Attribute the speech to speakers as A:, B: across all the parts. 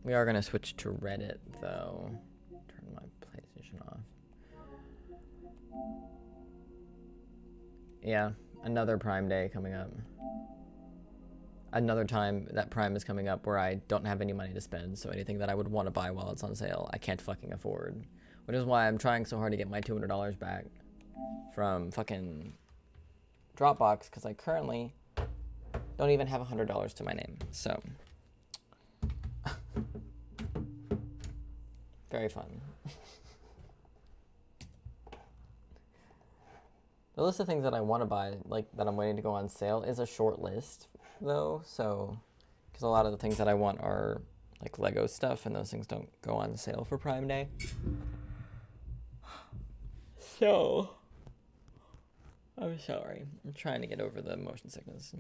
A: We are gonna switch to Reddit though. Turn my PlayStation off. Yeah, another Prime Day coming up. Another time that Prime is coming up where I don't have any money to spend, so anything that I would want to buy while it's on sale, I can't fucking afford. Which is why I'm trying so hard to get my $200 back from fucking Dropbox, because I currently don't even have $100 to my name, so. Very fun. The list of things that I want to buy, like that I'm waiting to go on sale, is a short list, though. So, because a lot of the things that I want are like Lego stuff, and those things don't go on sale for Prime Day. So, I'm sorry. I'm trying to get over the motion sickness.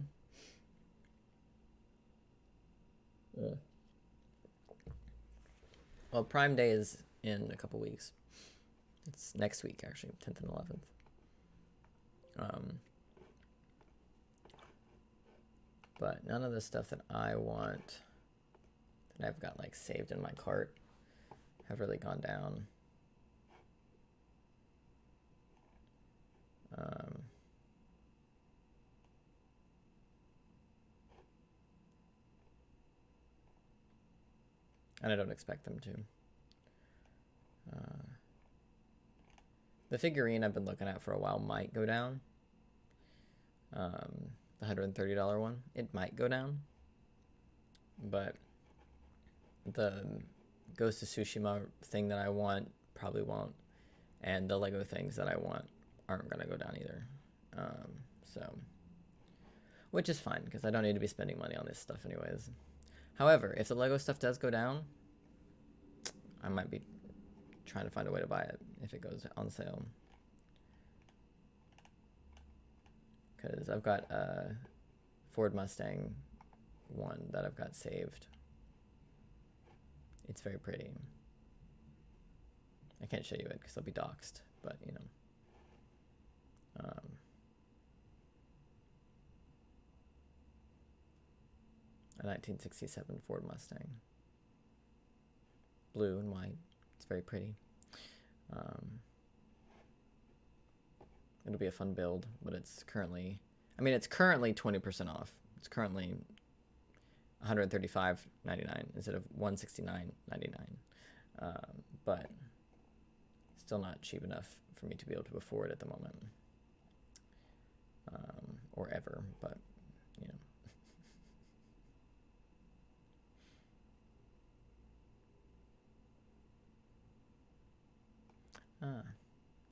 A: Yeah. Well, Prime Day is in a couple weeks. It's next week, actually, 10th and 11th. But none of the stuff that I want that I've got like saved in my cart have really gone down. And I don't expect them to. The figurine I've been looking at for a while might go down. The $130 one, it might go down. But the Ghost of Tsushima thing that I want probably won't. And the Lego things that I want aren't going to go down either. Which is fine, because I don't need to be spending money on this stuff anyways. However, if the Lego stuff does go down, I might be trying to find a way to buy it if it goes on sale. Because I've got a Ford Mustang one that I've got saved. It's very pretty. I can't show you it because I'll be doxxed, but you know. A 1967 Ford Mustang. Blue and white. It's very pretty. It'll be a fun build, but it's currently 20% off. It's currently $135.99 instead of $169.99. But still not cheap enough for me to be able to afford at the moment. Or ever, but you know.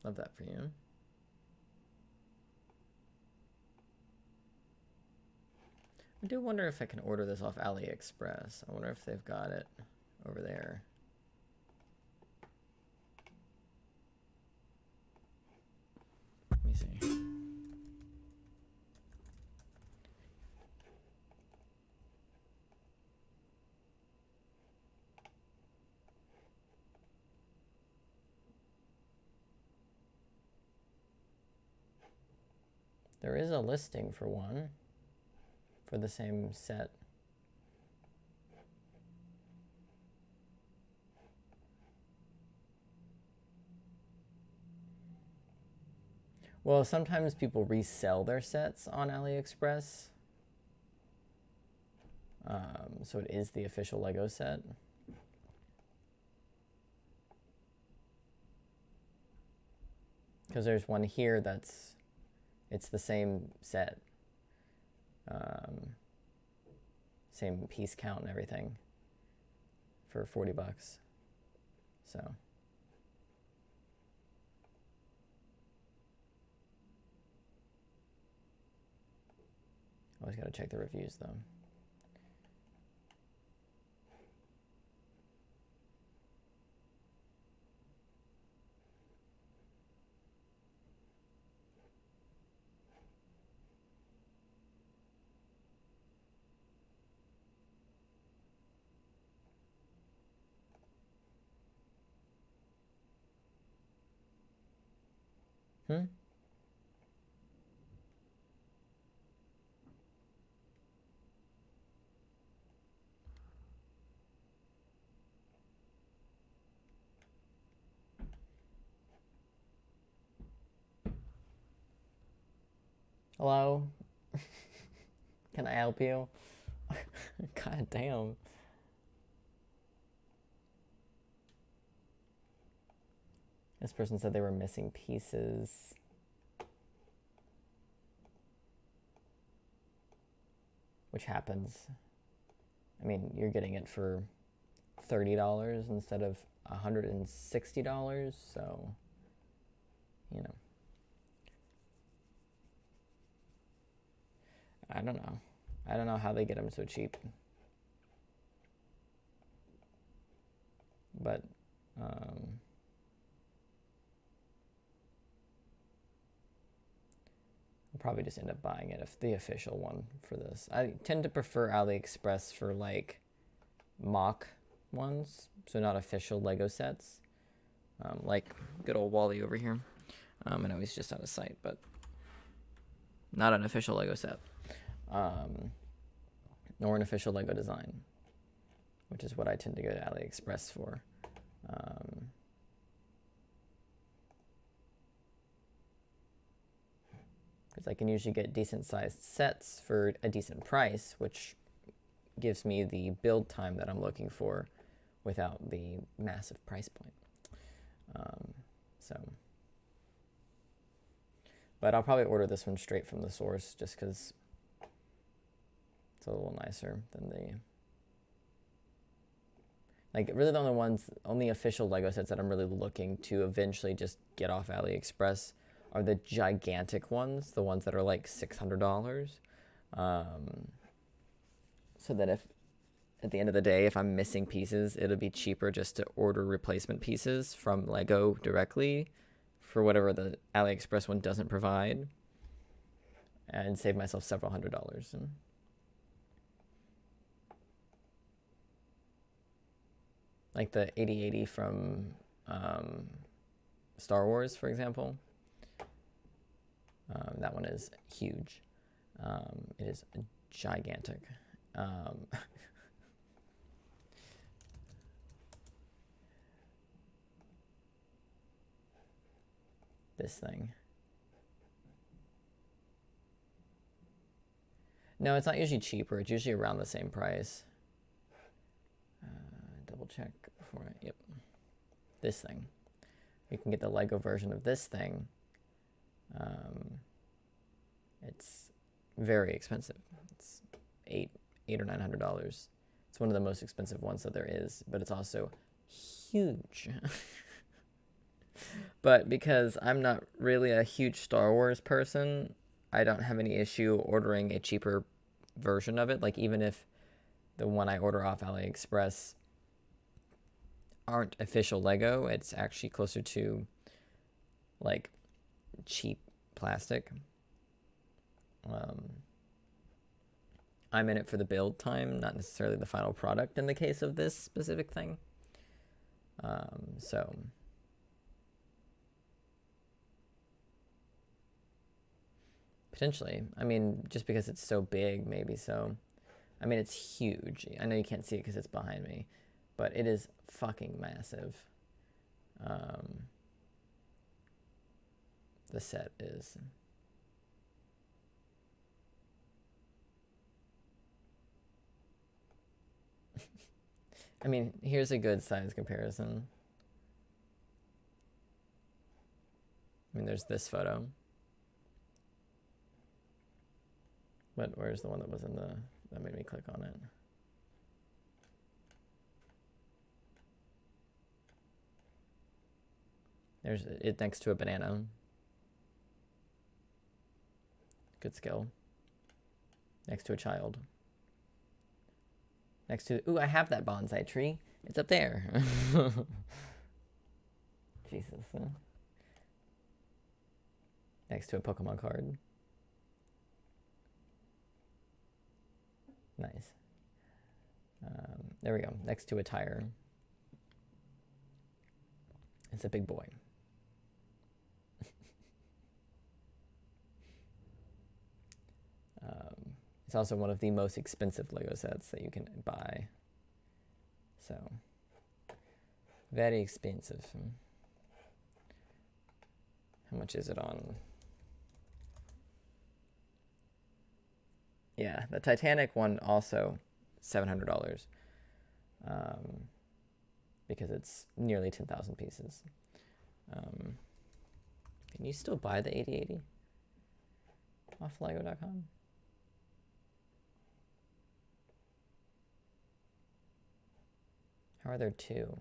A: Love that for you. I do wonder if I can order this off AliExpress. I wonder if they've got it over there. Let me see. There is a listing for one, for the same set. Well, sometimes people resell their sets on AliExpress. So it is the official Lego set. Because there's one here it's the same set. Same piece count and everything for $40. So. Always got to check the reviews though. Hello? Can I help you? God damn. This person said they were missing pieces. Which happens. I mean, you're getting it for $30 instead of $160, so, you know. I don't know. I don't know how they get them so cheap. But, I'll probably just end up buying it, if the official one for this. I tend to prefer AliExpress for like mock ones, so not official Lego sets. Like good old Wally over here. I know he's just out of sight, but not an official Lego set. Nor an official Lego design, which is what I tend to go to AliExpress for. Because I can usually get decent sized sets for a decent price, which gives me the build time that I'm looking for without the massive price point. But I'll probably order this one straight from the source just because it's a little nicer than the... Like, really the only official Lego sets that I'm really looking to eventually just get off AliExpress are the gigantic ones, the ones that are like $600. So that if, at the end of the day, if I'm missing pieces, it'll be cheaper just to order replacement pieces from Lego directly for whatever the AliExpress one doesn't provide, and save myself several $100s. And like the 8080 from Star Wars, for example. That one is huge. It is gigantic. This thing. No, it's not usually cheaper. It's usually around the same price. Double check before I... Yep. This thing. You can get the Lego version of this thing. It's very expensive. It's $800 or $900. It's one of the most expensive ones that there is, but it's also huge. But because I'm not really a huge Star Wars person, I don't have any issue ordering a cheaper version of it. Like, even if the one I order off AliExpress aren't official Lego, it's actually closer to like cheap plastic. I'm in it for the build time, not necessarily the final product in the case of this specific thing. So potentially, I mean, just because it's so big, maybe so. I mean, it's huge. I know you can't see it because it's behind me, but it is fucking massive. The set is. I mean, here's a good size comparison. I mean, there's this photo. But where's the one that was in the... That made me click on it. There's it next to a banana. Good skill. Next to a child. Next to... Ooh, I have that bonsai tree. It's up there. Jesus. Next to a Pokemon card. Nice. There we go. Next to a tire. It's a big boy. It's also one of the most expensive Lego sets that you can buy. So, very expensive. How much is it on Yeah, the Titanic one also $700, because it's nearly 10,000 pieces. Can you still buy the 8080 off Lego.com? How are there two?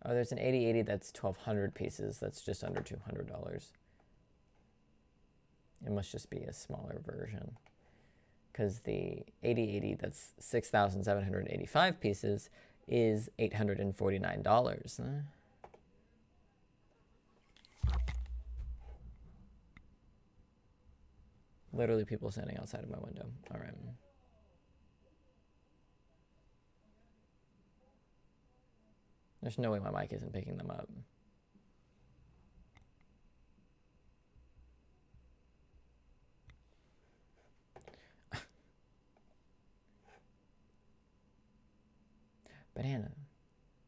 A: Oh, there's an 8080 that's 1,200 pieces. That's just under $200. It must just be a smaller version. Because the 8080 that's 6,785 pieces is $849. Literally people standing outside of my window. All right. There's no way my mic isn't picking them up.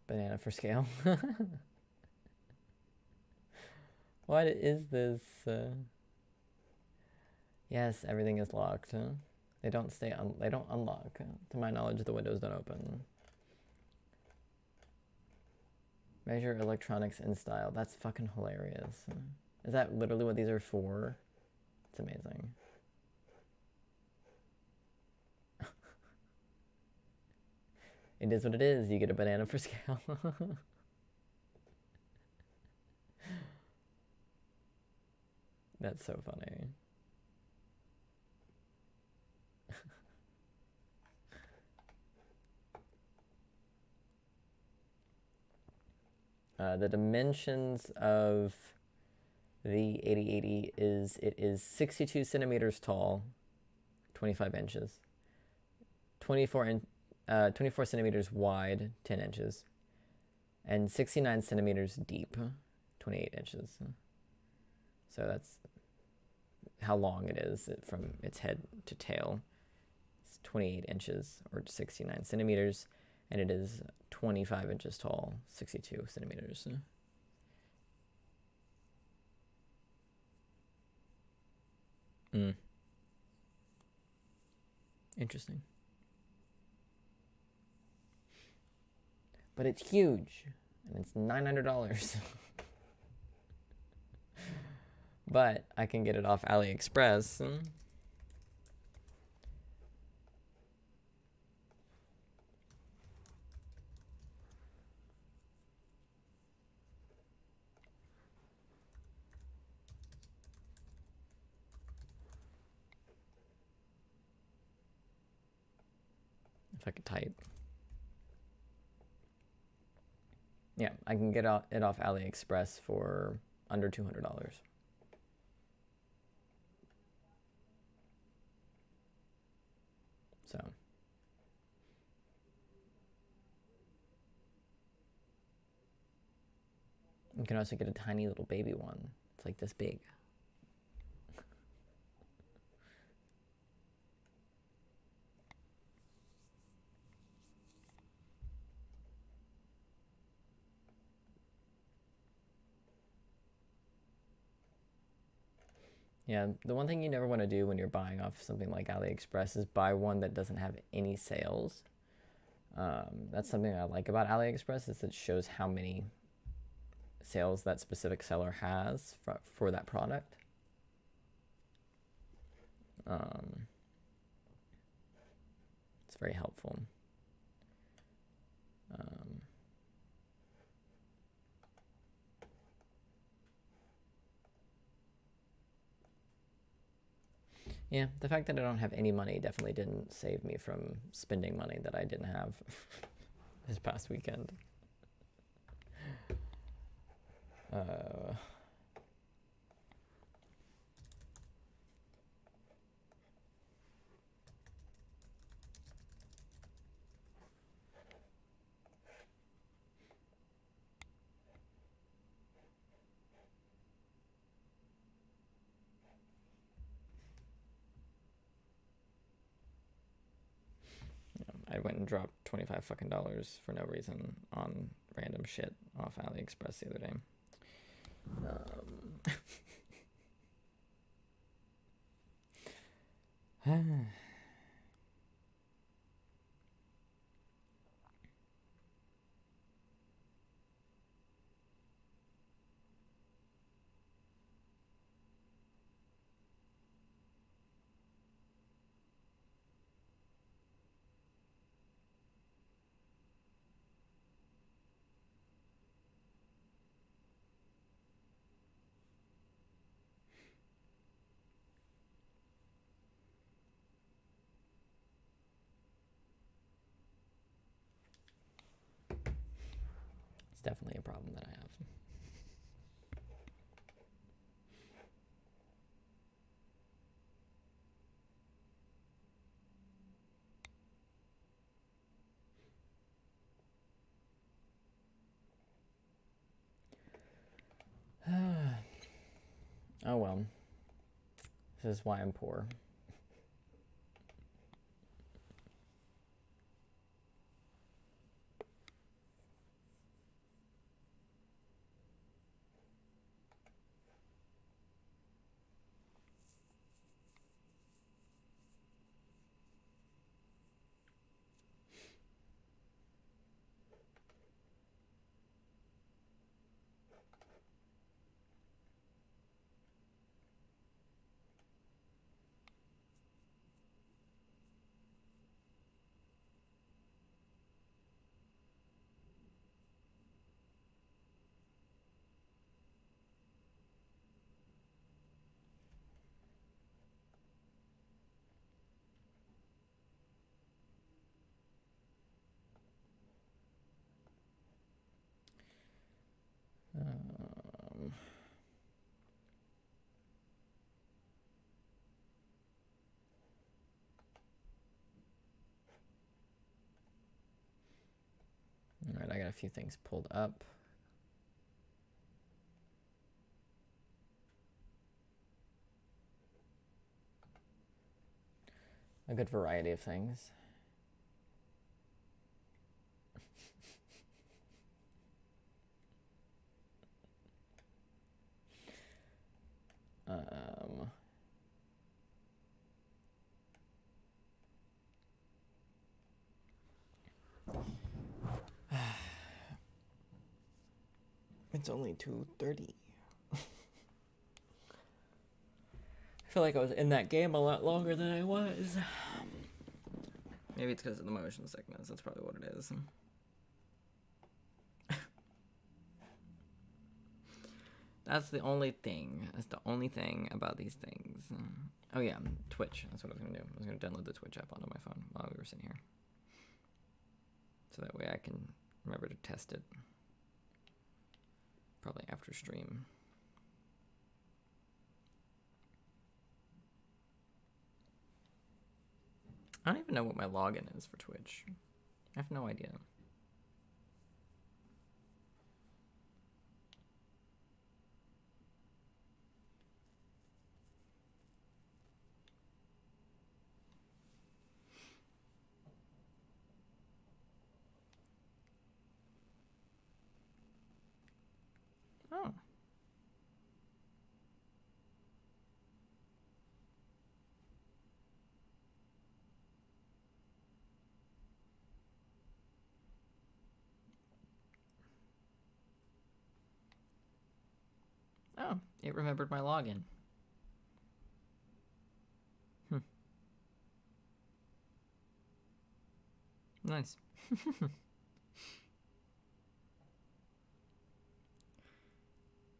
A: Banana for scale. What is this? Yes, everything is locked. They don't they don't unlock. To my knowledge, the windows don't open. Measure electronics in style. That's fucking hilarious. Is that literally what these are for? It's amazing. It is what it is. You get a banana for scale. That's so funny. The dimensions of the 8080 is 62 centimeters tall, 25 inches, 24 centimeters wide, 10 inches, and 69 centimeters deep, 28 inches. So that's how long it is from its head to tail. It's 28 inches or 69 centimeters, and it is 25 inches tall, 62 centimeters. Interesting. But it's huge, and it's $900. But I can get it off AliExpress. If I could type. Yeah, I can get it off AliExpress for under $200. So. You can also get a tiny little baby one. It's like this big. Yeah, the one thing you never want to do when you're buying off something like AliExpress is buy one that doesn't have any sales. That's something I like about AliExpress, is it shows how many sales that specific seller has for that product. It's very helpful. Yeah, the fact that I don't have any money definitely didn't save me from spending money that I didn't have this past weekend. I went and dropped $25 fucking for no reason on random shit off AliExpress the other day. It's definitely a problem that I have. Oh well. This is why I'm poor. All right, I got a few things pulled up. A good variety of things. It's only 2:30. I feel like I was in that game a lot longer than I was. Maybe it's because of the motion sickness. That's probably what it is. That's the only thing. That's the only thing about these things. Oh yeah, Twitch. That's what I was going to do. I was going to download the Twitch app onto my phone while we were sitting here. So that way I can remember to test it. Probably after stream. I don't even know what my login is for Twitch. I have no idea. Oh. Oh, it remembered my login. Nice.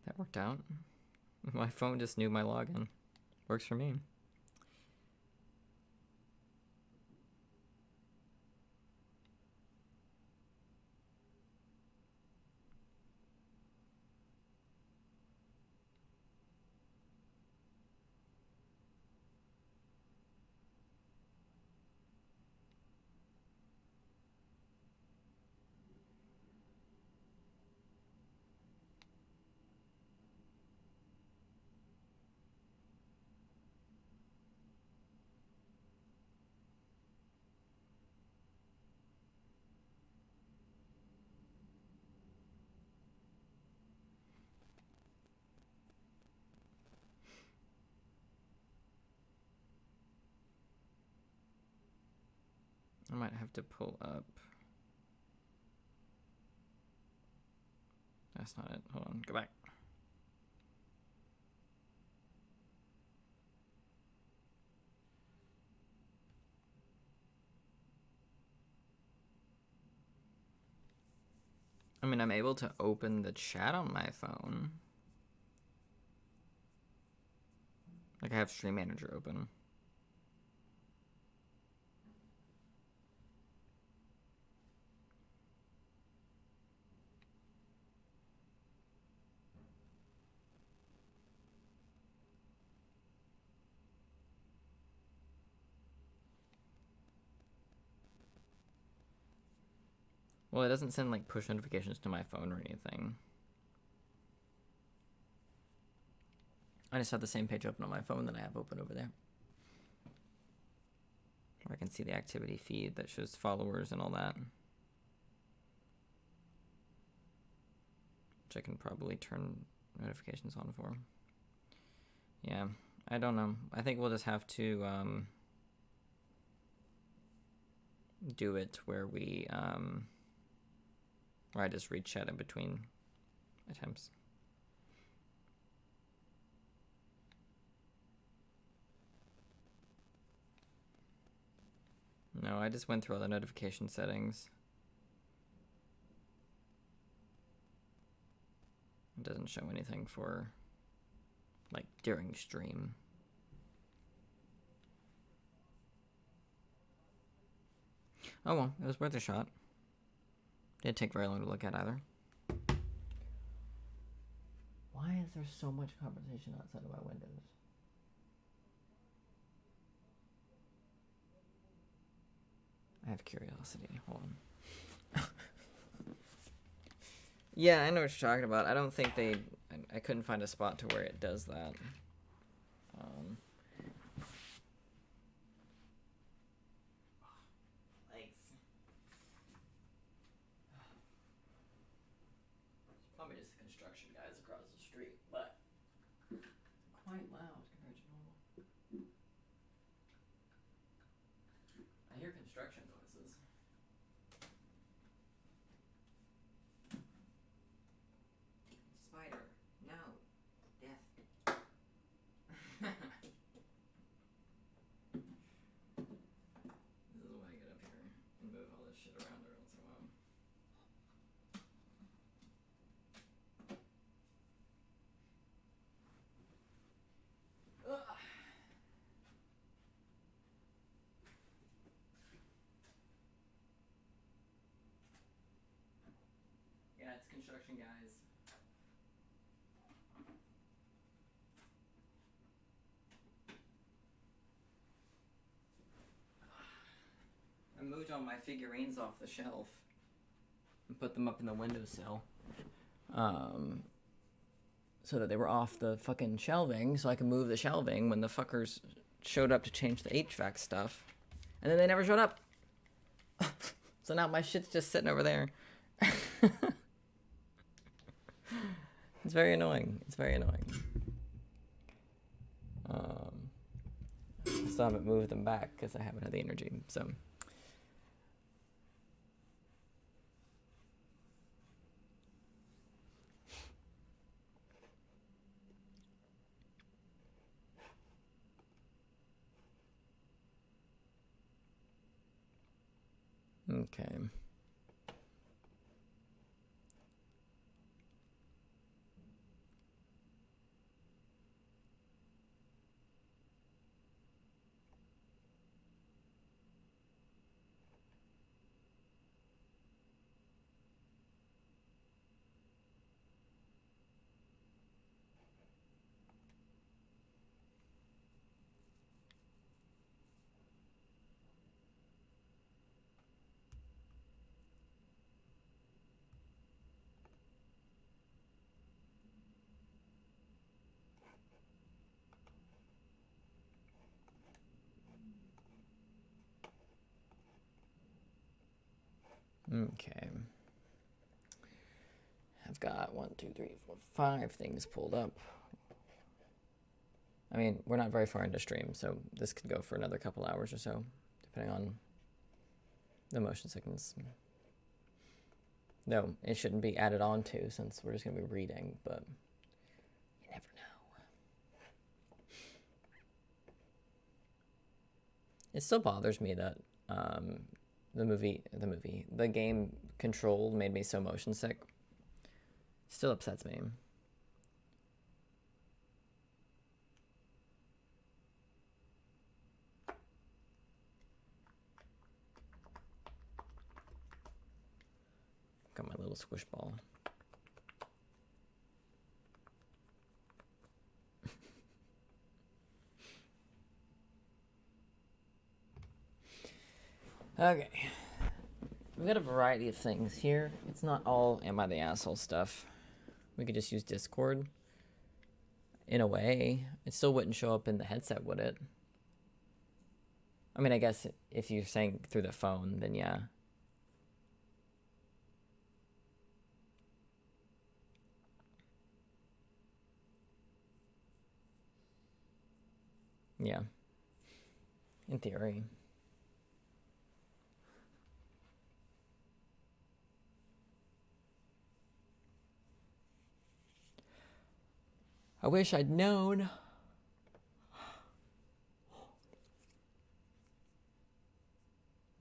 A: That worked out. My phone just knew my login. Works for me. I might have to pull up. That's not it. Hold on. Go back. I mean, I'm able to open the chat on my phone. Like, I have Stream Manager open. Well, it doesn't send, like, push notifications to my phone or anything. I just have the same page open on my phone that I have open over there. Where I can see the activity feed that shows followers and all that. Which I can probably turn notifications on for. Yeah, I don't know. I think we'll just have to do it where we where I just read chat in between attempts. No, I just went through all the notification settings. It doesn't show anything for, like, during stream. Oh well, it was worth a shot. Didn't take very long to look at either. Why is there so much conversation outside of my windows? I have curiosity. Hold on. Yeah, I know what you're talking about. I don't think they... I couldn't find a spot to where it does that. Thanks. It's probably just the construction guys across the street, but... quite loud compared to normal. I hear construction noises. Spider, no. Death. This is why I get up here and move all this shit around every once in a while. Ugh. Yeah, it's construction guys. I moved all my figurines off the shelf and put them up in the windowsill. So that they were off the fucking shelving, so I could move the shelving when the fuckers showed up to change the HVAC stuff. And then they never showed up. So now my shit's just sitting over there. It's very annoying. It's very annoying. I still haven't moved them back because I haven't had the energy, so... Okay. Okay. I've got 1, 2, 3, 4, 5 things pulled up. I mean, we're not very far into stream, so this could go for another couple hours or so, depending on The motion sickness. No, it shouldn't be added on to since we're just going to be reading, but you never know. It still bothers me that the game Control made me so motion sick. Still upsets me. Got my little squish ball. Okay. We've got a variety of things here. It's not all am I the asshole stuff. We could just use Discord. In a way, it still wouldn't show up in the headset, would it? I mean, I guess if you're saying through the phone, then yeah. Yeah. In theory. I wish I'd known.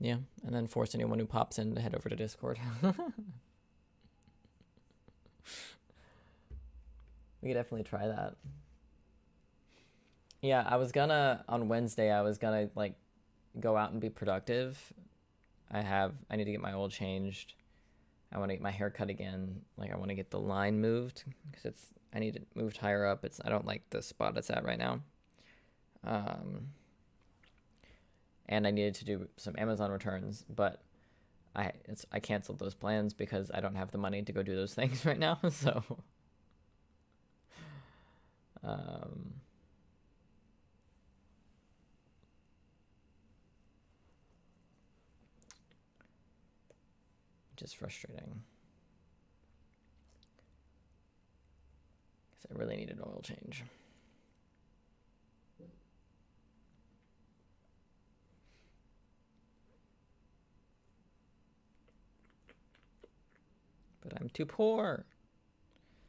A: Yeah, and then force anyone who pops in to head over to Discord. We could definitely try that. Yeah, on Wednesday, I was gonna, like, go out and be productive. I need to get my oil changed. I want to get my hair cut again. Like, I want to get the line moved, because I need it moved higher up. I don't like the spot it's at right now. And I needed to do some Amazon returns, but I canceled those plans because I don't have the money to go do those things right now. So, which is frustrating because I really need an oil change. But I'm too poor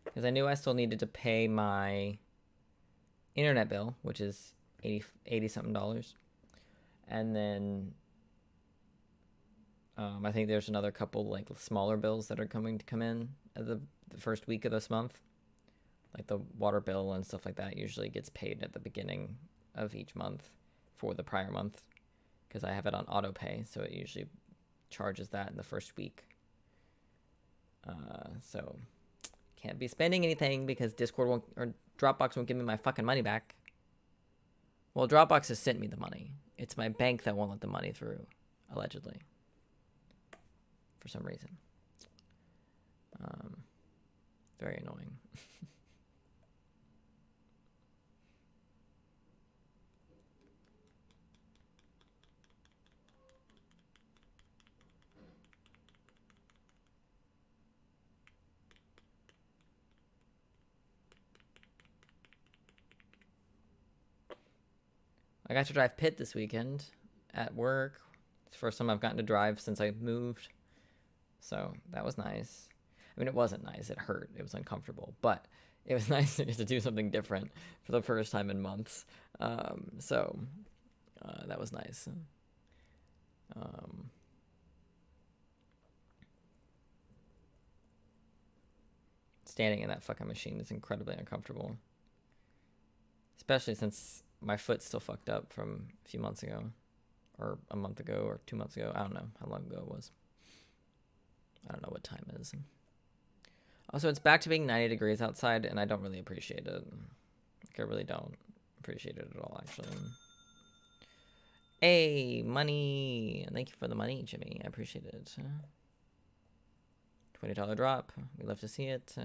A: because I knew I still needed to pay my internet bill, which is $80 something, and then I think there's another couple, like, smaller bills that are come in at the first week of this month, like the water bill and stuff like that. Usually gets paid at the beginning of each month for the prior month because I have it on auto pay, so it usually charges that in the first week. So can't be spending anything because Dropbox won't give me my fucking money back. Well, Dropbox has sent me the money. It's my bank that won't let the money through, allegedly, for some reason. Very annoying. I got to drive Pit this weekend at work. It's the first time I've gotten to drive since I moved. So that was nice. I mean, it wasn't nice. It hurt. It was uncomfortable. But it was nice to get to do something different for the first time in months. So that was nice. Standing in that fucking machine is incredibly uncomfortable. Especially since my foot's still fucked up from a few months ago. Or a month ago or 2 months ago. I don't know how long ago it was. I don't know what time it is. Also, it's back to being 90 degrees outside, and I don't really appreciate it. Like, I really don't appreciate it at all, actually. Hey, money! Thank you for the money, Jimmy. I appreciate it. $20 drop. We love to see it.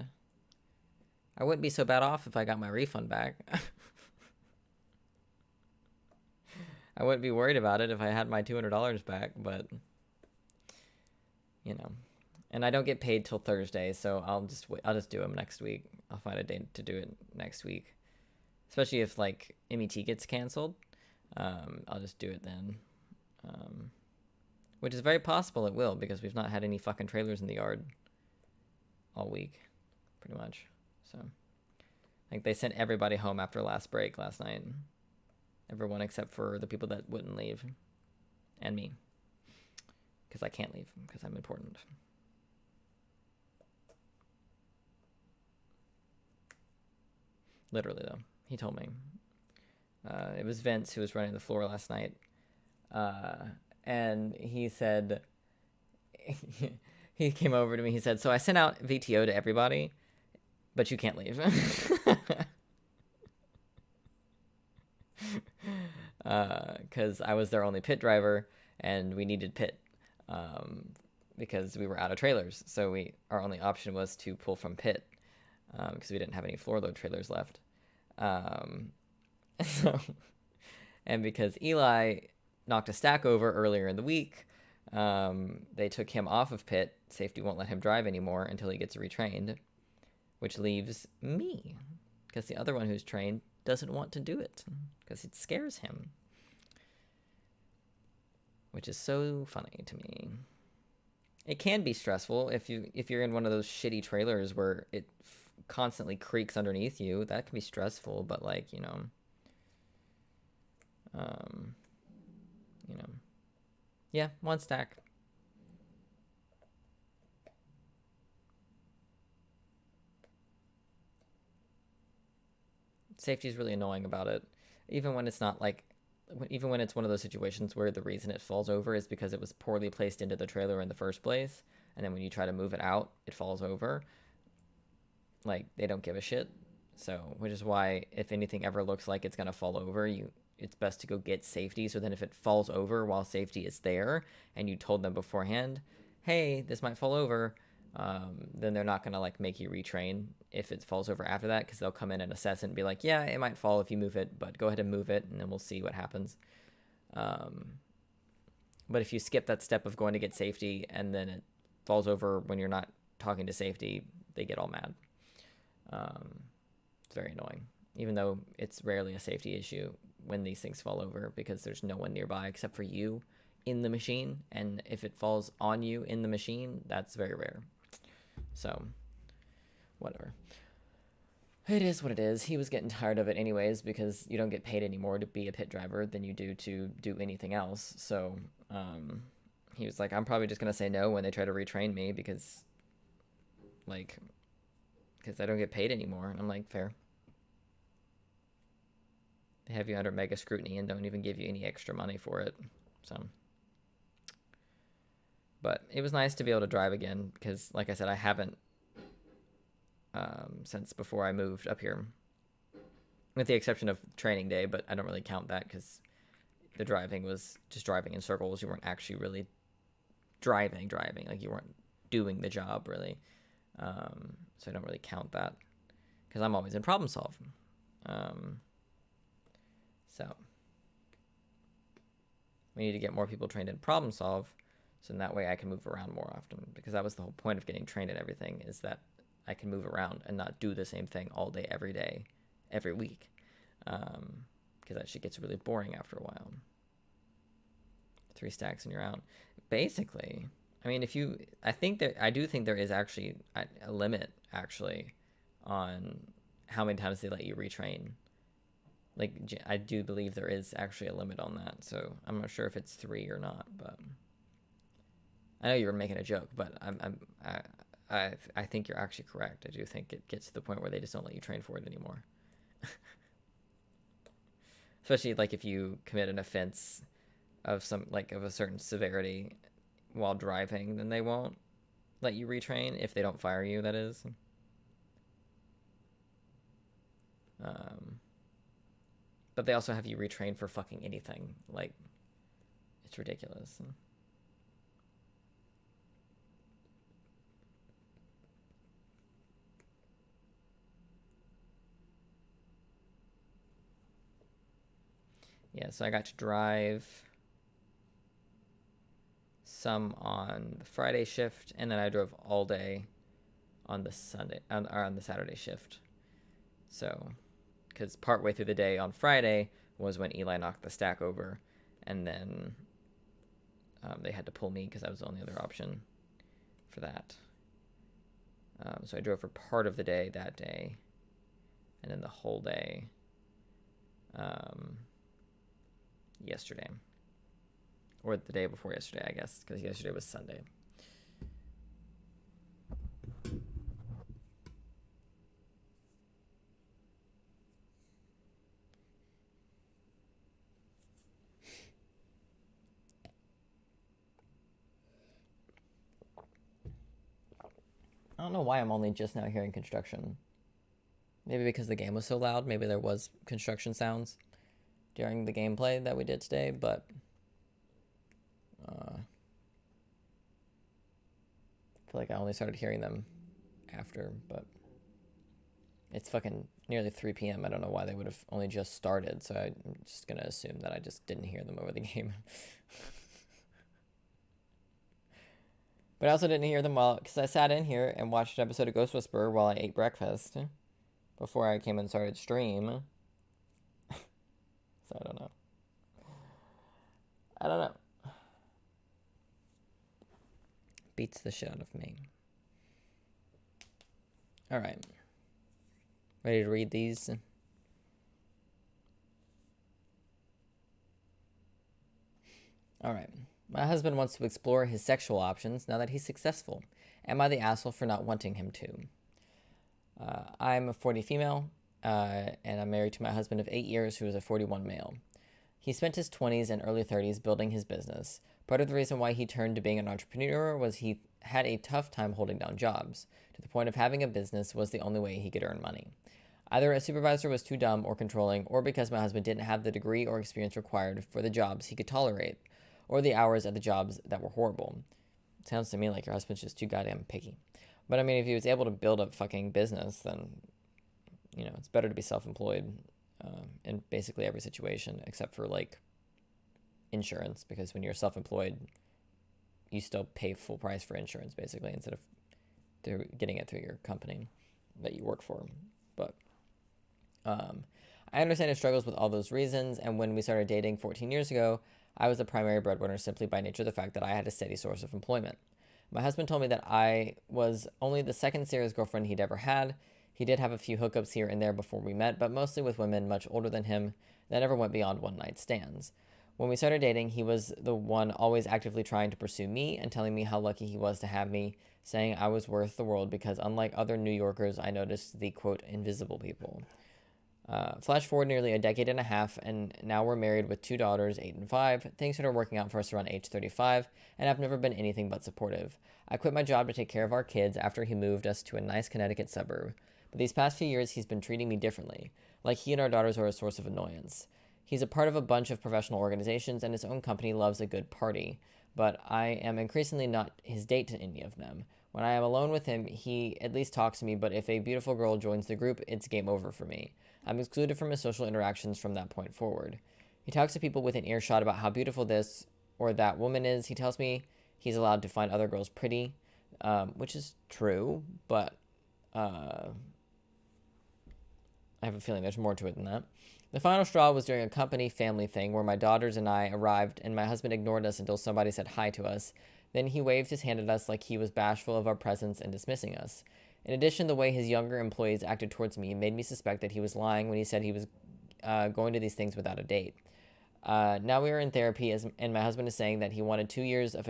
A: I wouldn't be so bad off if I got my refund back. I wouldn't be worried about it if I had my $200 back, but, you know. And I don't get paid till Thursday, so I'll just do them next week. I'll find a day to do it next week. Especially if, like, MET gets canceled. I'll just do it then. Which is very possible it will, because we've not had any fucking trailers in the yard all week, pretty much. So, like, they sent everybody home after last break last night. Everyone except for the people that wouldn't leave. And me. Because I can't leave, because I'm important. Literally, though. He told me. It was Vince who was running the floor last night. And he said... he came over to me. He said, so I sent out VTO to everybody, but you can't leave. Because I was their only pit driver, and we needed pit. Because we were out of trailers. So our only option was to pull from pit. Because we didn't have any floor load trailers left. And because Eli knocked a stack over earlier in the week, they took him off of pit. Safety won't let him drive anymore until he gets retrained, which leaves me, because the other one who's trained doesn't want to do it because it scares him, which is so funny to me. It can be stressful if you're in one of those shitty trailers where it constantly creaks underneath you. That can be stressful, but like, you know, yeah, one stack. Safety is really annoying about it, even when it's not like, even when it's one of those situations where the reason it falls over is because it was poorly placed into the trailer in the first place, and then when you try to move it out, it falls over. Like, they don't give a shit. So, which is why if anything ever looks like it's gonna fall over, it's best to go get safety. So then if it falls over while safety is there, and you told them beforehand, hey, this might fall over, then they're not gonna like make you retrain if it falls over after that, because they'll come in and assess it and be like, yeah, it might fall if you move it, but go ahead and move it, and then we'll see what happens. But if you skip that step of going to get safety and then it falls over when you're not talking to safety, they get all mad. It's very annoying, even though it's rarely a safety issue when these things fall over, because there's no one nearby except for you in the machine, and if it falls on you in the machine, that's very rare. So, whatever. It is what it is. He was getting tired of it anyways, because you don't get paid any more to be a pit driver than you do to do anything else. So, he was like, I'm probably just going to say no when they try to retrain me, because I don't get paid anymore. And I'm like, fair. They have you under mega scrutiny and don't even give you any extra money for it. So, but it was nice to be able to drive again, because like I said, I haven't since before I moved up here, with the exception of training day, but I don't really count that because the driving was just driving in circles. You weren't actually really driving, like you weren't doing the job really. So I don't really count that because I'm always in problem solve. So we need to get more people trained in problem solve, so in that way I can move around more often, because that was the whole point of getting trained in everything, is that I can move around and not do the same thing all day, every week, because that shit gets really boring after a while. 3 stacks and you're out. Basically, I mean, I do think there is actually a limit, actually, on how many times they let you retrain. Like, I do believe there is actually a limit on that, so I'm not sure if it's 3 or not, but I know you were making a joke, but I think you're actually correct. I do think it gets to the point where they just don't let you train for it anymore. Especially like if you commit an offense of a certain severity while driving, then they won't let you retrain if they don't fire you, that is. But they also have you retrain for fucking anything. Like, it's ridiculous. Yeah, so I got to drive some on the Friday shift, and then I drove all day on the Saturday shift. So, because partway through the day on Friday was when Eli knocked the stack over, and then they had to pull me because I was the only other option for that. So I drove for part of the day that day, and then the whole day yesterday. Or the day before yesterday, I guess, because yesterday was Sunday. I don't know why I'm only just now hearing construction. Maybe because the game was so loud. Maybe there was construction sounds during the gameplay that we did today, but I feel like I only started hearing them after, but it's fucking nearly 3 p.m. I don't know why they would have only just started, so I'm just going to assume that I just didn't hear them over the game. But I also didn't hear them because I sat in here and watched an episode of Ghost Whisperer while I ate breakfast before I came and started stream. So I don't know. Beats the shit out of me. All right. Ready to read these? All right. My husband wants to explore his sexual options now that he's successful. Am I the asshole for not wanting him to? I'm a 40 female, and I'm married to my husband of 8 years, who is a 41 male. He spent his 20s and early 30s building his business. Part of the reason why he turned to being an entrepreneur was he had a tough time holding down jobs, to the point of having a business was the only way he could earn money. Either a supervisor was too dumb or controlling, or because my husband didn't have the degree or experience required for the jobs he could tolerate, or the hours at the jobs that were horrible. It sounds to me like your husband's just too goddamn picky. But I mean, if he was able to build a fucking business, then, you know, it's better to be self-employed in basically every situation, except for, like, insurance, because when you're self-employed, you still pay full price for insurance, basically, instead of getting it through your company that you work for. But I understand his struggles with all those reasons, and when we started dating 14 years ago, I was the primary breadwinner simply by nature of the fact that I had a steady source of employment. My husband told me that I was only the second serious girlfriend he'd ever had. He did have a few hookups here and there before we met, but mostly with women much older than him that never went beyond one-night stands. When we started dating, he was the one always actively trying to pursue me and telling me how lucky he was to have me, saying I was worth the world because unlike other New Yorkers, I noticed the, quote, invisible people. Flash forward nearly a decade and a half, and now we're married with 2 daughters, 8 and 5. Things started working out for us around age 35, and I've never been anything but supportive. I quit my job to take care of our kids after he moved us to a nice Connecticut suburb. But these past few years, he's been treating me differently, like he and our daughters are a source of annoyance. He's a part of a bunch of professional organizations, and his own company loves a good party, but I am increasingly not his date to any of them. When I am alone with him, he at least talks to me, but if a beautiful girl joins the group, it's game over for me. I'm excluded from his social interactions from that point forward. He talks to people within earshot about how beautiful this or that woman is. He tells me he's allowed to find other girls pretty, which is true, but I have a feeling there's more to it than that. The final straw was during a company family thing where my daughters and I arrived and my husband ignored us until somebody said hi to us. Then he waved his hand at us like he was bashful of our presence and dismissing us. In addition, the way his younger employees acted towards me made me suspect that he was lying when he said he was going to these things without a date. Now we are in therapy, and my husband is saying that he wanted 2 years of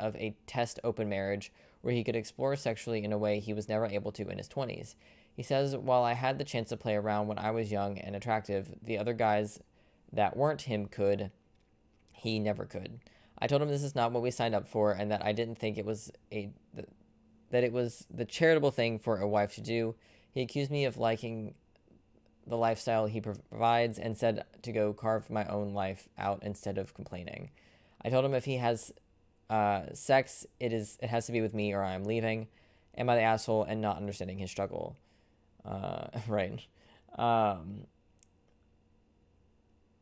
A: a test open marriage where he could explore sexually in a way he was never able to in his 20s. He says, while I had the chance to play around when I was young and attractive, the other guys that weren't him could. He never could. I told him this is not what we signed up for and that I didn't think it was that it was the charitable thing for a wife to do. He accused me of liking the lifestyle he provides and said to go carve my own life out instead of complaining. I told him if he has sex, it has to be with me or I'm leaving. Am I the asshole and not understanding his struggle? Right.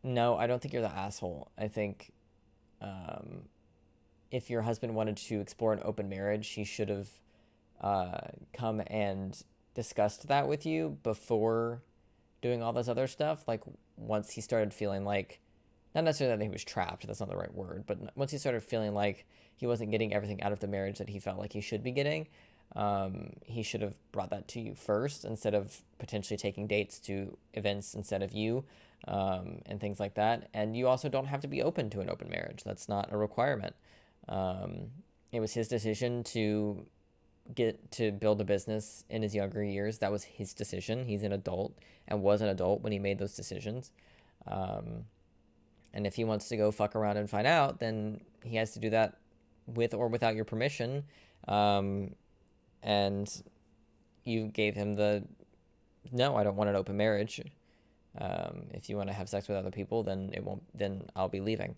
A: No, I don't think you're the asshole. I think if your husband wanted to explore an open marriage, he should have come and discussed that with you before doing all this other stuff. Like once he started feeling like not necessarily that he was trapped, that's not the right word, but once he started feeling like he wasn't getting everything out of the marriage that he felt like he should be getting, he should have brought that to you first instead of potentially taking dates to events instead of you, and things like that. And you also don't have to be open to an open marriage. That's not a requirement. It was his decision to get to build a business in his younger years. That was his decision. He's an adult and was an adult when he made those decisions. And if he wants to go fuck around and find out, then he has to do that with or without your permission. And you gave him the, no, I don't want an open marriage. If you want to have sex with other people, then then I'll be leaving.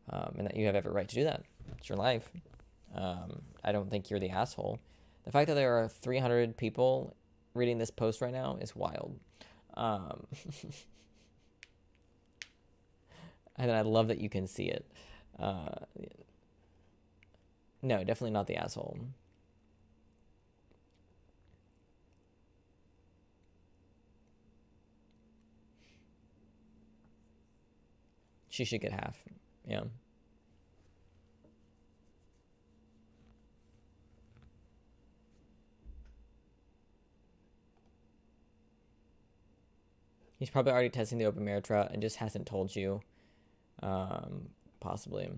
A: And that you have every right to do that. It's your life. I don't think you're the asshole. The fact that there are 300 people reading this post right now is wild. And I love that you can see it. No, definitely not the asshole. She should get half. Yeah. He's probably already testing the open marriage route and just hasn't told you. Possibly.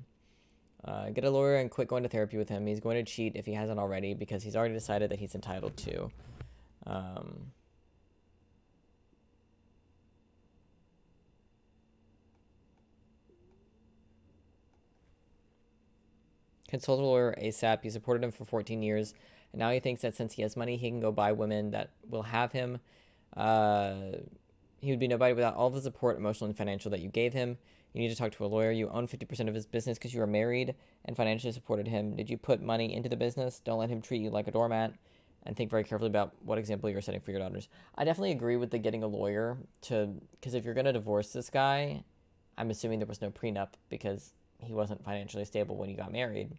A: Get a lawyer and quit going to therapy with him. He's going to cheat if he hasn't already because he's already decided that he's entitled to. Consult a lawyer ASAP. You supported him for 14 years, and now he thinks that since he has money, he can go buy women that will have him. He would be nobody without all the support, emotional and financial, that you gave him. You need to talk to a lawyer. You own 50% of his business because you are married and financially supported him. Did you put money into the business? Don't let him treat you like a doormat, and think very carefully about what example you're setting for your daughters. I definitely agree with the getting a lawyer because if you're going to divorce this guy, I'm assuming there was no prenup because he wasn't financially stable when you got married.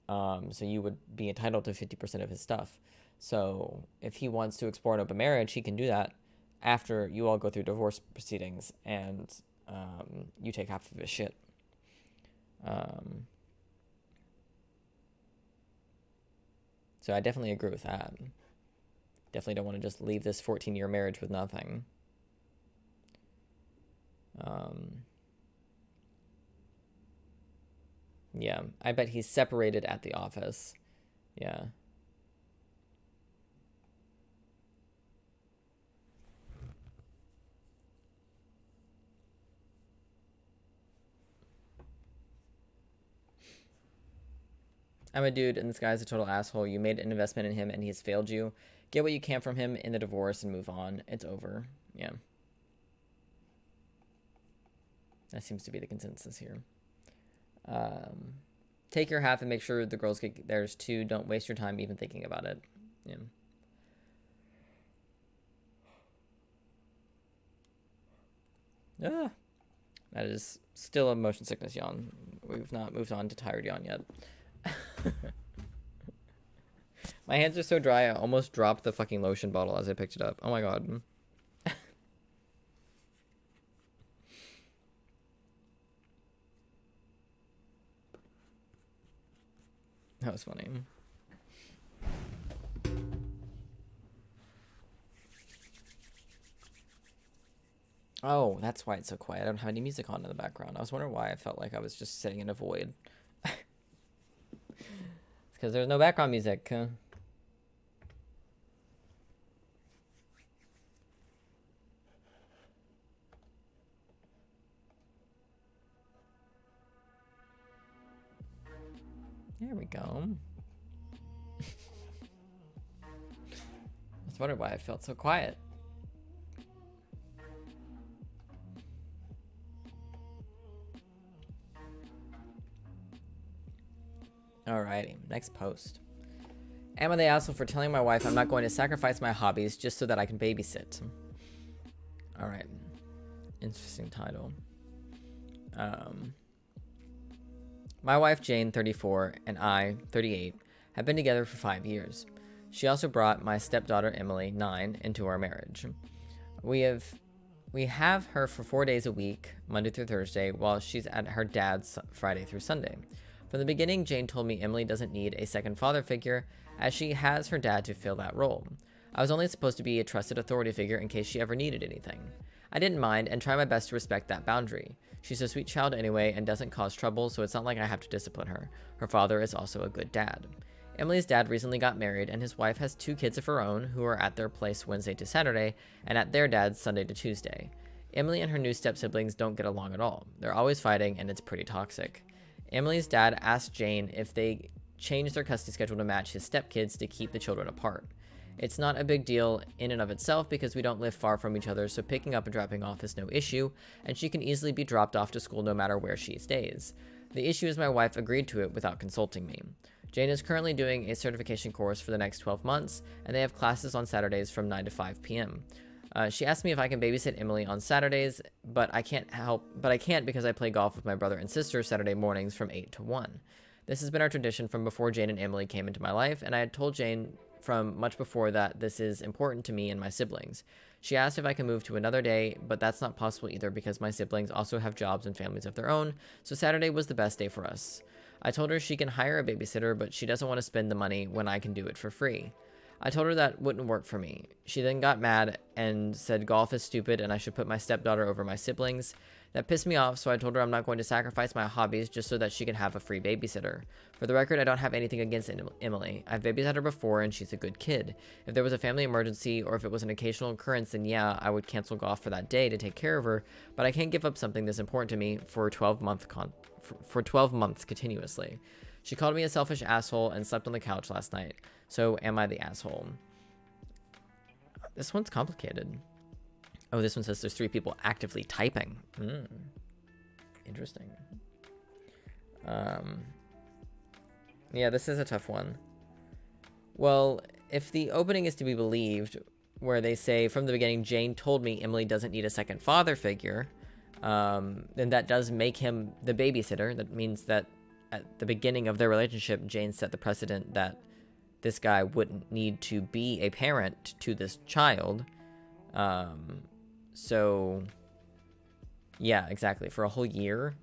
A: So you would be entitled to 50% of his stuff. So if he wants to explore an open marriage, he can do that after you all go through divorce proceedings and you take half of his shit. So I definitely agree with that. Definitely don't want to just leave this 14-year marriage with nothing. Yeah, I bet he's separated at the office. Yeah. I'm a dude and this guy's a total asshole. You made an investment in him and he has failed you. Get what you can from him in the divorce and move on. It's over. Yeah. That seems to be the consensus here. Take your half and make sure the girls get theirs too. Don't waste your time even thinking about it. Yeah. That is still a motion sickness yawn. We've not moved on to tired yawn yet. My hands are so dry, I almost dropped the fucking lotion bottle as I picked it up. Oh my god. That was funny. Oh, that's why it's so quiet. I don't have any music on in the background. I was wondering why I felt like I was just sitting in a void. It's because there's no background music. There we go. I was wondering why I felt so quiet. Alrighty, next post. Am I the asshole for telling my wife I'm not going to sacrifice my hobbies just so that I can babysit? Alright. Interesting title. My wife Jane, 34, and I, 38, have been together for 5 years. She also brought my stepdaughter Emily, 9, into our marriage. We We have her for 4 days a week, Monday through Thursday, while she's at her dad's Friday through Sunday. From the beginning, Jane told me Emily doesn't need a second father figure, as she has her dad to fill that role. I was only supposed to be a trusted authority figure in case she ever needed anything. I didn't mind and try my best to respect that boundary. She's a sweet child anyway and doesn't cause trouble, so it's not like I have to discipline her. Her father is also a good dad. Emily's dad recently got married, and his wife has 2 kids of her own who are at their place Wednesday to Saturday and at their dad's Sunday to Tuesday. Emily and her new step-siblings don't get along at all. They're always fighting, and it's pretty toxic. Emily's dad asked Jane if they change their custody schedule to match his stepkids to keep the children apart. It's not a big deal in and of itself because we don't live far from each other, so picking up and dropping off is no issue, and she can easily be dropped off to school no matter where she stays. The issue is my wife agreed to it without consulting me. Jane is currently doing a certification course for the next 12 months, and they have classes on Saturdays from 9 to 5 p.m. She asked me if I can babysit Emily on Saturdays, but I can't because I play golf with my brother and sister Saturday mornings from 8 to 1. This has been our tradition from before Jane and Emily came into my life, and I had told Jane from much before that this is important to me and my siblings. She asked if I can move to another day, but that's not possible either because my siblings also have jobs and families of their own, so Saturday was the best day for us. I told her she can hire a babysitter, but she doesn't want to spend the money when I can do it for free. I told her that wouldn't work for me. She then got mad and said golf is stupid and I should put my stepdaughter over my siblings. That pissed me off, so I told her I'm not going to sacrifice my hobbies just so that she can have a free babysitter. For the record, I don't have anything against Emily. I've babysat her before and she's a good kid. If there was a family emergency or if it was an occasional occurrence, then yeah, I would cancel golf for that day to take care of her, but I can't give up something this important to me for 12 months continuously. She called me a selfish asshole and slept on the couch last night. So am I the asshole? This one's complicated. Oh, this one says there's 3 people actively typing. Interesting. Yeah, this is a tough one. Well, if the opening is to be believed, where they say from the beginning, Jane told me Emily doesn't need a second father figure, then that does make him the babysitter. That means that at the beginning of their relationship, Jane set the precedent that this guy wouldn't need to be a parent to this child. So yeah, exactly. For a whole year.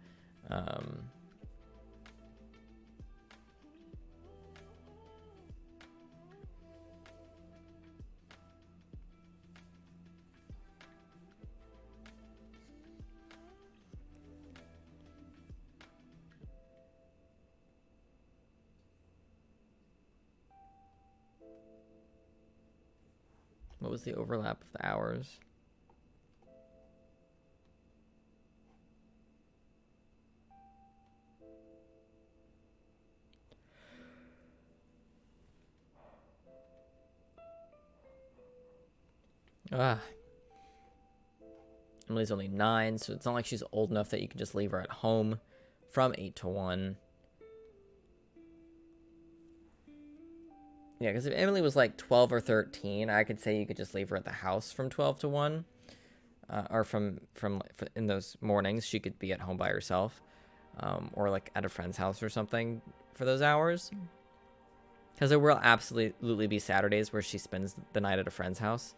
A: What was the overlap of the hours? Emily's only 9, so it's not like she's old enough that you can just leave her at home from 8 to 1. Yeah, because if Emily was like 12 or 13, I could say you could just leave her at the house from 12 to 1. Or from in those mornings, she could be at home by herself. Or like at a friend's house or something for those hours. Because there will absolutely be Saturdays where she spends the night at a friend's house.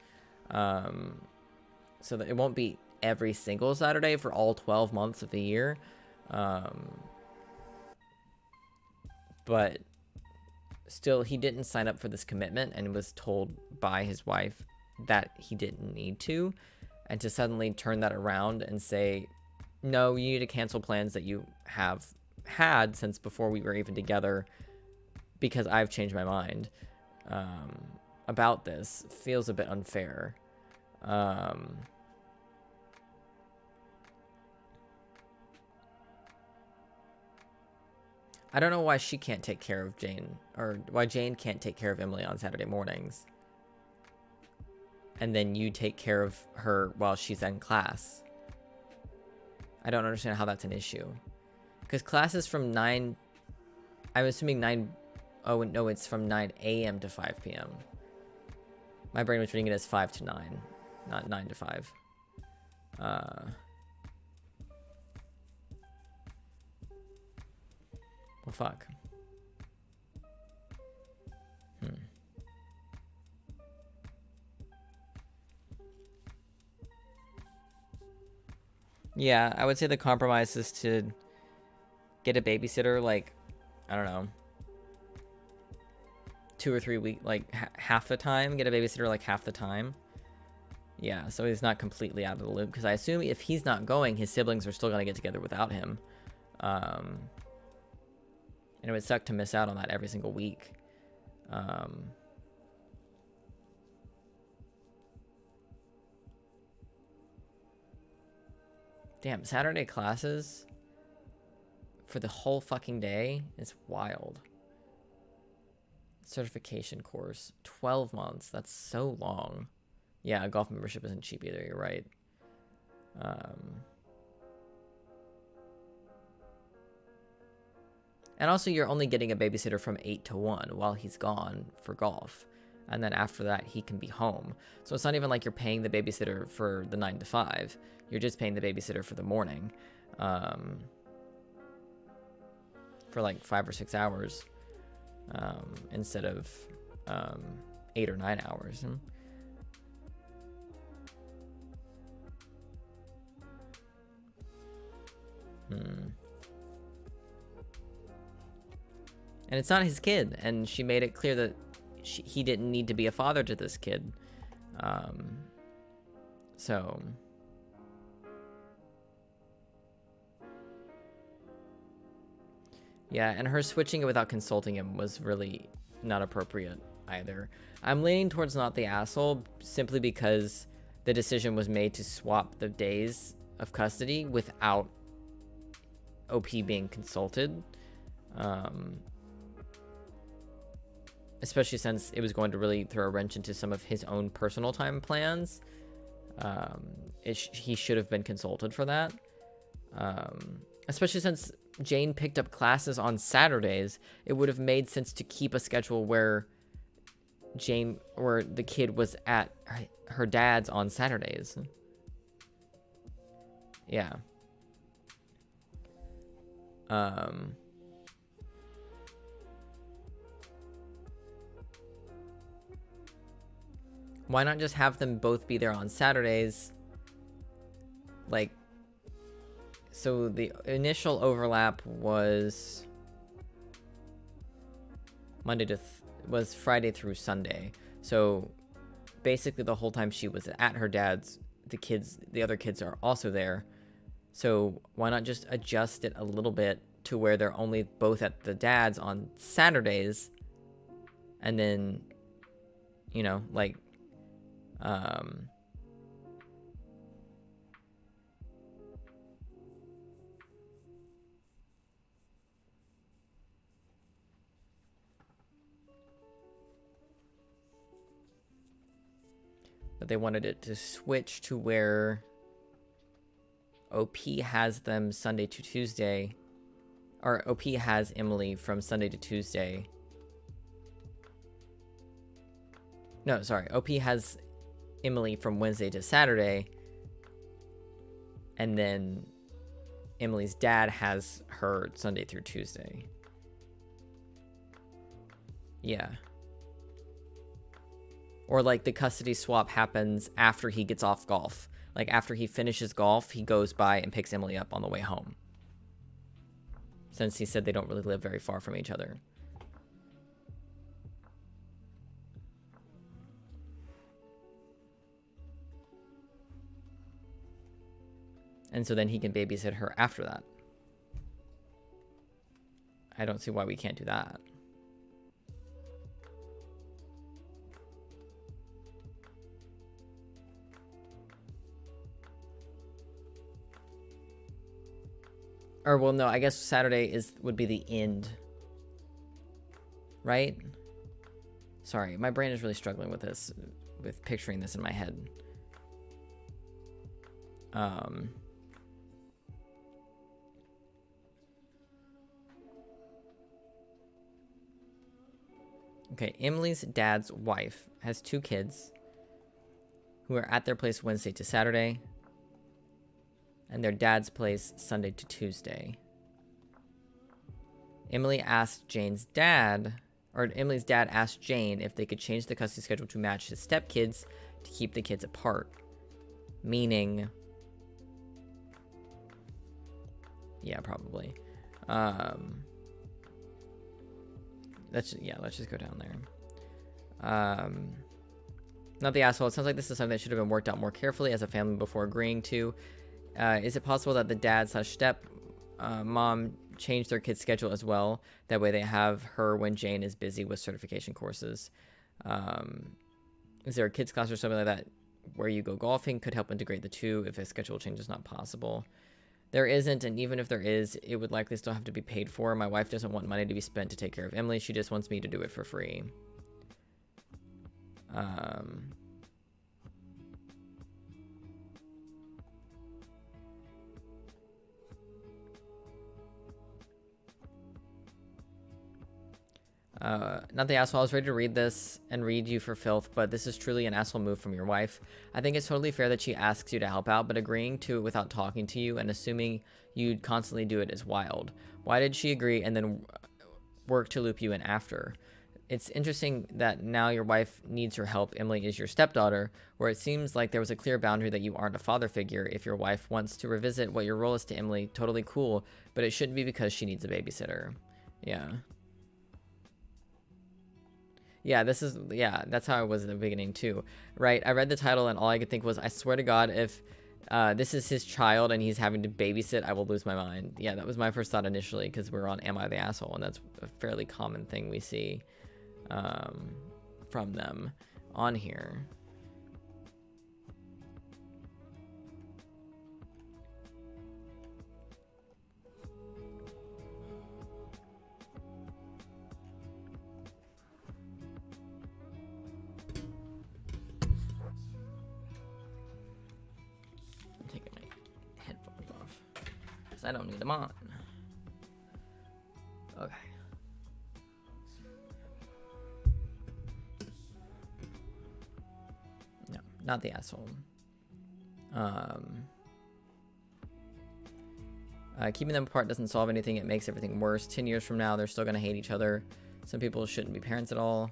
A: So that it won't be every single Saturday for all 12 months of the year. But still, he didn't sign up for this commitment and was told by his wife that he didn't need to. And to suddenly turn that around and say, no, you need to cancel plans that you have had since before we were even together because I've changed my mind about this, feels a bit unfair. I don't know why she can't take care of Jane, or why Jane can't take care of Emily on Saturday mornings. And then you take care of her while she's in class. I don't understand how that's an issue. Because class is from 9... I'm assuming 9... Oh, no, it's from 9 a.m. to 5 p.m. My brain was reading it as 5 to 9, not 9 to 5. Well, fuck. Yeah, I would say the compromise is to get a babysitter, like, I don't know, 2 or 3 weeks, like half the time. Get a babysitter like half the time. Yeah, so he's not completely out of the loop, because I assume if he's not going, his siblings are still going to get together without him. And it would suck to miss out on that every single week. Damn, Saturday classes for the whole fucking day is wild. Certification course, 12 months. That's so long. Yeah, a golf membership isn't cheap either. You're right. And also, you're only getting a babysitter from 8 to 1 while he's gone for golf. And then after that, he can be home. So it's not even like you're paying the babysitter for the 9 to 5. You're just paying the babysitter for the morning. For like 5 or 6 hours. Instead of 8 or 9 hours. And it's not his kid, and she made it clear that he didn't need to be a father to this kid. So yeah, and her switching it without consulting him was really not appropriate either. I'm leaning towards not the asshole simply because the decision was made to swap the days of custody without OP being consulted. Especially since it was going to really throw a wrench into some of his own personal time plans. He should have been consulted for that. Especially since Jane picked up classes on Saturdays, it would have made sense to keep a schedule where the kid was at her dad's on Saturdays. Yeah. Why not just have them both be there on Saturdays? Like, so the initial overlap was was Friday through Sunday. So basically the whole time she was at her dad's, the other kids are also there. So why not just adjust it a little bit to where they're only both at the dad's on Saturdays, and then, you know, like, but they wanted it to switch to where OP has them Sunday to Tuesday, or OP has Emily from Sunday to Tuesday. No, sorry, OP has Emily from Wednesday to Saturday, and then Emily's dad has her Sunday through Tuesday. Yeah. Or like the custody swap happens after he gets off golf. Like after he finishes golf, he goes by and picks Emily up on the way home. Since he said they don't really live very far from each other. And so then he can babysit her after that. I don't see why we can't do that. Or, well, no, I guess Saturday would be the end. Right? Sorry, my brain is really struggling with this, with picturing this in my head. Okay, Emily's dad's wife has 2 kids who are at their place Wednesday to Saturday, and their dad's place Sunday to Tuesday. Emily's dad asked Jane if they could change the custody schedule to match his stepkids to keep the kids apart. Meaning Yeah, probably. Let's just go down there. Not the asshole. It sounds like this is something that should have been worked out more carefully as a family before agreeing to. Is it possible that the dad / step mom changed their kid's schedule as well? That way they have her when Jane is busy with certification courses. Is there a kids class or something like that where you go golfing? Could help integrate the two if a schedule change is not possible. There isn't, and even if there is, it would likely still have to be paid for. My wife doesn't want money to be spent to take care of Emily. She just wants me to do it for free. Not the asshole. I was ready to read this and read you for filth, but this is truly an asshole move from your wife. I think it's totally fair that she asks you to help out, but agreeing to it without talking to you and assuming you'd constantly do it is wild. Why did she agree and then work to loop you in after? It's interesting that now your wife needs your help. Emily is your stepdaughter, where it seems like there was a clear boundary that you aren't a father figure. If your wife wants to revisit what your role is to Emily, totally cool, but it shouldn't be because she needs a babysitter. Yeah. Yeah, that's how I was in the beginning too, right? I read the title and all I could think was, I swear to God, if this is his child and he's having to babysit, I will lose my mind. Yeah, that was my first thought initially, because we're on Am I the Asshole, and that's a fairly common thing we see from them on here. I don't need them on. Okay. No, not the asshole. Keeping them apart doesn't solve anything. It makes everything worse. 10 years from now, they're still gonna hate each other. Some people shouldn't be parents at all.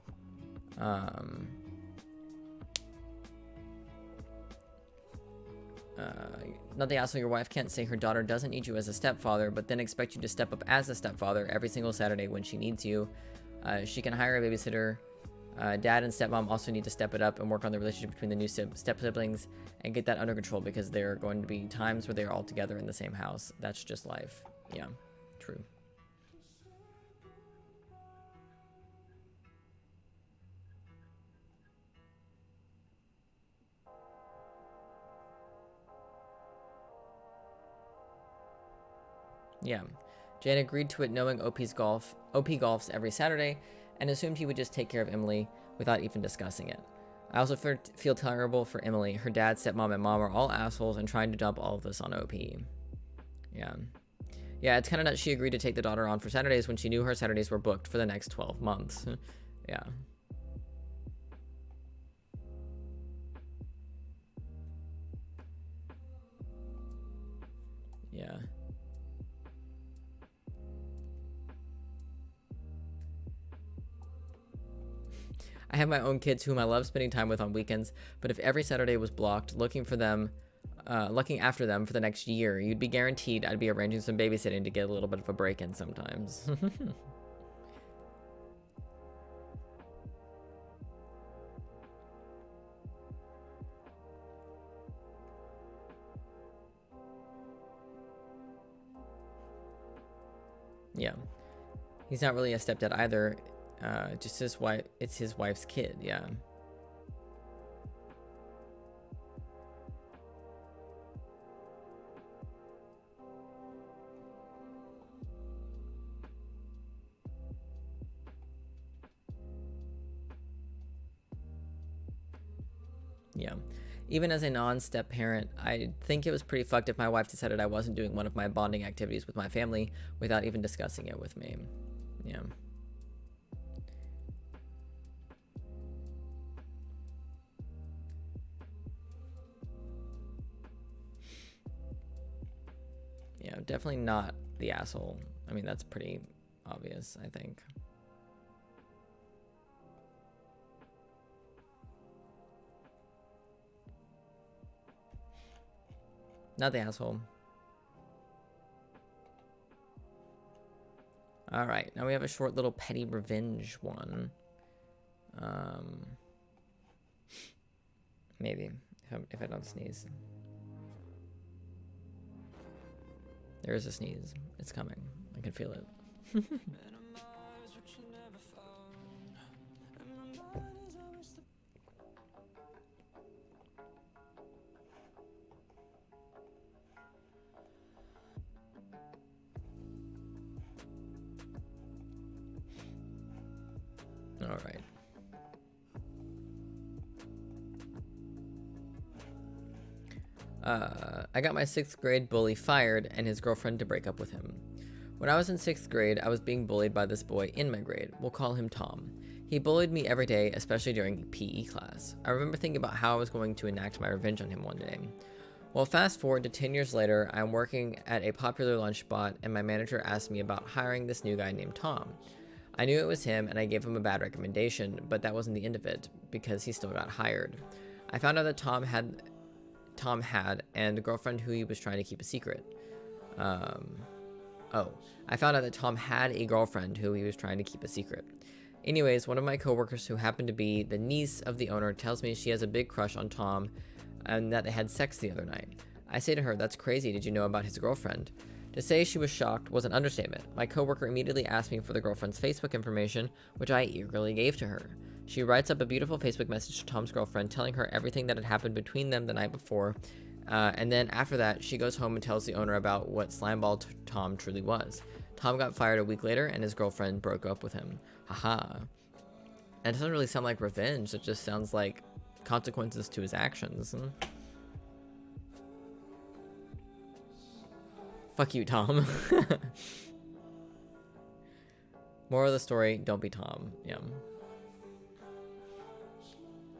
A: Not the asshole. Your wife can't say her daughter doesn't need you as a stepfather, but then expect you to step up as a stepfather every single Saturday when she needs you. She can hire a babysitter. Dad and stepmom also need to step it up and work on the relationship between the new step siblings and get that under control, because there are going to be times where they're all together in the same house. That's just life. Yeah, true. Yeah. Jane agreed to it knowing OP golfs every Saturday and assumed he would just take care of Emily without even discussing it. I also feel terrible for Emily. Her dad, stepmom, and mom are all assholes and trying to dump all of this on OP. Yeah. Yeah, it's kind of nuts she agreed to take the daughter on for Saturdays when she knew her Saturdays were booked for the next 12 months. Yeah. Yeah. I have my own kids whom I love spending time with on weekends, but if every Saturday was blocked looking after them for the next year, you'd be guaranteed I'd be arranging some babysitting to get a little bit of a break in sometimes. Yeah. He's not really a stepdad either. Just his wife. It's his wife's kid. Yeah. Yeah. Even as a non-step parent, I think it was pretty fucked if my wife decided I wasn't doing one of my bonding activities with my family without even discussing it with me. Yeah. Yeah, definitely not the asshole. I mean, that's pretty obvious, I think. Not the asshole. All right, now we have a short little petty revenge one. Maybe if I don't sneeze. There is a sneeze. It's coming. I can feel it. All right. I got my 6th grade bully fired and his girlfriend to break up with him. When I was in 6th grade, I was being bullied by this boy in my grade. We'll call him Tom. He bullied me every day, especially during PE class. I remember thinking about how I was going to enact my revenge on him one day. Well, fast forward to 10 years later, I'm working at a popular lunch spot and my manager asked me about hiring this new guy named Tom. I knew it was him and I gave him a bad recommendation, but that wasn't the end of it because he still got hired. I found out that Tom had and a girlfriend who he was trying to keep a secret. I found out that Tom had a girlfriend who he was trying to keep a secret. Anyways, one of my coworkers who happened to be the niece of the owner tells me she has a big crush on Tom and that they had sex the other night. I say to her, "That's crazy, did you know about his girlfriend?" To say she was shocked was an understatement. My coworker immediately asked me for the girlfriend's Facebook information, which I eagerly gave to her. She writes up a beautiful Facebook message to Tom's girlfriend, telling her everything that had happened between them the night before, and then after that, she goes home and tells the owner about what slimeball Tom truly was. Tom got fired a week later, and his girlfriend broke up with him. Haha. And it doesn't really sound like revenge, it just sounds like consequences to his actions. Fuck you, Tom. Moral of the story, don't be Tom. Yeah.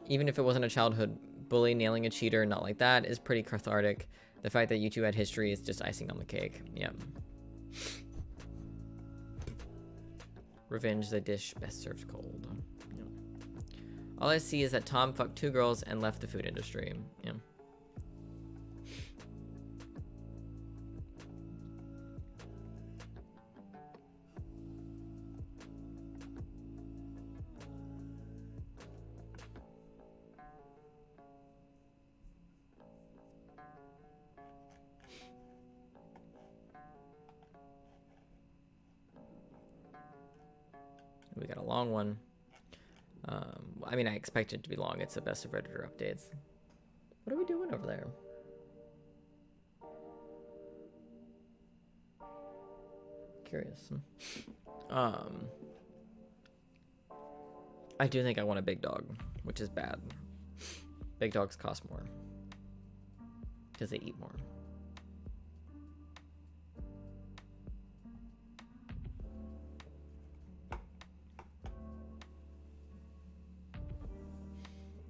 A: Even if it wasn't a childhood bully, nailing a cheater, not like that, is pretty cathartic. The fact that you two had history is just icing on the cake. Yeah. Revenge is a dish best served cold. Yeah. All I see is that Tom fucked 2 girls and left the food industry. Yeah. We got a long one. I mean, I expect it to be long. It's the best of Redditor updates. What are we doing over there? Curious. I do think I want a big dog, which is bad. Big dogs cost more because they eat more.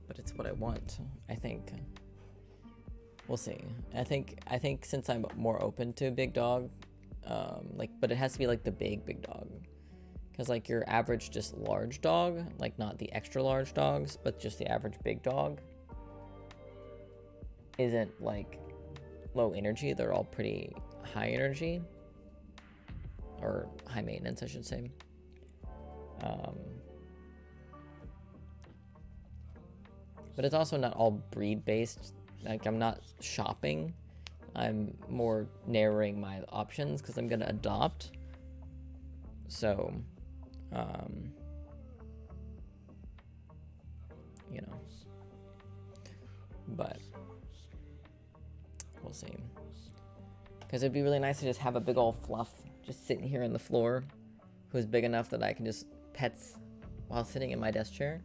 A: But it's what I want, I think. We'll see. I think since I'm more open to a big dog, but it has to be like the big dog. Because like your average just large dog, like not the extra large dogs, but just the average big dog, isn't like low energy. They're all pretty high energy. Or high maintenance, I should say. But it's also not all breed based. Like I'm not shopping. I'm more narrowing my options because I'm gonna adopt. So, you know, but we'll see. Because it'd be really nice to just have a big old fluff just sitting here on the floor, who's big enough that I can just pets while sitting in my desk chair.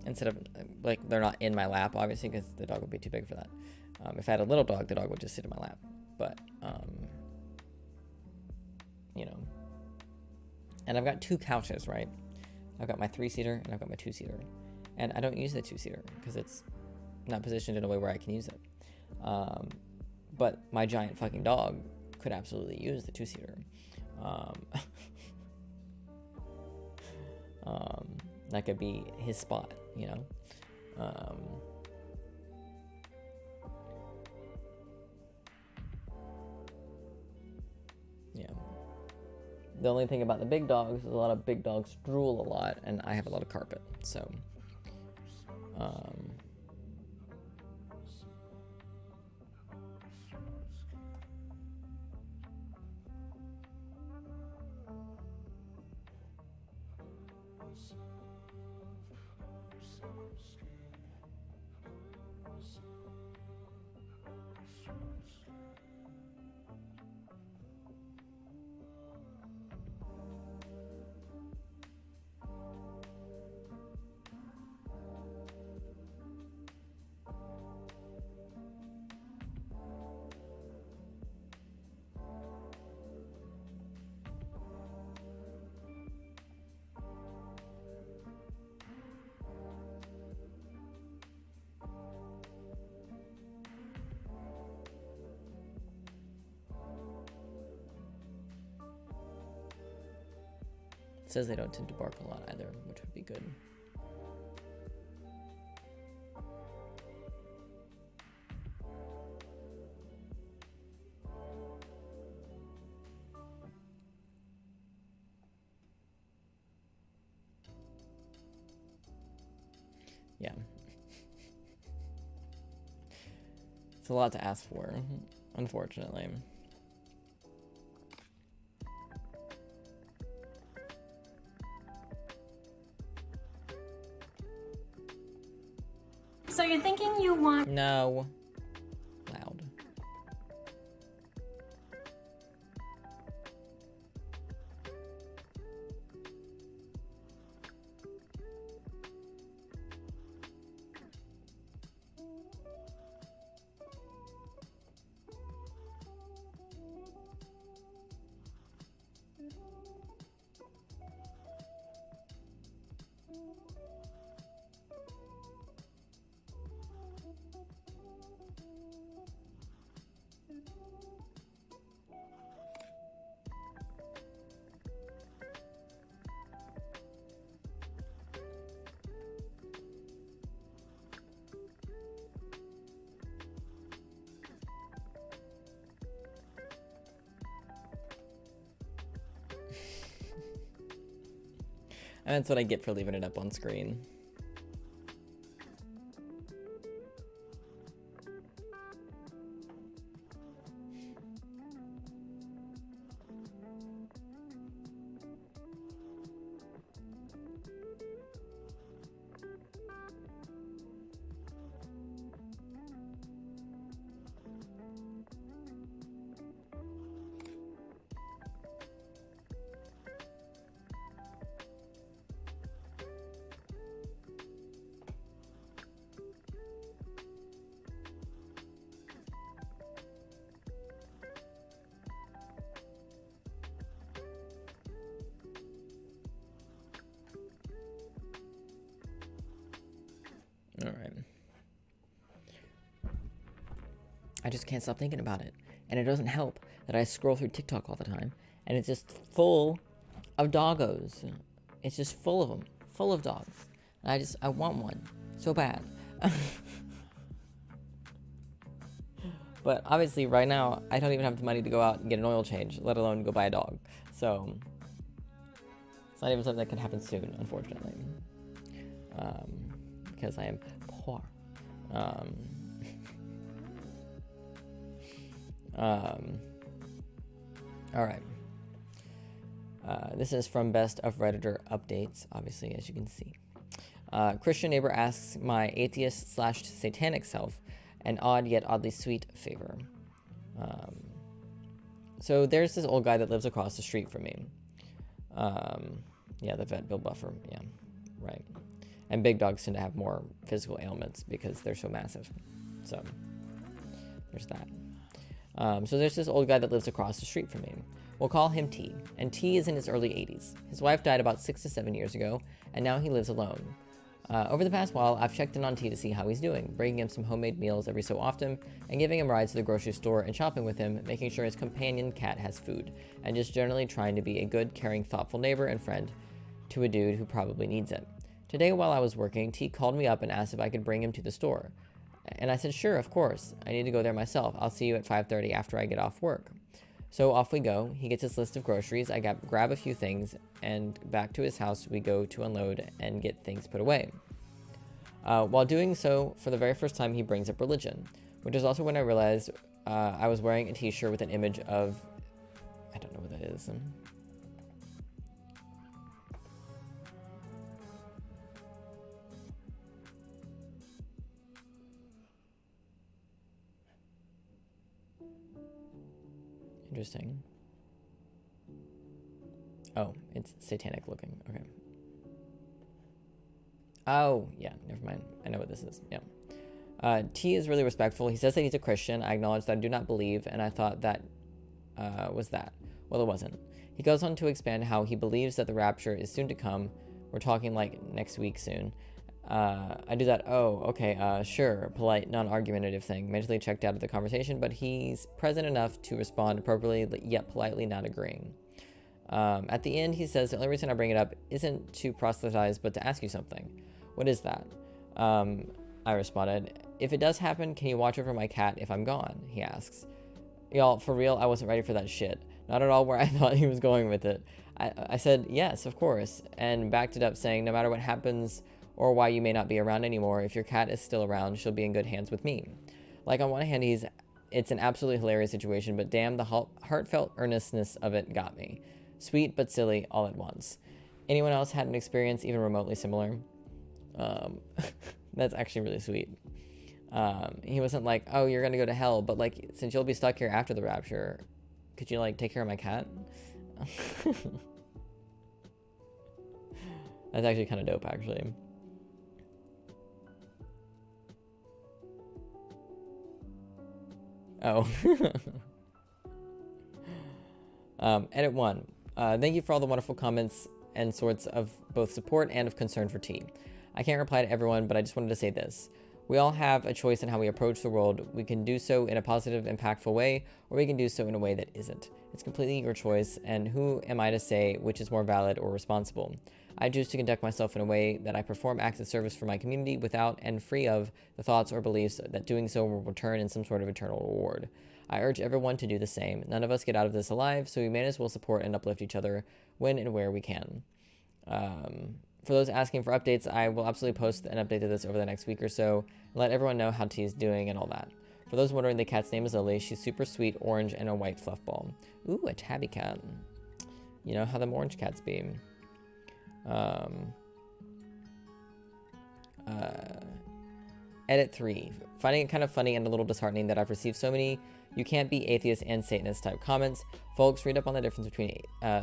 A: Instead of, like, they're not in my lap, obviously, because the dog would be too big for that. If I had a little dog, the dog would just sit in my lap. But, you know. And I've got 2 couches, right? I've got my 3-seater and I've got my 2-seater. And I don't use the 2-seater because it's not positioned in a way where I can use it. But my giant fucking dog could absolutely use the 2-seater. That could be his spot, you know? Yeah. The only thing about the big dogs is a lot of big dogs drool a lot, and I have a lot of carpet, so it says they don't tend to bark a lot either, which would be good. Yeah. It's a lot to ask for, unfortunately.
B: So you're thinking you want...
A: No. Loud. And that's what I get for leaving it up on screen. All right. I just can't stop thinking about it. And it doesn't help that I scroll through TikTok all the time, and it's just full of doggos. It's just full of them, full of dogs. And I want one so bad. But obviously right now, I don't even have the money to go out and get an oil change, let alone go buy a dog. So it's not even something that can happen soon, unfortunately. Because I am poor. All right. This is from Best of Redditor Updates, obviously, as you can see. Christian neighbor asks my atheist/satanic self an odd yet oddly sweet favor. So there's this old guy that lives across the street from me. Yeah, the vet Bill Buffer. Yeah, right. And big dogs tend to have more physical ailments because they're so massive. So there's that. So there's this old guy that lives across the street from me. We'll call him T. And T is in his early 80s. His wife died about 6 to 7 years ago, and now he lives alone. Over the past while, I've checked in on T to see how he's doing, bringing him some homemade meals every so often, and giving him rides to the grocery store and shopping with him, making sure his companion cat has food, and just generally trying to be a good, caring, thoughtful neighbor and friend to a dude who probably needs it. Today, while I was working, T called me up and asked if I could bring him to the store. And I said, sure, of course. I need to go there myself. I'll see you at 5:30 after I get off work. So off we go. He gets his list of groceries. I grab a few things, and back to his house we go to unload and get things put away. While doing so, for the very first time, he brings up religion, which is also when I realized I was wearing a t-shirt with an image of... I don't know what that is. Interesting. Oh, it's satanic looking. Okay. Oh, yeah, never mind. I know what this is. Yeah. T is really respectful. He says that he's a Christian. I acknowledge that I do not believe, and I thought that was that. Well, it wasn't. He goes on to expand how he believes that the rapture is soon to come. We're talking like next week soon. I do that, oh, okay, sure, polite, non-argumentative thing, mentally checked out of the conversation, but he's present enough to respond appropriately, yet politely not agreeing. At the end, he says, the only reason I bring it up isn't to proselytize, but to ask you something. What is that? I responded, if it does happen, can you watch over my cat if I'm gone? He asks. Y'all, for real, I wasn't ready for that shit. Not at all where I thought he was going with it. I said, yes, of course, and backed it up saying, no matter what happens or why you may not be around anymore, if your cat is still around, she'll be in good hands with me. Like, on one hand, it's an absolutely hilarious situation, but damn, the heartfelt earnestness of it got me. Sweet but silly all at once. Anyone else had an experience even remotely similar? That's actually really sweet. He wasn't like, oh, you're gonna go to hell, but like, since you'll be stuck here after the rapture, could you like take care of my cat? That's actually kind of dope, actually. Oh. Edit 1. Thank you for all the wonderful comments and sorts of both support and of concern for T. I can't reply to everyone, but I just wanted to say this. We all have a choice in how we approach the world. We can do so in a positive, impactful way, or we can do so in a way that isn't. It's completely your choice, and who am I to say which is more valid or responsible? I choose to conduct myself in a way that I perform acts of service for my community without and free of the thoughts or beliefs that doing so will return in some sort of eternal reward. I urge everyone to do the same. None of us get out of this alive, so we may as well support and uplift each other when and where we can. For those asking for updates, I will absolutely post an update to this over the next week or so, and let everyone know how T is doing and all that. For those wondering, the cat's name is Lily. She's super sweet, orange, and a white fluff ball. Ooh, a tabby cat. You know how them orange cats be. Edit 3. Finding it kind of funny and a little disheartening that I've received so many "you can't be atheist and Satanist" type comments. Folks, read up on the difference between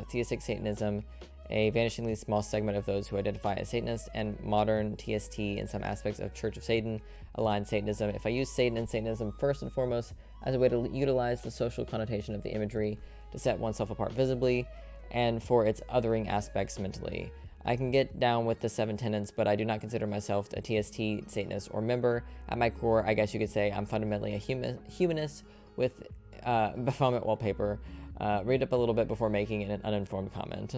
A: theistic Satanism, a vanishingly small segment of those who identify as Satanists, and modern TST in some aspects of Church of Satan aligned Satanism. If I use Satan and Satanism first and foremost as a way to utilize the social connotation of the imagery to set oneself apart visibly, and for its othering aspects mentally, I can get down with the 7 tenets, but I do not consider myself a TST, Satanist, or member. At my core, I guess you could say I'm fundamentally a humanist with Baphomet wallpaper. Read up a little bit before making an uninformed comment.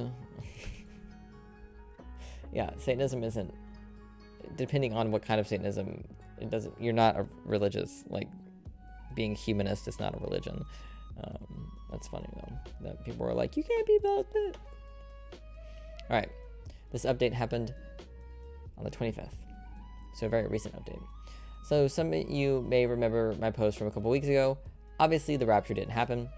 A: Yeah, Satanism isn't, depending on what kind of Satanism, it doesn't, you're not a religious, like, being humanist is not a religion. That's funny, though, that people are like, you can't be both. Alright, this update happened on the 25th, so a very recent update. So some of you may remember my post from a couple weeks ago. Obviously, the rapture didn't happen.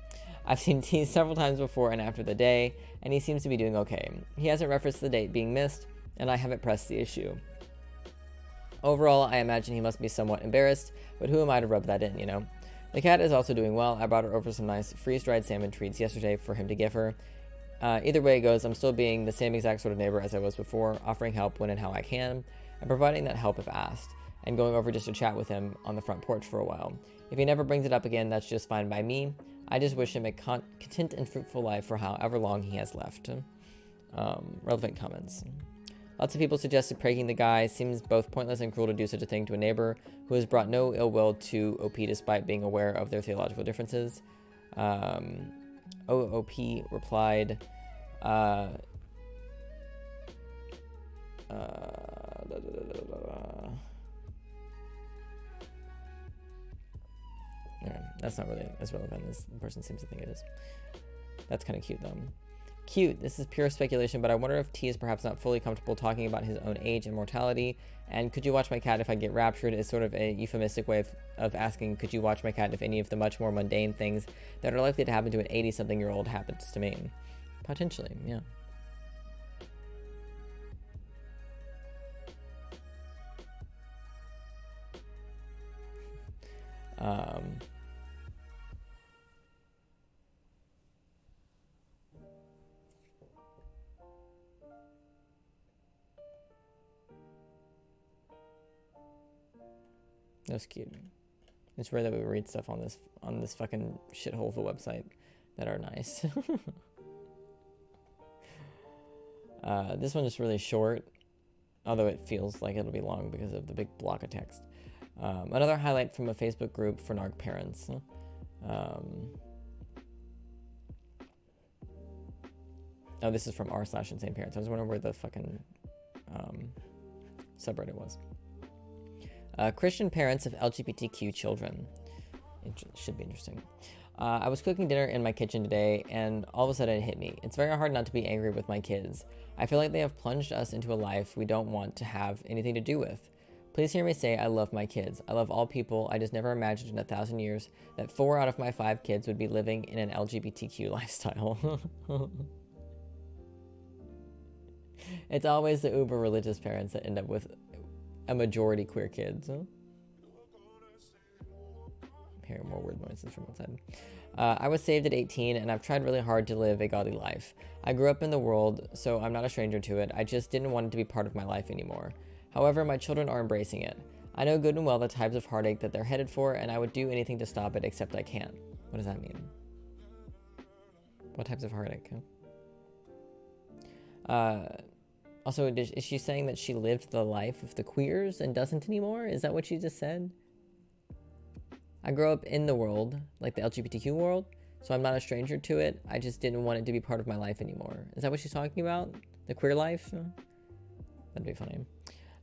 A: I've seen T several times before and after the day, and he seems to be doing okay. He hasn't referenced the date being missed, and I haven't pressed the issue. Overall, I imagine he must be somewhat embarrassed, but who am I to rub that in, you know? The cat is also doing well. I brought her over some nice freeze-dried salmon treats yesterday for him to give her. Either way it goes, I'm still being the same exact sort of neighbor as I was before, offering help when and how I can, and providing that help if asked, and going over just to chat with him on the front porch for a while. If he never brings it up again, that's just fine by me. I just wish him a content and fruitful life for however long he has left. Relevant comments. Lots of people suggested pranking the guy. Seems both pointless and cruel to do such a thing to a neighbor who has brought no ill will to OP despite being aware of their theological differences. OOP replied, That's not really as relevant as the person seems to think it is. That's kind of cute though. Cute. This is pure speculation, but I wonder if T is perhaps not fully comfortable talking about his own age and mortality. And could you watch my cat if I get raptured is sort of a euphemistic way of asking, could you watch my cat if any of the much more mundane things that are likely to happen to an 80-something-year-old happens to me? Potentially, yeah. That's cute. It's rare that we read stuff on this fucking shithole of a website that are nice. This one is really short, although it feels like it'll be long because of the big block of text. Another highlight from a Facebook group for NARC parents. Oh, this is from r/insane parents. I was wondering where the fucking subreddit was. Christian parents of LGBTQ children. It should be interesting. I was cooking dinner in my kitchen today, and all of a sudden it hit me. It's very hard not to be angry with my kids. I feel like they have plunged us into a life we don't want to have anything to do with. Please hear me say I love my kids. I love all people. I just never imagined in 1,000 years that 4 out of my 5 kids would be living in an LGBTQ lifestyle. It's always the uber religious parents that end up with a majority queer kids. I'm hearing more weird noises from outside. I was saved at 18, and I've tried really hard to live a godly life. I grew up in the world, so I'm not a stranger to it. I just didn't want it to be part of my life anymore. However, my children are embracing it. I know good and well the types of heartache that they're headed for, and I would do anything to stop it, except I can't. What does that mean? What types of heartache? Also, is she saying that she lived the life of the queers and doesn't anymore? Is that what she just said? I grew up in the world, like the LGBTQ world, so I'm not a stranger to it. I just didn't want it to be part of my life anymore. Is that what she's talking about? The queer life? That'd be funny.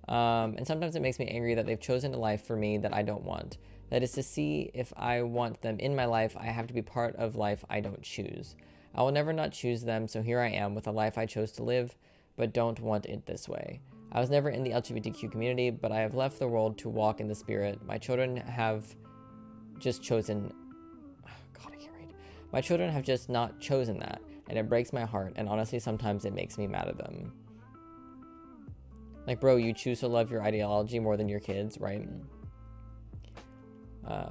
A: And sometimes it makes me angry that they've chosen a life for me that I don't want. That is to see if I want them in my life, I have to be part of life I don't choose. I will never not choose them, so here I am with a life I chose to live, but don't want it this way. I was never in the LGBTQ community, but I have left the world to walk in the spirit. My children have just chosen... Oh, God, I can't read. My children have just not chosen that, and it breaks my heart, and honestly, sometimes it makes me mad at them. Like, bro, you choose to love your ideology more than your kids, right?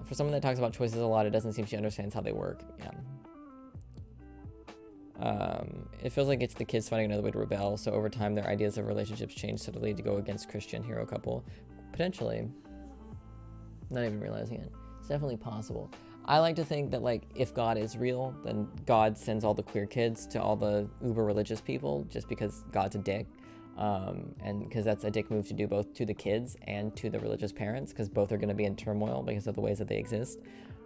A: For someone that talks about choices a lot, it doesn't seem she understands how they work. Yeah. It feels like it's the kids finding another way to rebel, so over time their ideas of relationships change subtly to go against Christian hero couple. Potentially. Not even realizing it. It's definitely possible. I like to think that, like, if God is real, then God sends all the queer kids to all the uber religious people just because God's a dick. And because that's a dick move to do both to the kids and to the religious parents, because both are going to be in turmoil because of the ways that they exist.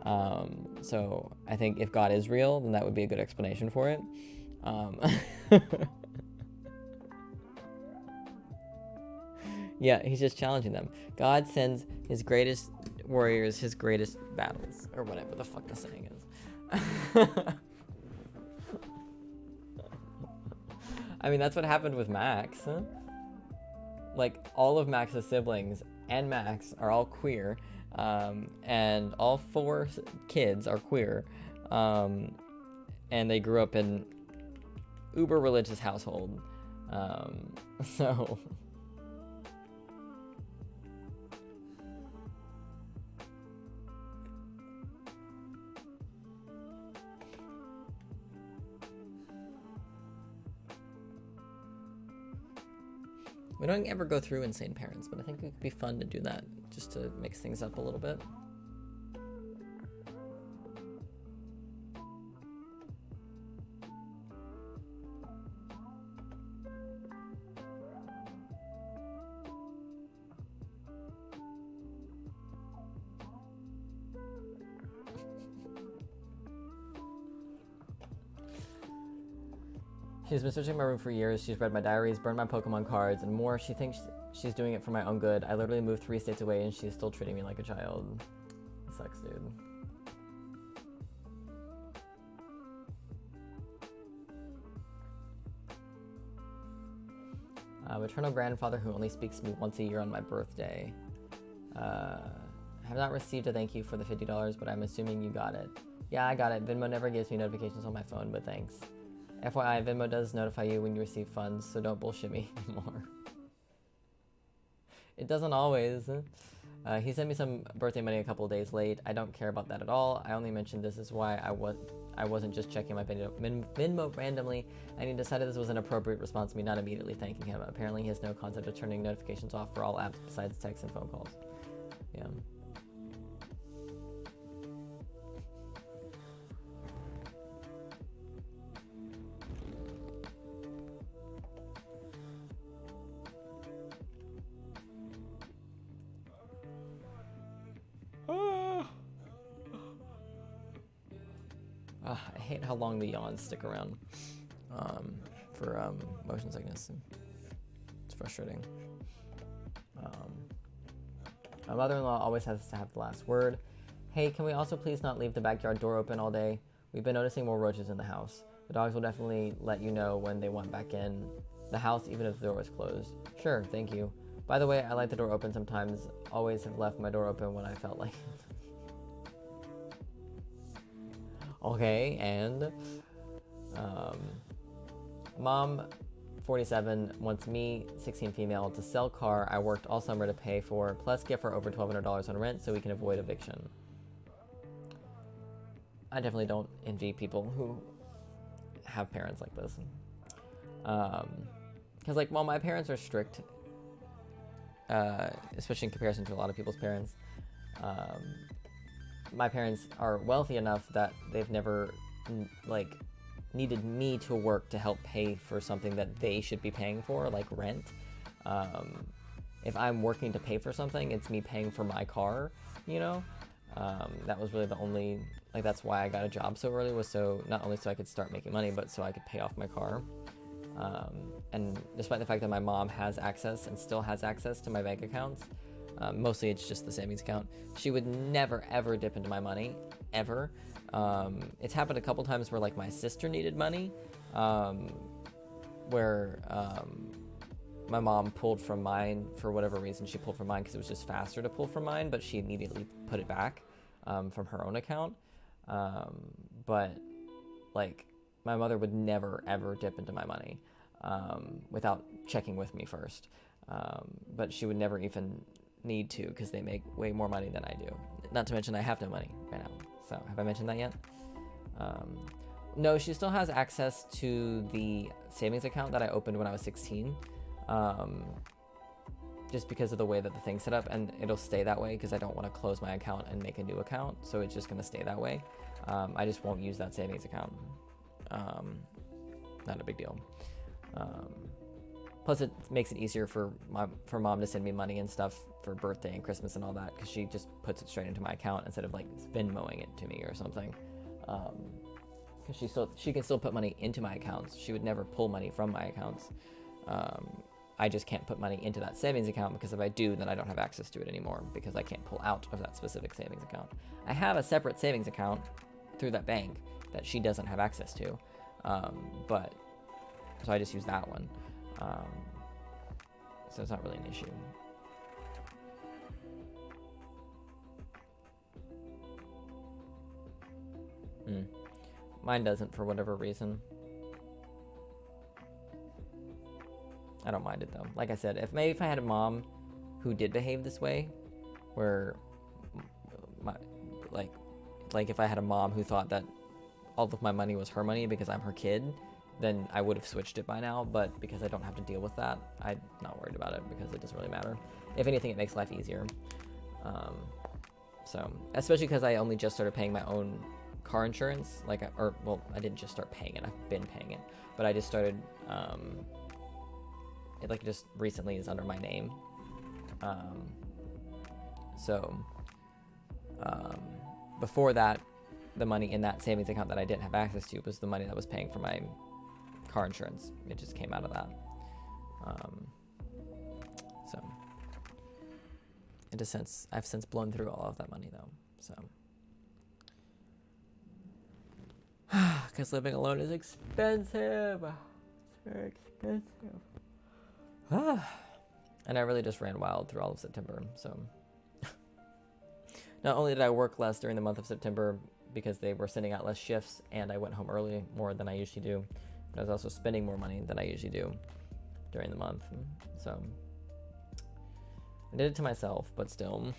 A: So I think if God is real, then that would be a good explanation for it. Yeah, he's just challenging them. God sends his greatest warriors his greatest battles, or whatever the fuck the saying is. I mean, that's what happened with Max. Huh? Like, all of Max's siblings and Max are all queer, and all 4 kids are queer, and they grew up in uber religious household. So we don't ever go through insane parents, but I think it would be fun to do that, just to mix things up a little bit. She's been searching my room for years. She's read my diaries, burned my Pokemon cards, and more. She thinks she's doing it for my own good. I literally moved 3 states away, and she's still treating me like a child. It sucks, dude. Maternal grandfather who only speaks to me once a year on my birthday. Have not received a thank you for the $50, but I'm assuming you got it. Yeah, I got it. Venmo never gives me notifications on my phone, but thanks. FYI, Venmo does notify you when you receive funds, so don't bullshit me anymore. It doesn't always. He sent me some birthday money a couple of days late. I don't care about that at all. I only mentioned this is why I wasn't just checking my Venmo randomly, and he decided this was an appropriate response to me not immediately thanking him. Apparently he has no concept of turning notifications off for all apps besides text and phone calls. Yeah. I hate how long the yawns stick around for motion sickness. It's frustrating. My mother-in-law always has to have the last word. Hey, can we also please not leave the backyard door open all day? We've been noticing more roaches in the house. The dogs will definitely let you know when they want back in the house, even if the door is closed. Sure, thank you. By the way, I like the door open sometimes. Always have left my door open when I felt like it. Okay, and mom 47 wants me, 16 female, to sell car I worked all summer to pay for, plus give her over $1,200 on rent so we can avoid eviction. I definitely don't envy people who have parents like this. Because like, while my parents are strict, especially in comparison to a lot of people's parents, my parents are wealthy enough that they've never like needed me to work to help pay for something that they should be paying for, like rent. If I'm working to pay for something, it's me paying for my car, you know? That was really the only, like, that's why I got a job so early, was so, not only so I could start making money, but so I could pay off my car. And despite the fact that my mom has access and still has access to my bank accounts, mostly it's just the savings account, she would never ever dip into my money, ever. It's happened a couple times where like my sister needed money, where my mom pulled from mine for whatever reason. She pulled from mine because it was just faster to pull from mine, but she immediately put it back from her own account. But like, my mother would never ever dip into my money without checking with me first. But she would never even need to, because they make way more money than I do. Not to mention I have no money right now. So have I mentioned that yet? No, she still has access to the savings account that I opened when I was 16. Just because of the way that the thing's set up, and it'll stay that way because I don't want to close my account and make a new account, so it's just going to stay that way. I just won't use that savings account. Not a big deal. Plus it makes it easier for mom to send me money and stuff for birthday and Christmas and all that, because she just puts it straight into my account instead of like Venmoing it to me or something. Because she can still put money into my accounts. She would never pull money from my accounts. I just can't put money into that savings account, because if I do, then I don't have access to it anymore, because I can't pull out of that specific savings account. I have a separate savings account through that bank that she doesn't have access to, but so I just use that one. So it's not really an issue. Mine doesn't, for whatever reason. I don't mind it though. Like I said, if I had a mom who did behave this way, where like if I had a mom who thought that all of my money was her money because I'm her kid, then I would have switched it by now. But because I don't have to deal with that, I'm not worried about it, because it doesn't really matter. If anything, it makes life easier. So especially because I only just started paying my own car insurance, I didn't just start paying it, I've been paying it, but I just started, it like just recently is under my name. Before that, the money in that savings account that I didn't have access to was the money that was paying for my car insurance. It just came out of that. So in a sense, I've since blown through all of that money though, so. Because living alone is expensive. It's very expensive. And I really just ran wild through all of September, so. Not only did I work less during the month of September because they were sending out less shifts and I went home early more than I usually do, but I was also spending more money than I usually do during the month. So I did it to myself, but still,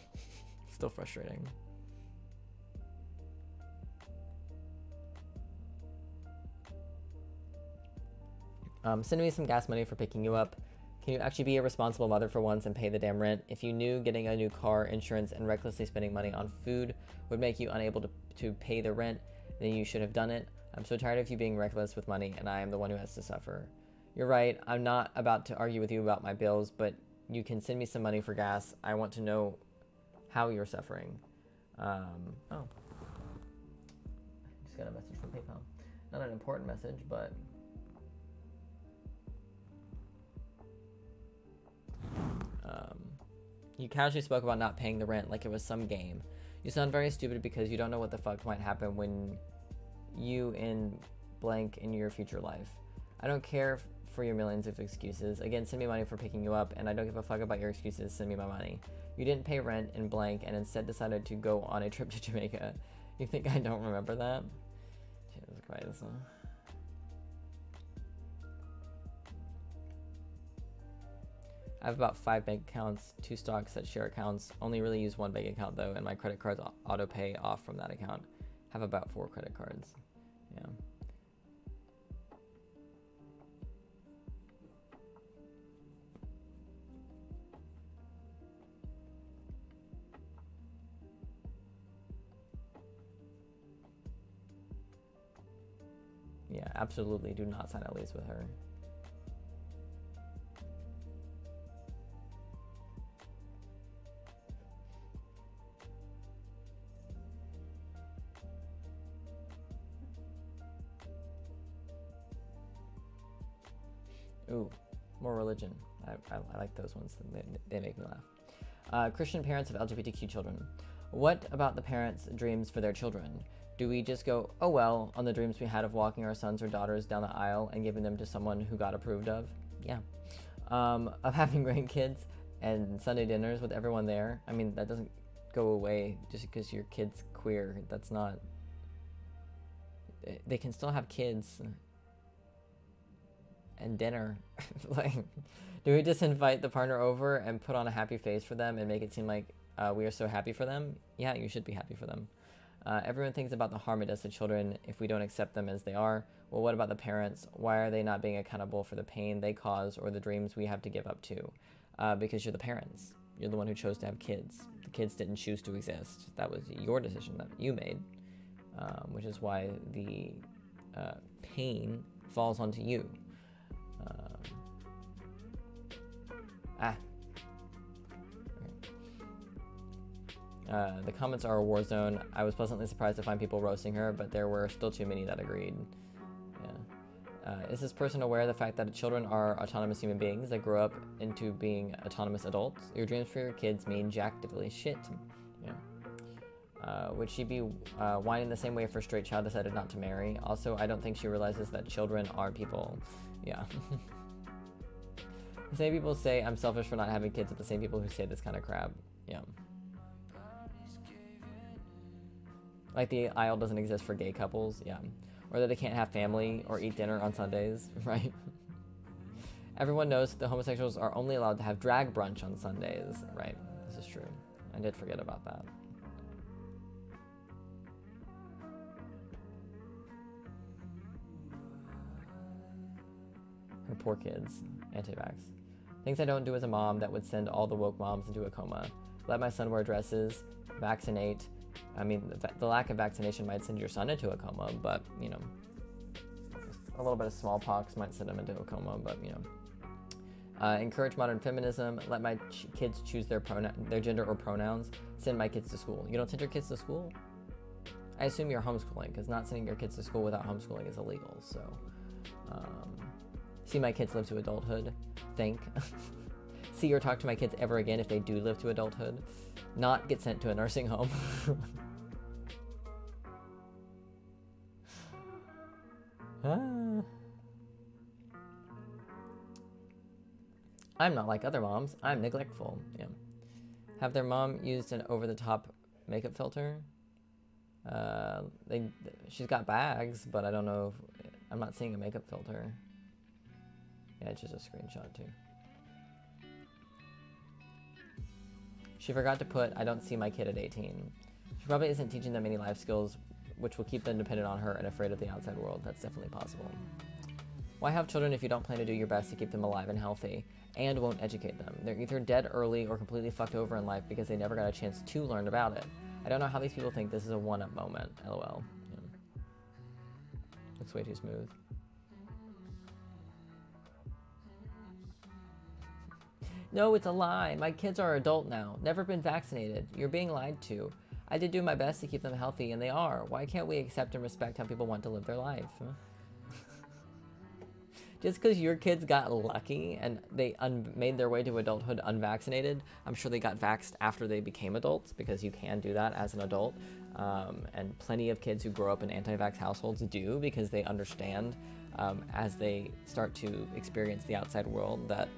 A: still frustrating. Send me some gas money for picking you up. Can you actually be a responsible mother for once and pay the damn rent? If you knew getting a new car, insurance, and recklessly spending money on food would make you unable to pay the rent, then you should have done it. I'm so tired of you being reckless with money, and I am the one who has to suffer. You're right. I'm not about to argue with you about my bills, but you can send me some money for gas. I want to know how you're suffering. Oh. Just got a message from PayPal. Not an important message, but... You casually spoke about not paying the rent like it was some game. You sound very stupid because you don't know what the fuck might happen when you in blank in your future life. I don't care for your millions of excuses. Again, send me money for picking you up, and I don't give a fuck about your excuses. Send me my money. You didn't pay rent in blank and instead decided to go on a trip to Jamaica. You think I don't remember that? Jesus Christ. I have about 5 bank accounts, 2 stocks that share accounts. Only really use 1 bank account though, and my credit cards auto pay off from that account. Have about 4 credit cards. Yeah. Yeah, absolutely do not sign a lease with her. Ooh, more religion. I like those ones. They make me laugh. Christian parents of LGBTQ children. What about the parents' dreams for their children? Do we just go, oh well, on the dreams we had of walking our sons or daughters down the aisle and giving them to someone who got approved of? Yeah. Of having grandkids and Sunday dinners with everyone there. I mean, that doesn't go away just because your kid's queer. That's not... They can still have kids and dinner. Like, do we just invite the partner over and put on a happy face for them and make it seem like we are so happy for them? Yeah, you should be happy for them. Everyone thinks about the harm it does to children if we don't accept them as they are. Well, what about the parents? Why are they not being accountable for the pain they cause or the dreams we have to give up to? Because you're the parents. You're the one who chose to have kids. The kids didn't choose to exist. That was your decision that you made, which is why the pain falls onto you. The comments are a war zone. I was pleasantly surprised to find people roasting her, but there were still too many that agreed. Yeah. Is this person aware of the fact that children are autonomous human beings that grow up into being autonomous adults? Your dreams for your kids mean jack diddly shit. Yeah. Would she be whining the same way if her straight child decided not to marry? Also, I don't think she realizes that children are people. Yeah. The same people say I'm selfish for not having kids are the same people who say this kind of crap. Yeah. Like the aisle doesn't exist for gay couples, yeah. Or that they can't have family or eat dinner on Sundays, right? Everyone knows that the homosexuals are only allowed to have drag brunch on Sundays, right? This is true. I did forget about that. Her poor kids. Anti-vax. Things I don't do as a mom that would send all the woke moms into a coma. Let my son wear dresses, vaccinate. I mean, the lack of vaccination might send your son into a coma, but, you know, a little bit of smallpox might send him into a coma, but, you know. Encourage modern feminism. Let my kids choose their gender or pronouns. Send my kids to school. You don't send your kids to school? I assume you're homeschooling, because not sending your kids to school without homeschooling is illegal, so. See my kids live to adulthood. Think. See or talk to my kids ever again if they do live to adulthood. Not get sent to a nursing home. I'm not like other moms. I'm neglectful. Yeah. Have their mom used an over-the-top makeup filter? She's got bags, but I don't know if... I'm not seeing a makeup filter. Yeah, it's just a screenshot too. She forgot to put, I don't see my kid at 18. She probably isn't teaching them any life skills which will keep them dependent on her and afraid of the outside world. That's definitely possible. Why have children if you don't plan to do your best to keep them alive and healthy and won't educate them? They're either dead early or completely fucked over in life because they never got a chance to learn about it. I don't know how these people think this is a one-up moment. LOL. Yeah. Looks way too smooth. No, it's a lie. My kids are adult now. Never been vaccinated. You're being lied to. I did do my best to keep them healthy, and they are. Why can't we accept and respect how people want to live their life? Just because your kids got lucky and they made their way to adulthood unvaccinated, I'm sure they got vaxxed after they became adults, because you can do that as an adult. And plenty of kids who grow up in anti-vax households do, because they understand as they start to experience the outside world that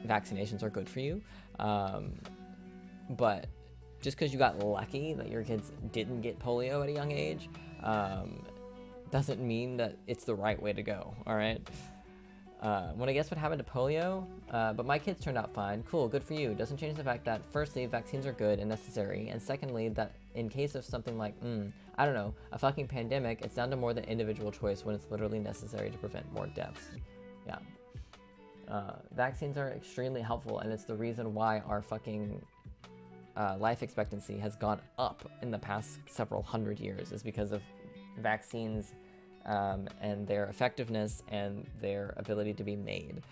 A: vaccinations are good for you. But just because you got lucky that your kids didn't get polio at a young age doesn't mean that it's the right way to go, all right? Want to guess what happened to polio? But my kids turned out fine. Cool, good for you. Doesn't change the fact that, firstly, vaccines are good and necessary, and secondly, that in case of something like, I don't know, a fucking pandemic, it's down to more than individual choice when it's literally necessary to prevent more deaths. Yeah. Vaccines are extremely helpful, and it's the reason why our fucking life expectancy has gone up in the past several hundred years, is because of vaccines and their effectiveness and their ability to be made.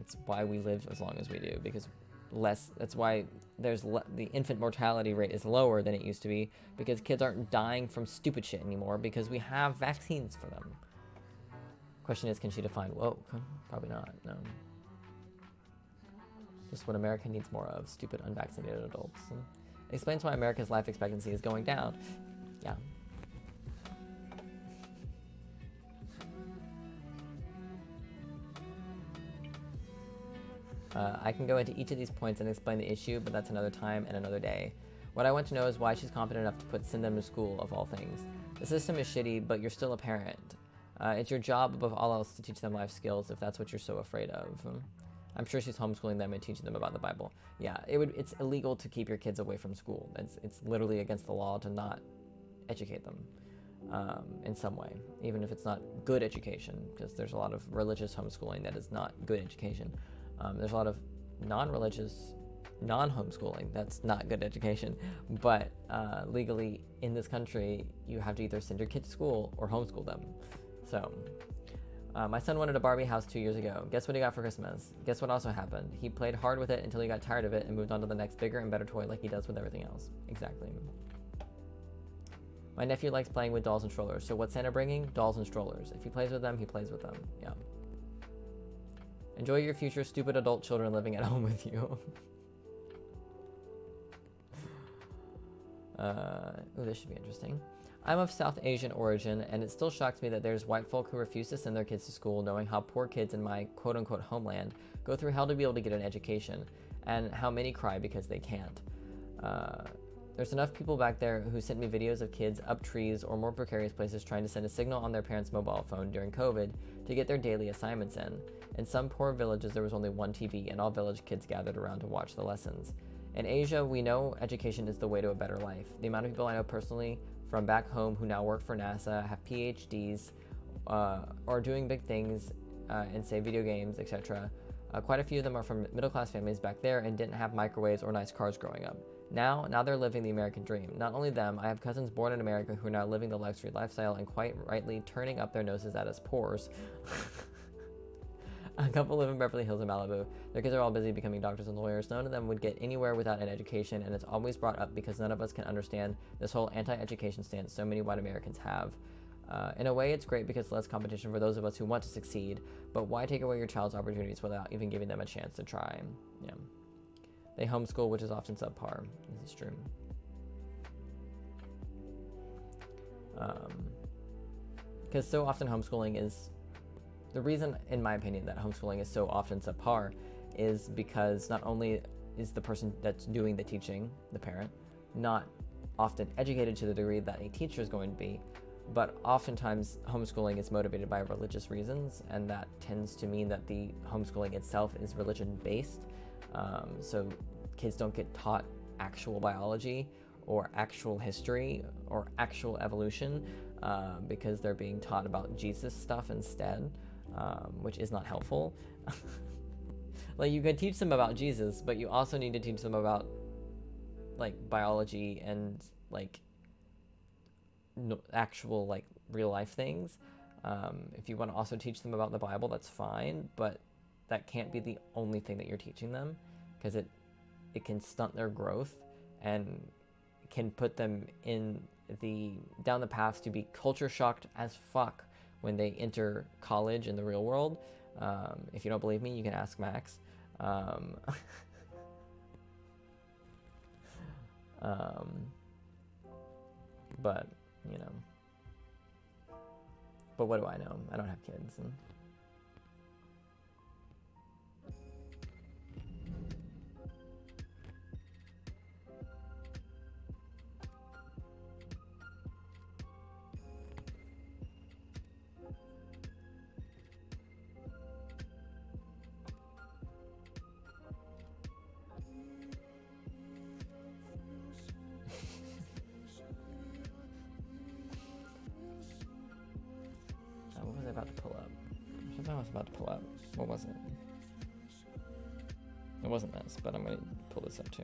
A: It's why we live as long as we do, because that's why the infant mortality rate is lower than it used to be, because kids aren't dying from stupid shit anymore because we have vaccines for them. Question is, can she define woke? Probably not, no. Just what America needs more of, stupid unvaccinated adults. Explains why America's life expectancy is going down. Yeah. I can go into each of these points and explain the issue, but that's another time and another day. What I want to know is why she's confident enough to send them to school, of all things. The system is shitty, but you're still a parent. It's your job above all else to teach them life skills if that's what you're so afraid of. I'm sure she's homeschooling them and teaching them about the Bible. Yeah, it's illegal to keep your kids away from school. It's literally against the law to not educate them in some way, even if it's not good education, because there's a lot of religious homeschooling that is not good education. There's a lot of non-religious, non-homeschooling that's not good education, but legally in this country, you have to either send your kid to school or homeschool them. So, my son wanted a Barbie house 2 years ago. Guess what he got for Christmas? Guess what also happened? He played hard with it until he got tired of it and moved on to the next bigger and better toy like he does with everything else. Exactly. My nephew likes playing with dolls and strollers, so what's Santa bringing? Dolls and strollers. If he plays with them, he plays with them. Yeah. Enjoy your future stupid adult children living at home with you. Ooh, this should be interesting. I'm of South Asian origin, and it still shocks me that there's white folk who refuse to send their kids to school, knowing how poor kids in my quote-unquote homeland go through hell to be able to get an education, and how many cry because they can't. There's enough people back there who sent me videos of kids up trees or more precarious places trying to send a signal on their parents' mobile phone during COVID to get their daily assignments in. In some poor villages, there was only one TV, and all village kids gathered around to watch the lessons. In Asia, we know education is the way to a better life. The amount of people I know personally from back home who now work for NASA, have PhDs, are doing big things in, say, video games, etc. Quite a few of them are from middle-class families back there and didn't have microwaves or nice cars growing up. Now they're living the American dream. Not only them, I have cousins born in America who are now living the luxury lifestyle and quite rightly turning up their noses at us poors. A couple live in Beverly Hills and Malibu. Their kids are all busy becoming doctors and lawyers. None of them would get anywhere without an education, and it's always brought up because none of us can understand this whole anti-education stance so many white Americans have. In a way, it's great because it's less competition for those of us who want to succeed, but why take away your child's opportunities without even giving them a chance to try? Yeah. They homeschool, which is often subpar. This is true. Because so often homeschooling is... The reason, in my opinion, that homeschooling is so often subpar is because not only is the person that's doing the teaching, the parent, not often educated to the degree that a teacher is going to be, but oftentimes homeschooling is motivated by religious reasons, and that tends to mean that the homeschooling itself is religion-based. So kids don't get taught actual biology or actual history or actual evolution because they're being taught about Jesus stuff instead, which is not helpful. Like, you can teach them about Jesus, but you also need to teach them about like biology and like actual like real life things. If you want to also teach them about the Bible, that's fine, but that can't be the only thing that you're teaching them, because it can stunt their growth and can put them down the path to be culture shocked as fuck when they enter college in the real world. If you don't believe me, you can ask Max. But, you know, but what do I know? I don't have kids. And what was I about to pull up? Something I was about to pull up. What was it? It wasn't this, but I'm going to pull this up too.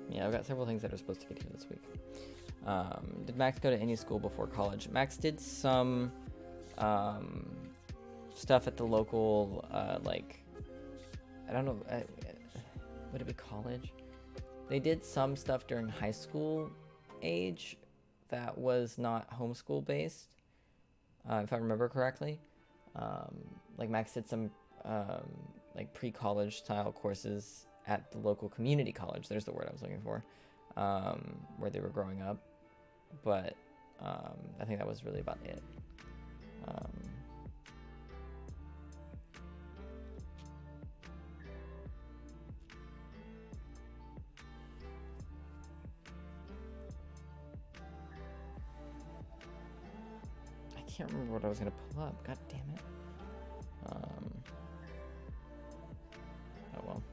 A: Yeah, I've got several things that are supposed to get here this week. Did Max go to any school before college? Max did some stuff at the local, like, I don't know, would it be college? They did some stuff during high school age that was not homeschool based, if I remember correctly. Like Max did some like pre-college style courses at the local community college. There's the word I was looking for, where they were growing up. But I think that was really about it. I can't remember what I was going to pull up. God damn it. Oh well.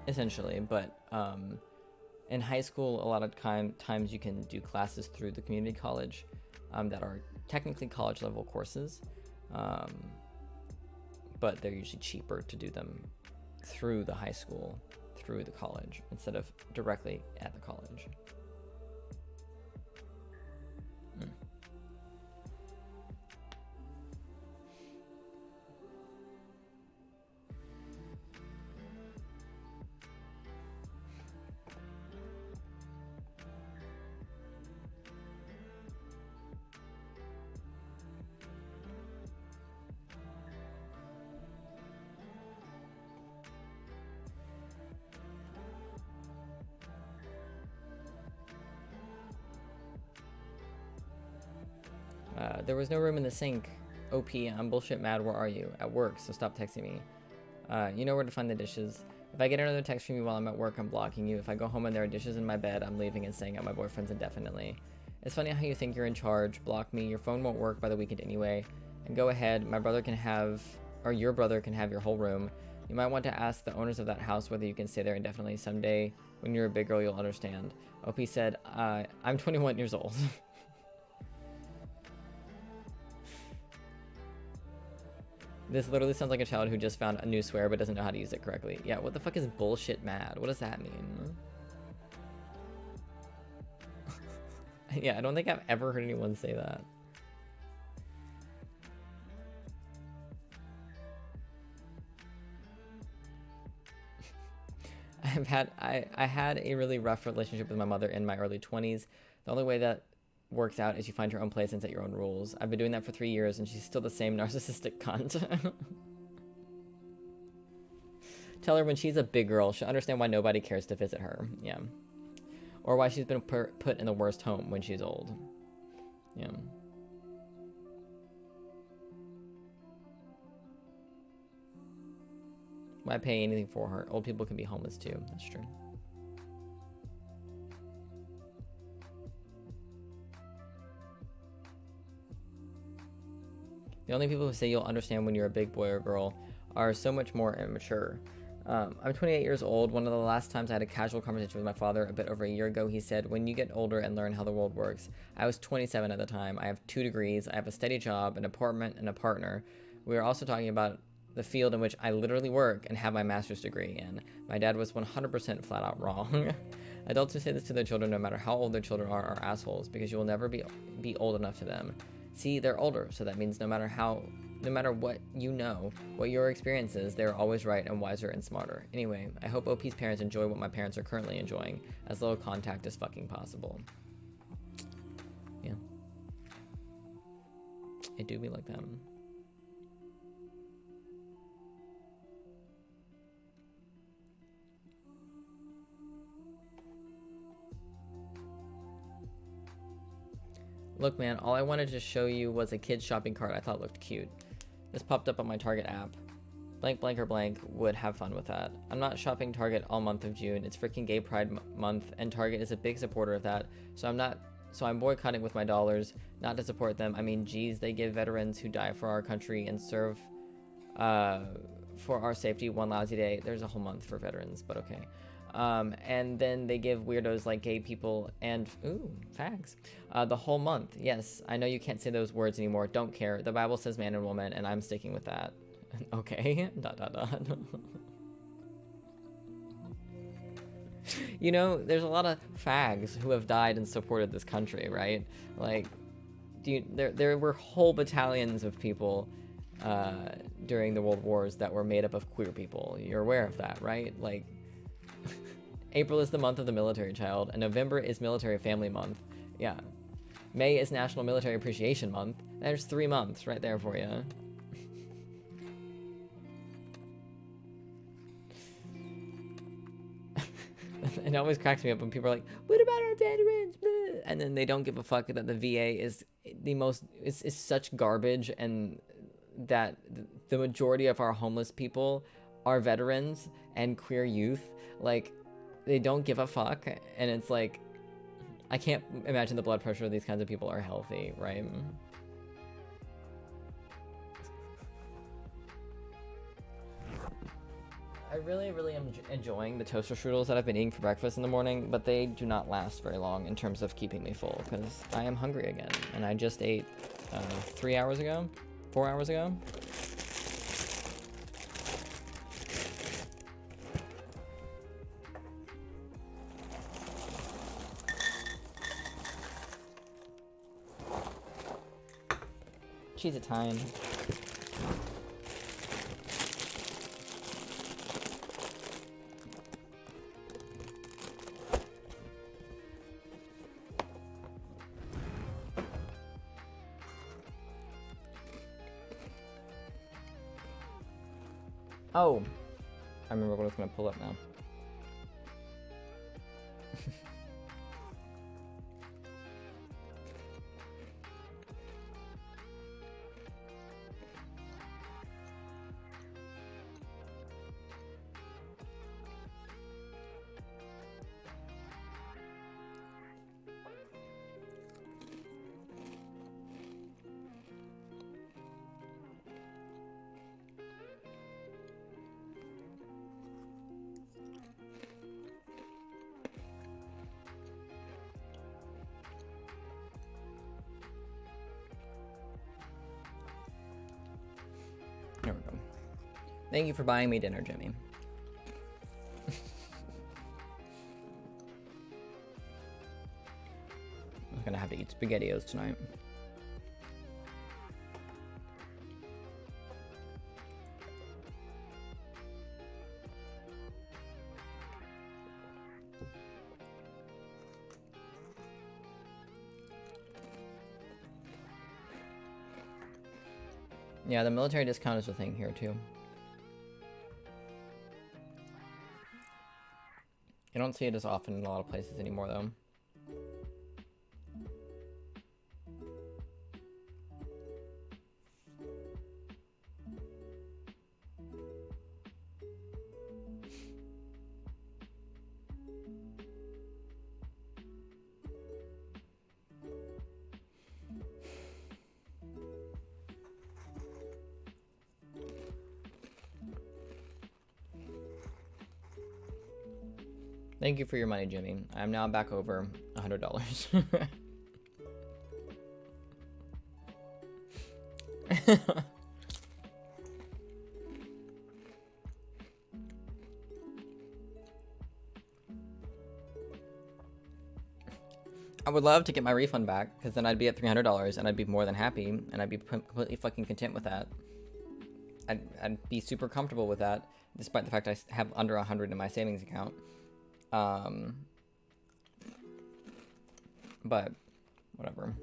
A: Essentially, but in high school, a lot of times you can do classes through the community college that are technically college level courses, but they're usually cheaper to do them through the high school, through the college, instead of directly at the college. There was no room in the sink. OP, I'm bullshit mad. Where are you? At work, so stop texting me. You know where to find the dishes. If I get another text from you while I'm at work, I'm blocking you. If I go home and there are dishes in my bed, I'm leaving and staying at my boyfriend's indefinitely. It's funny how you think you're in charge. Block me. Your phone won't work by the weekend anyway. And go ahead. My brother can have, or your brother can have your whole room. You might want to ask the owners of that house whether you can stay there indefinitely. Someday When you're a big girl, you'll understand. OP said, I'm 21 years old. This literally sounds like a child who just found a new swear but doesn't know how to use it correctly. Yeah, what the fuck is bullshit mad? What does that mean? Yeah, I don't think I've ever heard anyone say that. I had a really rough relationship with my mother in my early 20s. The only way that works out is you find your own place and set your own rules. I've been doing that for 3 years and she's still the same narcissistic cunt. Tell her when she's a big girl, she'll understand why nobody cares to visit her. Yeah. Or why she's been put in the worst home when she's old. Yeah. Why pay anything for her? Old people can be homeless too. That's true. The only people who say you'll understand when you're a big boy or girl are so much more immature. I'm 28 years old. One of the last times I had a casual conversation with my father a bit over a year ago, he said, when you get older and learn how the world works. I was 27 at the time. I have 2 degrees. I have a steady job, an apartment, and a partner. We were also talking about the field in which I literally work and have my master's degree in. My dad was 100% flat out wrong. Adults who say this to their children, no matter how old their children are assholes, because you will never be old enough to them. See, they're older, so that means no matter what you know, what your experience is, they're always right and wiser and smarter. Anyway, I hope OP's parents enjoy what my parents are currently enjoying, as little contact as fucking possible. Yeah. I do be like them. Look, man, all I wanted to show you was a kid's shopping cart I thought looked cute. This popped up on my Target app. Blank, blank, or blank would have fun with that. I'm not shopping Target all month of June. It's freaking Gay Pride month, and Target is a big supporter of that. So I'm boycotting with my dollars, not to support them. I mean, geez, they give veterans who die for our country and serve for our safety one lousy day. There's a whole month for veterans, but okay. And then they give weirdos like gay people and, ooh, fags, the whole month. Yes, I know you can't say those words anymore. Don't care. The Bible says man and woman, and I'm sticking with that. Okay. ... You know, there's a lot of fags who have died and supported this country, right? Like, there were whole battalions of people during the World Wars that were made up of queer people. You're aware of that, right? Like, April is the month of the military child, and November is Military Family Month. Yeah. May is National Military Appreciation Month. There's 3 months right there for you. It always cracks me up when people are like, what about our veterans? And then they don't give a fuck that the VA is is such garbage, and that the majority of our homeless people are veterans and queer youth. Like, they don't give a fuck, and it's like, I can't imagine the blood pressure of these kinds of people are healthy, right? I really am enjoying the toaster strudels that I've been eating for breakfast in the morning, but they do not last very long in terms of keeping me full, because I am hungry again, and I just ate 4 hours ago. Cheese it time. Oh, I remember what I was gonna pull up now. Thank you for buying me dinner, Jimmy. I'm gonna have to eat SpaghettiOs tonight. Yeah, the military discount is a thing here too. I don't see it as often in a lot of places anymore though. Thank you for your money, Jimmy. I am now back over $100. I would love to get my refund back, because then I'd be at $300 and I'd be more than happy, and I'd be completely fucking content with that. I'd be super comfortable with that, despite the fact I have under 100 in my savings account. But whatever.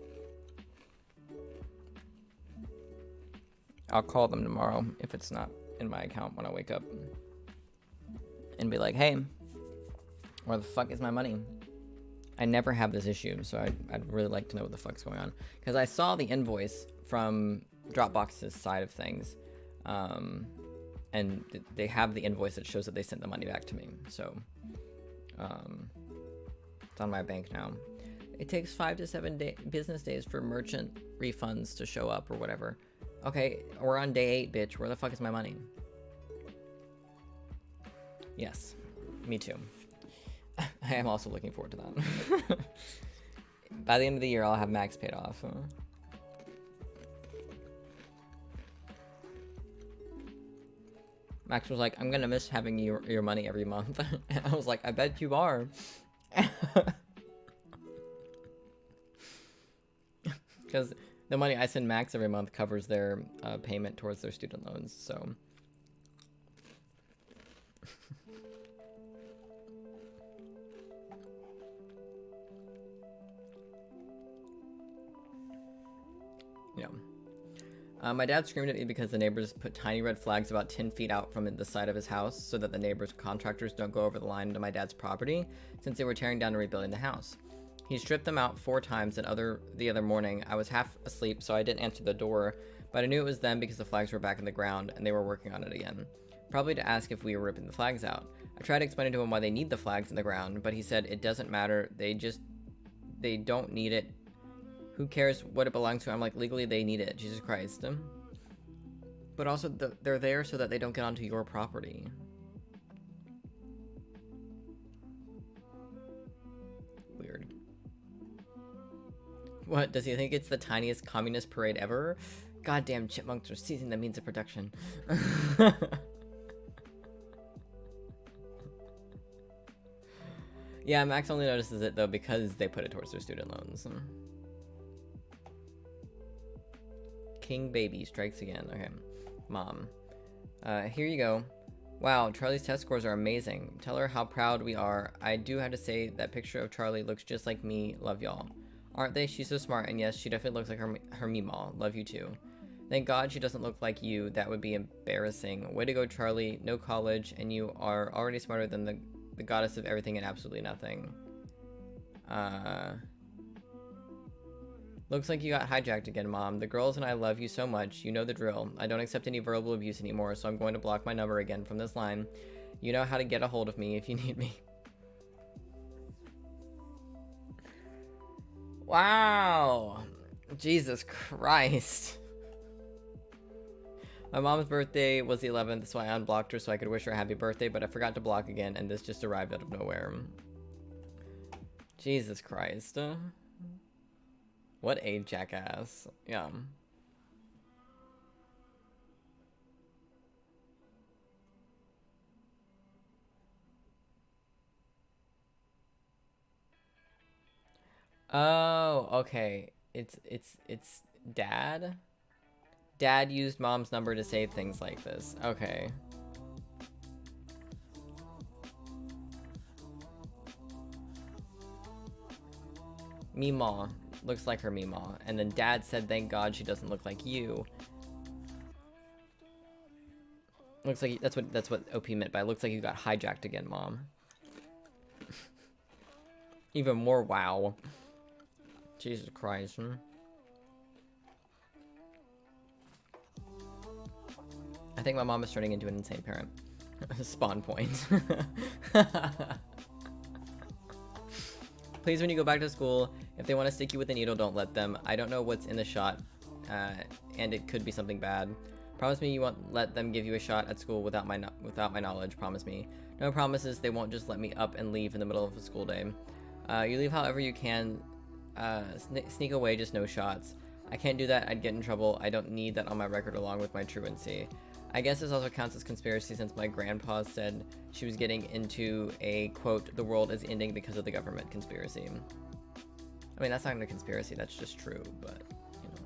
A: I'll call them tomorrow if it's not in my account when I wake up and be like, hey, where the fuck is my money? I never have this issue, so I'd really like to know what the fuck's going on, because I saw the invoice from Dropbox's side of things, and they have the invoice that shows that they sent the money back to me, so it's on my bank now. It takes 5 to 7 business days for merchant refunds to show up or whatever. Okay, we're on day 8, bitch. Where the fuck is my money? Yes, me too. I am also looking forward to that. By the end of the year, I'll have Max paid off. Max was like, I'm gonna miss having your money every month. And I was like, I bet you are. Because the money I send Max every month covers their payment towards their student loans, so. Yeah. My dad screamed at me because the neighbors put tiny red flags about 10 feet out from the side of his house so that the neighbors' contractors don't go over the line into my dad's property, since they were tearing down and rebuilding the house. He stripped them out 4 times the other morning. I was half asleep, so I didn't answer the door, but I knew it was them because the flags were back in the ground and they were working on it again. Probably to ask if we were ripping the flags out. I tried explaining to him why they need the flags in the ground, but he said it doesn't matter. They don't need it. Who cares what it belongs to? I'm like, legally they need it. Jesus Christ. But also, they're there so that they don't get onto your property. Weird. What, does he think it's the tiniest communist parade ever? Goddamn chipmunks are seizing the means of production. Yeah, Max only notices it, though, because they put it towards their student loans. King baby strikes again. Okay. Mom. Here you go. Wow, Charlie's test scores are amazing. Tell her how proud we are. I do have to say that picture of Charlie looks just like me. Love y'all. Aren't they? She's so smart, and yes, she definitely looks like her Meemaw. Love you too. Thank God she doesn't look like you. That would be embarrassing. Way to go, Charlie. No college, and you are already smarter than the goddess of everything and absolutely nothing. Looks like you got hijacked again, Mom. The girls and I love you so much. You know the drill. I don't accept any verbal abuse anymore, so I'm going to block my number again from this line. You know how to get a hold of me if you need me. Wow. Jesus Christ. My mom's birthday was the 11th, so I unblocked her so I could wish her a happy birthday, but I forgot to block again, and this just arrived out of nowhere. Jesus Christ. What a jackass. Yeah. Oh, okay. It's dad. Dad used mom's number to say things like this. Okay. Meemaw looks like her Meemaw, and then dad said, "Thank God she doesn't look like you." Looks like that's what OP meant by looks like you got hijacked again, mom. Even more wow. Jesus Christ. I think my mom is turning into an insane parent. Spawn point. Please, when you go back to school, if they want to stick you with a needle, don't let them. I don't know what's in the shot, and it could be something bad. Promise me you won't let them give you a shot at school without my knowledge. Promise me. No promises. They won't just let me up and leave in the middle of a school day. You leave however you can. Sneak away, just no shots. I can't do that. I'd get in trouble. I don't need that on my record along with my truancy. I guess this also counts as conspiracy since my grandpa said she was getting into a, quote, the world is ending because of the government conspiracy. I mean, that's not a conspiracy. That's just true, but, you know.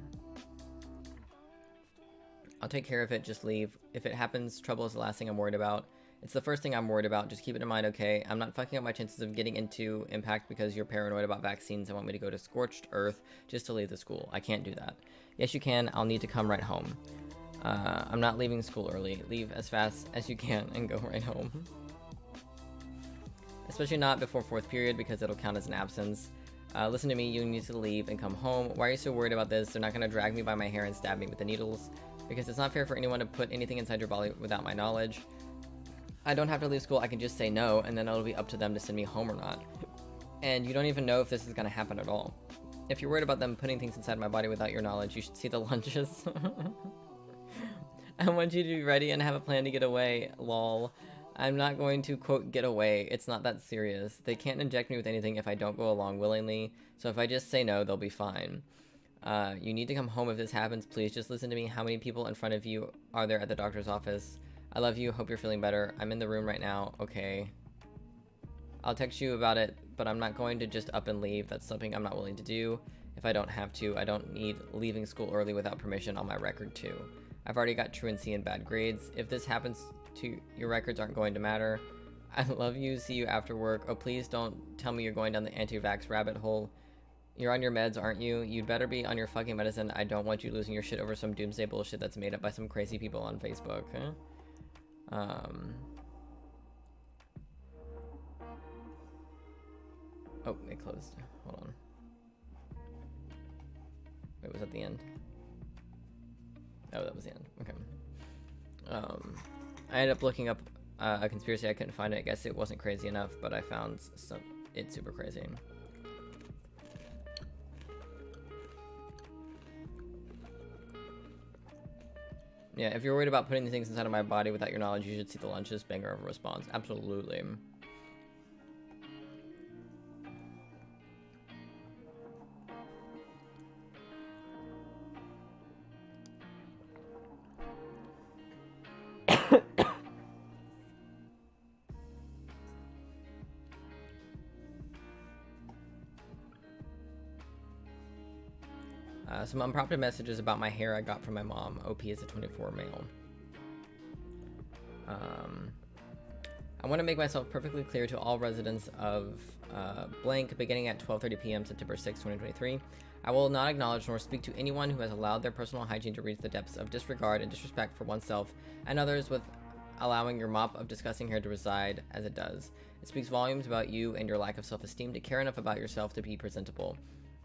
A: I'll take care of it. Just leave. If it happens, trouble is the last thing I'm worried about. It's the first thing I'm worried about. Just keep it in mind, okay? I'm not fucking up my chances of getting into impact because you're paranoid about vaccines and want me to go to scorched earth just to leave the school. I can't do that. Yes, you can. I'll need to come right home. I'm not leaving school early. Leave as fast as you can and go right home. Especially not before 4th period because it'll count as an absence. Listen to me, you need to leave and come home. Why are you so worried about this? They're not going to drag me by my hair and stab me with the needles. Because it's not fair for anyone to put anything inside your body without my knowledge. I don't have to leave school, I can just say no, and then it'll be up to them to send me home or not. And you don't even know if this is going to happen at all. If you're worried about them putting things inside my body without your knowledge, you should see the lunches. I want you to be ready and have a plan to get away, lol. I'm not going to, quote, get away. It's not that serious. They can't inject me with anything if I don't go along willingly, so if I just say no, they'll be fine. You need to come home if this happens. Please just listen to me. How many people in front of you are there at the doctor's office? I love you. Hope you're feeling better. I'm in the room right now. Okay. I'll text you about it, but I'm not going to just up and leave. That's something I'm not willing to do. If I don't have to, I don't need leaving school early without permission on my record too. I've already got truancy and bad grades. If this happens to your records aren't going to matter. I love you. See you after work. Oh, please don't tell me you're going down the anti-vax rabbit hole. You're on your meds, aren't you? You'd better be on your fucking medicine. I don't want you losing your shit over some doomsday bullshit that's made up by some crazy people on Facebook. Huh? Oh, it closed. Hold on. Wait, was that the end? Oh, that was the end. Okay. I ended up looking up a conspiracy. I couldn't find it. I guess it wasn't crazy enough, but I found it's super crazy. Yeah, if you're worried about putting the things inside of my body without your knowledge, you should see the lunches. Banger of a response. Absolutely. Some unprompted messages about my hair I got from my mom. OP is a 24 male. I want to make myself perfectly clear to all residents of blank beginning at 12:30 p.m. September 6, 2023. I will not acknowledge nor speak to anyone who has allowed their personal hygiene to reach the depths of disregard and disrespect for oneself and others with allowing your mop of disgusting hair to reside as it does. It speaks volumes about you and your lack of self-esteem to care enough about yourself to be presentable.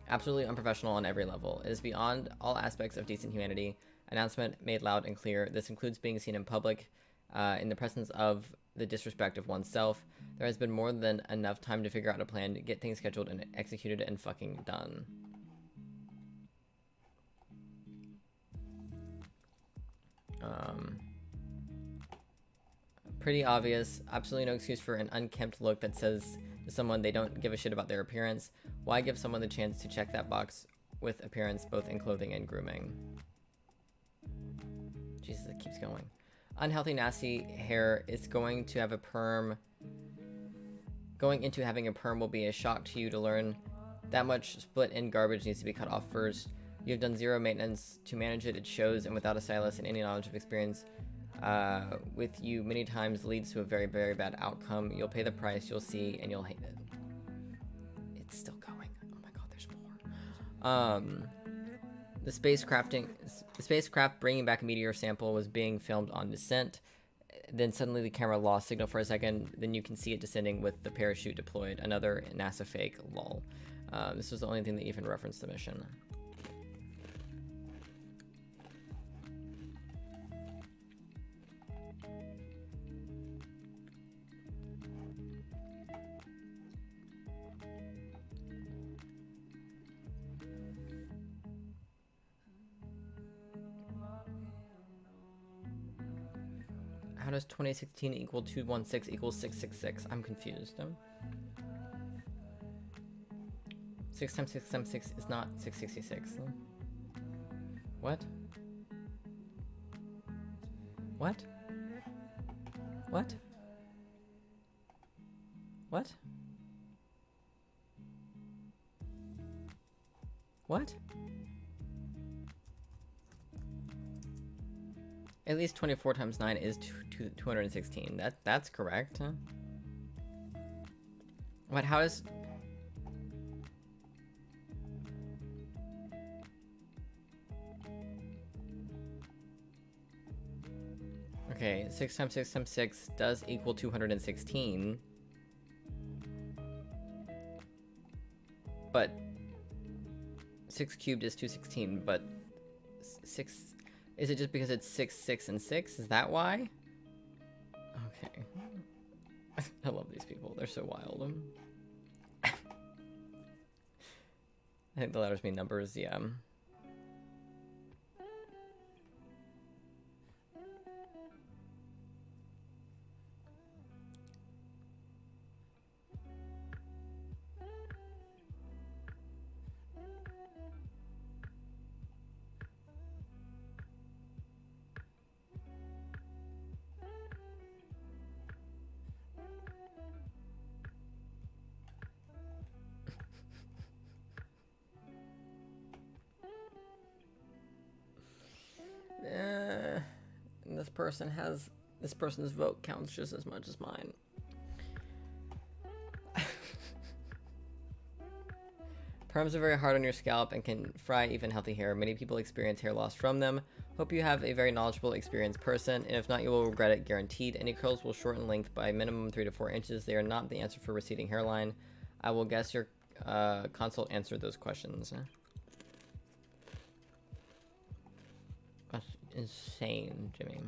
A: Absolutely unprofessional on every level. It is beyond all aspects of decent humanity. Announcement made loud and clear. This includes being seen in public, in the presence of the disrespect of oneself. There has been more than enough time to figure out a plan to get things scheduled and executed and fucking done. Pretty obvious. Absolutely no excuse for an unkempt look that says to someone they don't give a shit about their appearance. Why give someone the chance to check that box with appearance, both in clothing and grooming? Jesus, it keeps going. Unhealthy, nasty hair is going to have a perm. Going into having a perm will be a shock to you to learn That much split in garbage needs to be cut off first. You have done zero maintenance to manage it. It shows, and without a stylist and any knowledge of experience with you many times leads to a very, very bad outcome. You'll pay the price, you'll see, and you'll hate it. It's still going. Oh my god, there's more. The spacecraft bringing back a meteor sample was being filmed on descent. Then suddenly the camera lost signal for a second. Then you can see it descending with the parachute deployed. Another NASA fake, lol. This was the only thing that even referenced the mission. How does 2016 equal 216 equals 666? I'm confused. 6 times 6 times 6 is not 666. What? What? What? What? What? At least 24 times 9 is 216. That's correct. Huh? What? How is... Okay, 6 times 6 times 6 does equal 216. But 6 cubed is 216, but 6... Is it just because it's 6, 6, and 6? Is that why? Okay. I love these people. They're so wild. I think the letters mean numbers, yeah. This person's vote counts just as much as mine. Perms are very hard on your scalp and can fry even healthy hair. Many people experience hair loss from them. Hope you have a very knowledgeable, experienced person, and if not, you will regret it, guaranteed. Any curls will shorten length by minimum 3 to 4 inches. They are not the answer for receding hairline. I will guess your consult answered those questions. That's insane, Jimmy.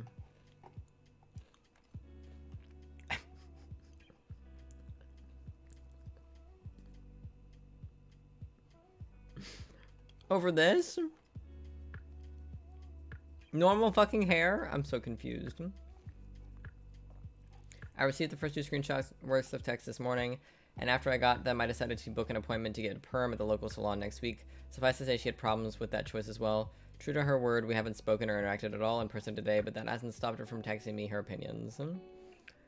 A: Over this? Normal fucking hair? I'm so confused. I received the first 2 screenshots worth of text this morning, and after I got them, I decided to book an appointment to get a perm at the local salon next week. Suffice to say, she had problems with that choice as well. True to her word, we haven't spoken or interacted at all in person today, but that hasn't stopped her from texting me her opinions.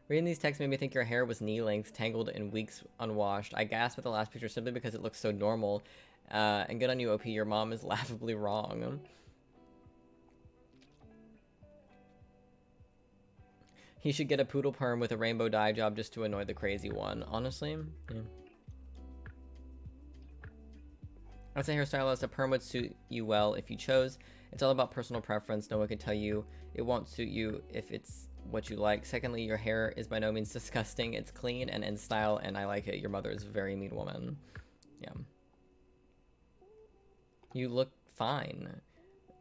A: Reading these texts made me think your hair was knee-length, tangled, and weeks unwashed. I gasped at the last picture simply because it looks so normal. And good on you, OP, your mom is laughably wrong. He should get a poodle perm with a rainbow dye job just to annoy the crazy one, honestly. Yeah. As a hairstylist, a perm would suit you well if you chose. It's all about personal preference. No one can tell you it won't suit you if it's what you like. Secondly, your hair is by no means disgusting. It's clean and in style, and I like it. Your mother is a very mean woman. Yeah. You look fine.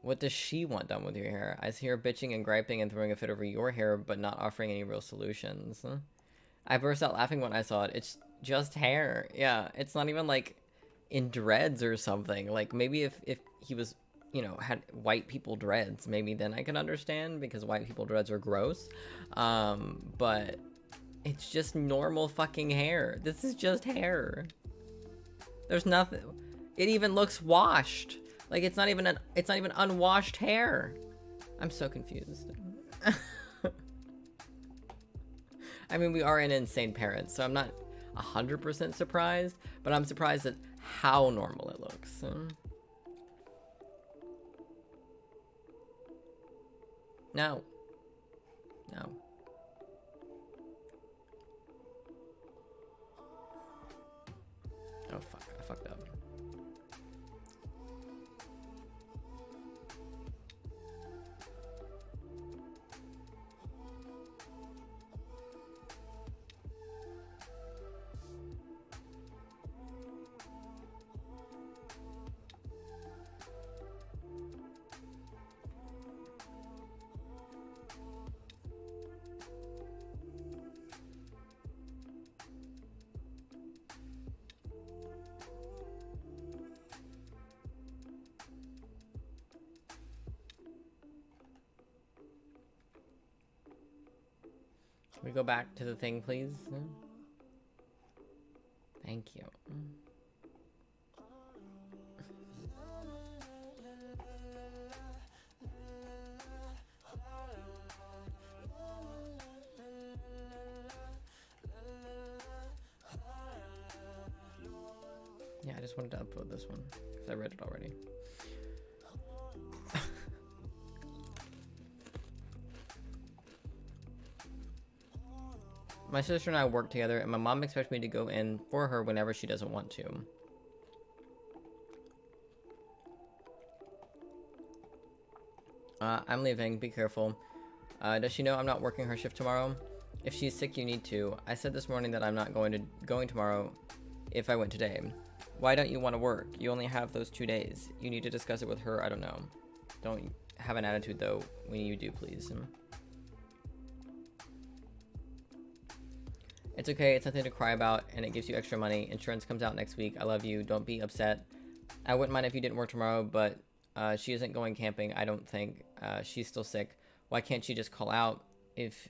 A: What does she want done with your hair? I see her bitching and griping and throwing a fit over your hair, but not offering any real solutions. I burst out laughing when I saw it. It's just hair. Yeah, it's not even like in dreads or something. Like maybe if he was, you know, had white people dreads, maybe then I could understand because white people dreads are gross. But it's just normal fucking hair. This is just hair. There's nothing. It even looks washed. Like it's not even unwashed hair. I'm so confused. I mean, we are an insane parent, so I'm not 100% surprised, but I'm surprised at
B: how normal it looks. No. No. Oh fuck, I fucked up. Can we go back to the thing, please? Thank you. Yeah, I just wanted to upvote this one because I read it already. My sister and I work together, and my mom expects me to go in for her whenever she doesn't want to. I'm leaving. Be careful. Does she know I'm not working her shift tomorrow? If she's sick, you need to. I said this morning that I'm not going tomorrow if I went today. Why don't you want to work? You only have those 2 days. You need to discuss it with her. I don't know. Don't have an attitude, though, when you do, please. It's okay, it's nothing to cry about, and it gives you extra money. Insurance comes out next week. I love you. Don't be upset. I wouldn't mind if you didn't work tomorrow, but she isn't going camping, I don't think. She's still sick. Why can't she just call out? If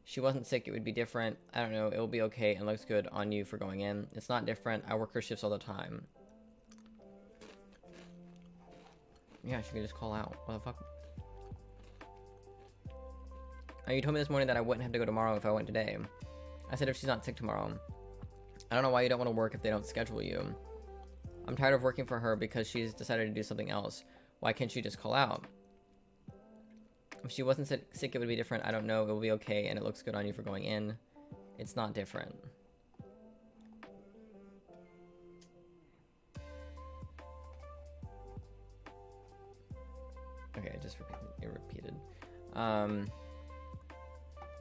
B: she wasn't sick, it would be different. I don't know. It will be okay and looks good on you for going in. It's not different. I work her shifts all the time. Yeah, she can just call out. What the fuck? You told me this morning that I wouldn't have to go tomorrow if I went today. I said if she's not sick tomorrow. I don't know why you don't want to work if they don't schedule you. I'm tired of working for her because she's decided to do something else. Why can't she just call out? If she wasn't sick, it would be different. I don't know. It will be okay, and it looks good on you for going in. It's not different. Okay, I just repeated.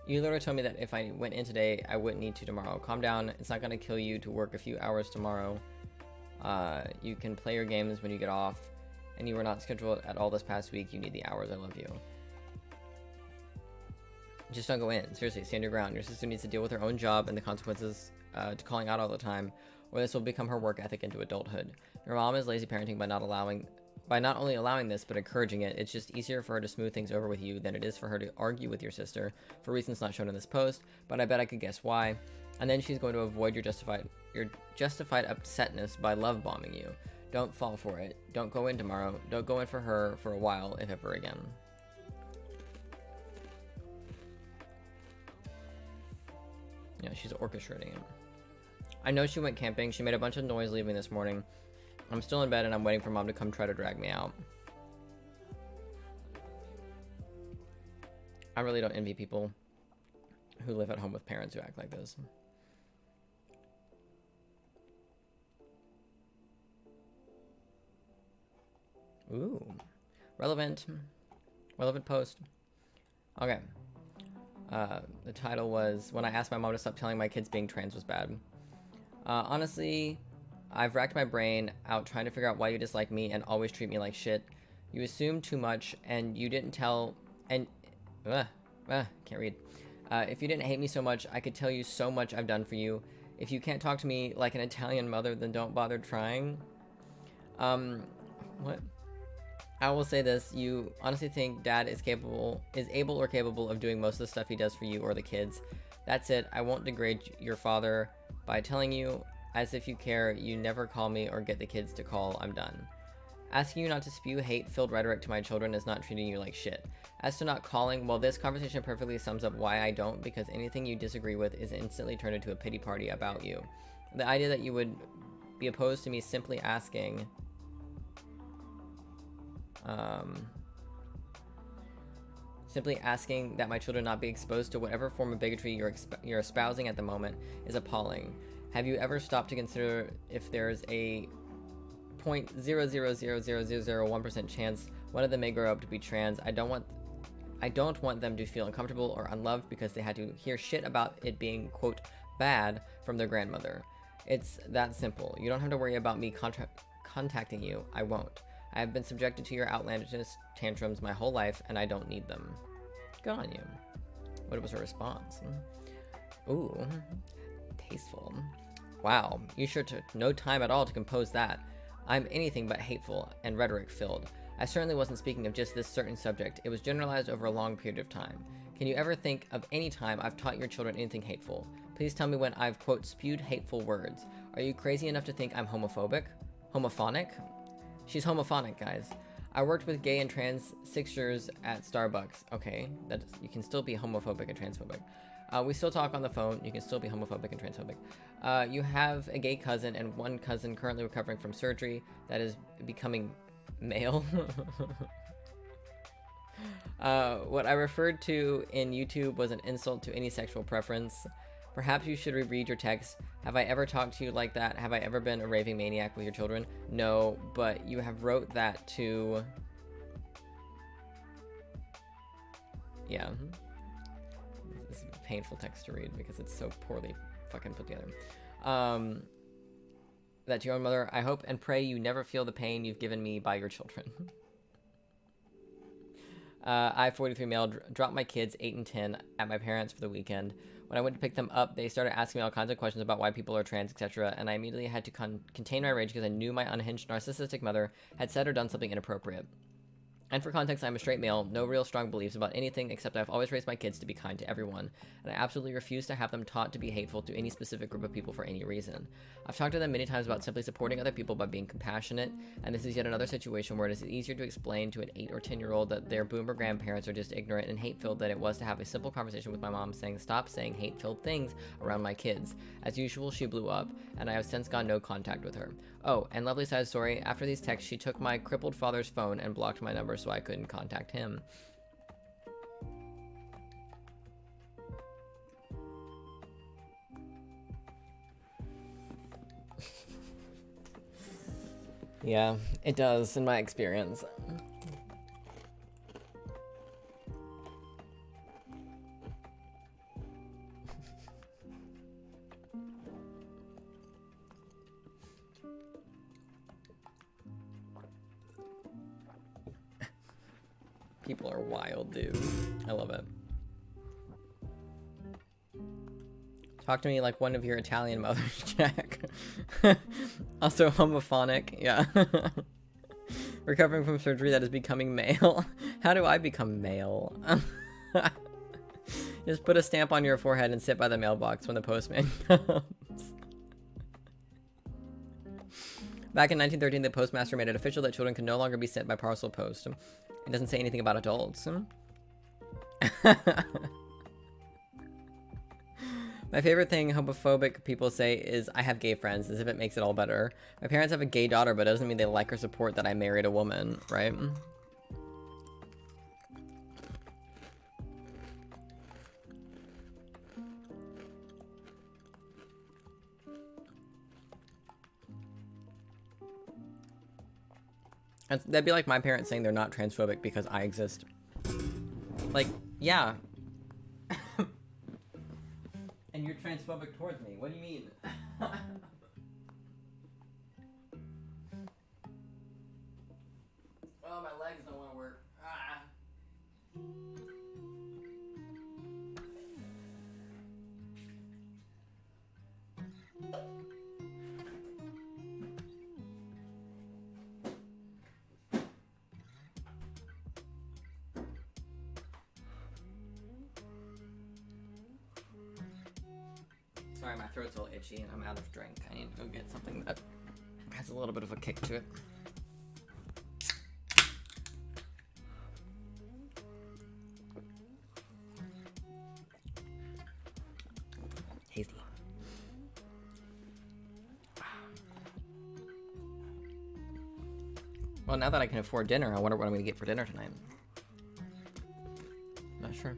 B: You literally told me that if I went in today, I wouldn't need to tomorrow. Calm down. It's not going to kill you to work a few hours tomorrow. You can play your games when you get off. And you were not scheduled at all this past week. You need the hours. I love you. Just don't go in. Seriously, stand your ground. Your sister needs to deal with her own job and the consequences to calling out all the time, or this will become her work ethic into adulthood. Your mom is lazy parenting by not only allowing this, but encouraging it. It's just easier for her to smooth things over with you than it is for her to argue with your sister for reasons not shown in this post, but I bet I could guess why. And then she's going to avoid your justified upsetness by love bombing you. Don't fall for it. Don't go in tomorrow. Don't go in for her for a while, if ever again. Yeah, she's orchestrating it. I know she went camping. She made a bunch of noise leaving this morning. I'm still in bed and I'm waiting for mom to come try to drag me out. I really don't envy people who live at home with parents who act like this. Ooh. Relevant post. Okay. The title was, when I asked my mom to stop telling my kids being trans was bad. Honestly, I've racked my brain out trying to figure out why you dislike me and always treat me like shit. You assume too much and you didn't tell, and, can't read. If you didn't hate me so much, I could tell you so much I've done for you. If you can't talk to me like an Italian mother, then don't bother trying. What? I will say this, you honestly think dad is able or capable of doing most of the stuff he does for you or the kids. That's it. I won't degrade your father by telling you, as if you care, you never call me or get the kids to call. I'm done. Asking you not to spew hate-filled rhetoric to my children is not treating you like shit. As to not calling, well, this conversation perfectly sums up why I don't, because anything you disagree with is instantly turned into a pity party about you. The idea that you would be opposed to me simply asking that my children not be exposed to whatever form of bigotry you're espousing at the moment is appalling. Have you ever stopped to consider if there's a 0.0000001% chance one of them may grow up to be trans? I don't want them to feel uncomfortable or unloved because they had to hear shit about it being, quote, bad from their grandmother. It's that simple. You don't have to worry about me contacting you. I won't. I have been subjected to your outlandish tantrums my whole life, and I don't need them. Good on you. What was her response? Ooh, tasteful. Wow, you sure took no time at all to compose that. I'm anything but hateful and rhetoric-filled. I certainly wasn't speaking of just this certain subject. It was generalized over a long period of time. Can you ever think of any time I've taught your children anything hateful? Please tell me when I've, quote, spewed hateful words. Are you crazy enough to think I'm homophobic? Homophonic? She's homophonic, guys. I worked with gay and trans sixers at Starbucks. Okay, you can still be homophobic and transphobic. We still talk on the phone. You can still be homophobic and transphobic. You have a gay cousin and one cousin currently recovering from surgery that is becoming male. What I referred to in YouTube was an insult to any sexual preference. Perhaps you should reread your text. Have I ever talked to you like that? Have I ever been a raving maniac with your children? No, but you have wrote that to... Yeah. This is a painful text to read because it's so poorly fucking put together. That to your own mother, I hope and pray you never feel the pain you've given me by your children. I, 43 male, dropped my kids 8 and 10 at my parents for the weekend. When I went to pick them up, they started asking me all kinds of questions about why people are trans, etc., and I immediately had to contain my rage because I knew my unhinged, narcissistic mother had said or done something inappropriate. And for context, I'm a straight male, no real strong beliefs about anything except I've always raised my kids to be kind to everyone, and I absolutely refuse to have them taught to be hateful to any specific group of people for any reason. I've talked to them many times about simply supporting other people by being compassionate, and this is yet another situation where it is easier to explain to an 8 or 10-year-old that their boomer grandparents are just ignorant and hate-filled than it was to have a simple conversation with my mom saying stop saying hate-filled things around my kids. As usual, she blew up, and I have since gone no contact with her. Oh, and lovely side story, after these texts, she took my crippled father's phone and blocked my number so I couldn't contact him. Yeah, it does, in my experience. People are wild, dude. I love it. Talk to me like one of your Italian mothers, Jack. Also homophonic, yeah. Recovering from surgery that is becoming male. How do I become male? Just put a stamp on your forehead and sit by the mailbox when the postman comes. Back in 1913, the postmaster made it official that children could no longer be sent by parcel post. It doesn't say anything about adults. My favorite thing homophobic people say is, I have gay friends, as if it makes it all better. My parents have a gay daughter, but it doesn't mean they like or support that I married a woman, right? That'd be like my parents saying they're not transphobic because I exist. Like, yeah. And you're transphobic towards me. What do you mean? Oh, my legs don't want to work. Ah. Sorry, my throat's a little itchy and I'm out of drink. I need to go get something that has a little bit of a kick to it. Tasty. Well, now that I can afford dinner, I wonder what I'm gonna get for dinner tonight. Not sure.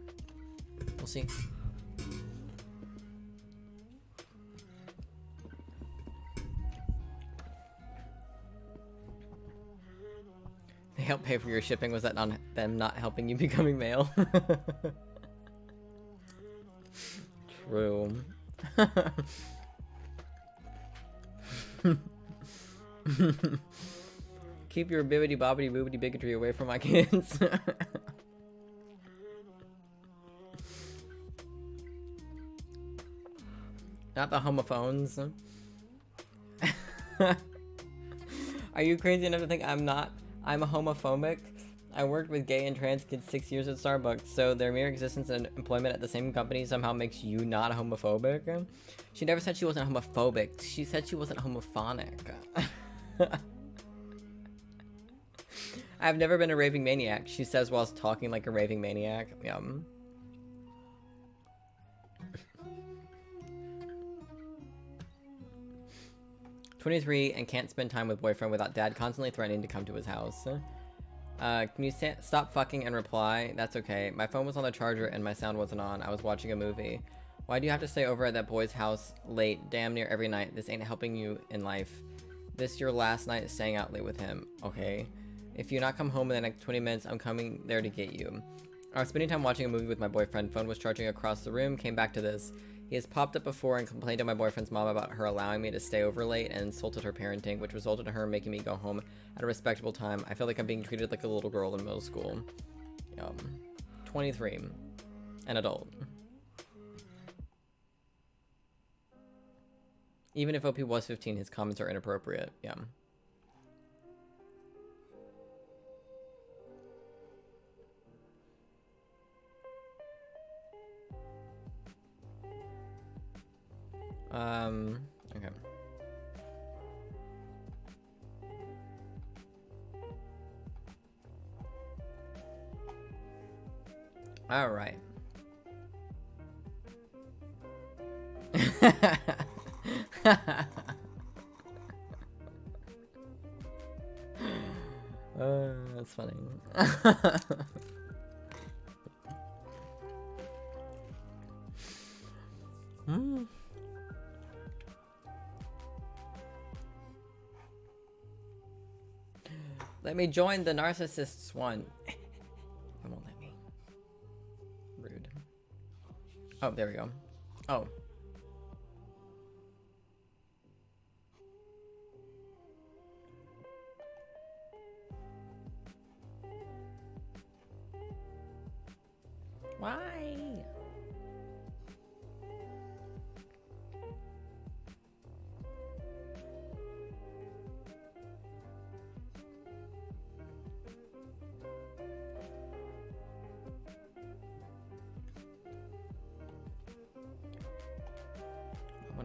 B: We'll see. They help pay for your shipping. Was that not them not helping you becoming male? True. Keep your bibbity bobbity boobity bigotry away from my kids. Not the homophones. Are you crazy enough to think I'm a homophobic? I worked with gay and trans kids 6 years at Starbucks, so their mere existence and employment at the same company somehow makes you not homophobic? She never said she wasn't homophobic. She said she wasn't homophonic. I've never been a raving maniac, she says whilst talking like a raving maniac. Yum. "23 and can't spend time with boyfriend without dad constantly threatening to come to his house. Can you stop fucking and reply? That's okay. My phone was on the charger and my sound wasn't on. I was watching a movie. Why do you have to stay over at that boy's house late, damn near every night? This ain't helping you in life. This your last night staying out late with him, okay? If you not come home in the next 20 minutes, I'm coming there to get you. I was spending time watching a movie with my boyfriend. Phone was charging across the room. Came back to this. He has popped up before and complained to my boyfriend's mom about her allowing me to stay over late and insulted her parenting, which resulted in her making me go home at a respectable time. I feel like I'm being treated like a little girl in middle school." 23. An adult. Even if OP was 15, his comments are inappropriate. Yeah. Okay. All right. That's funny. Let me join the narcissists one. It won't let me. Rude. Oh, there we go. Oh. Why?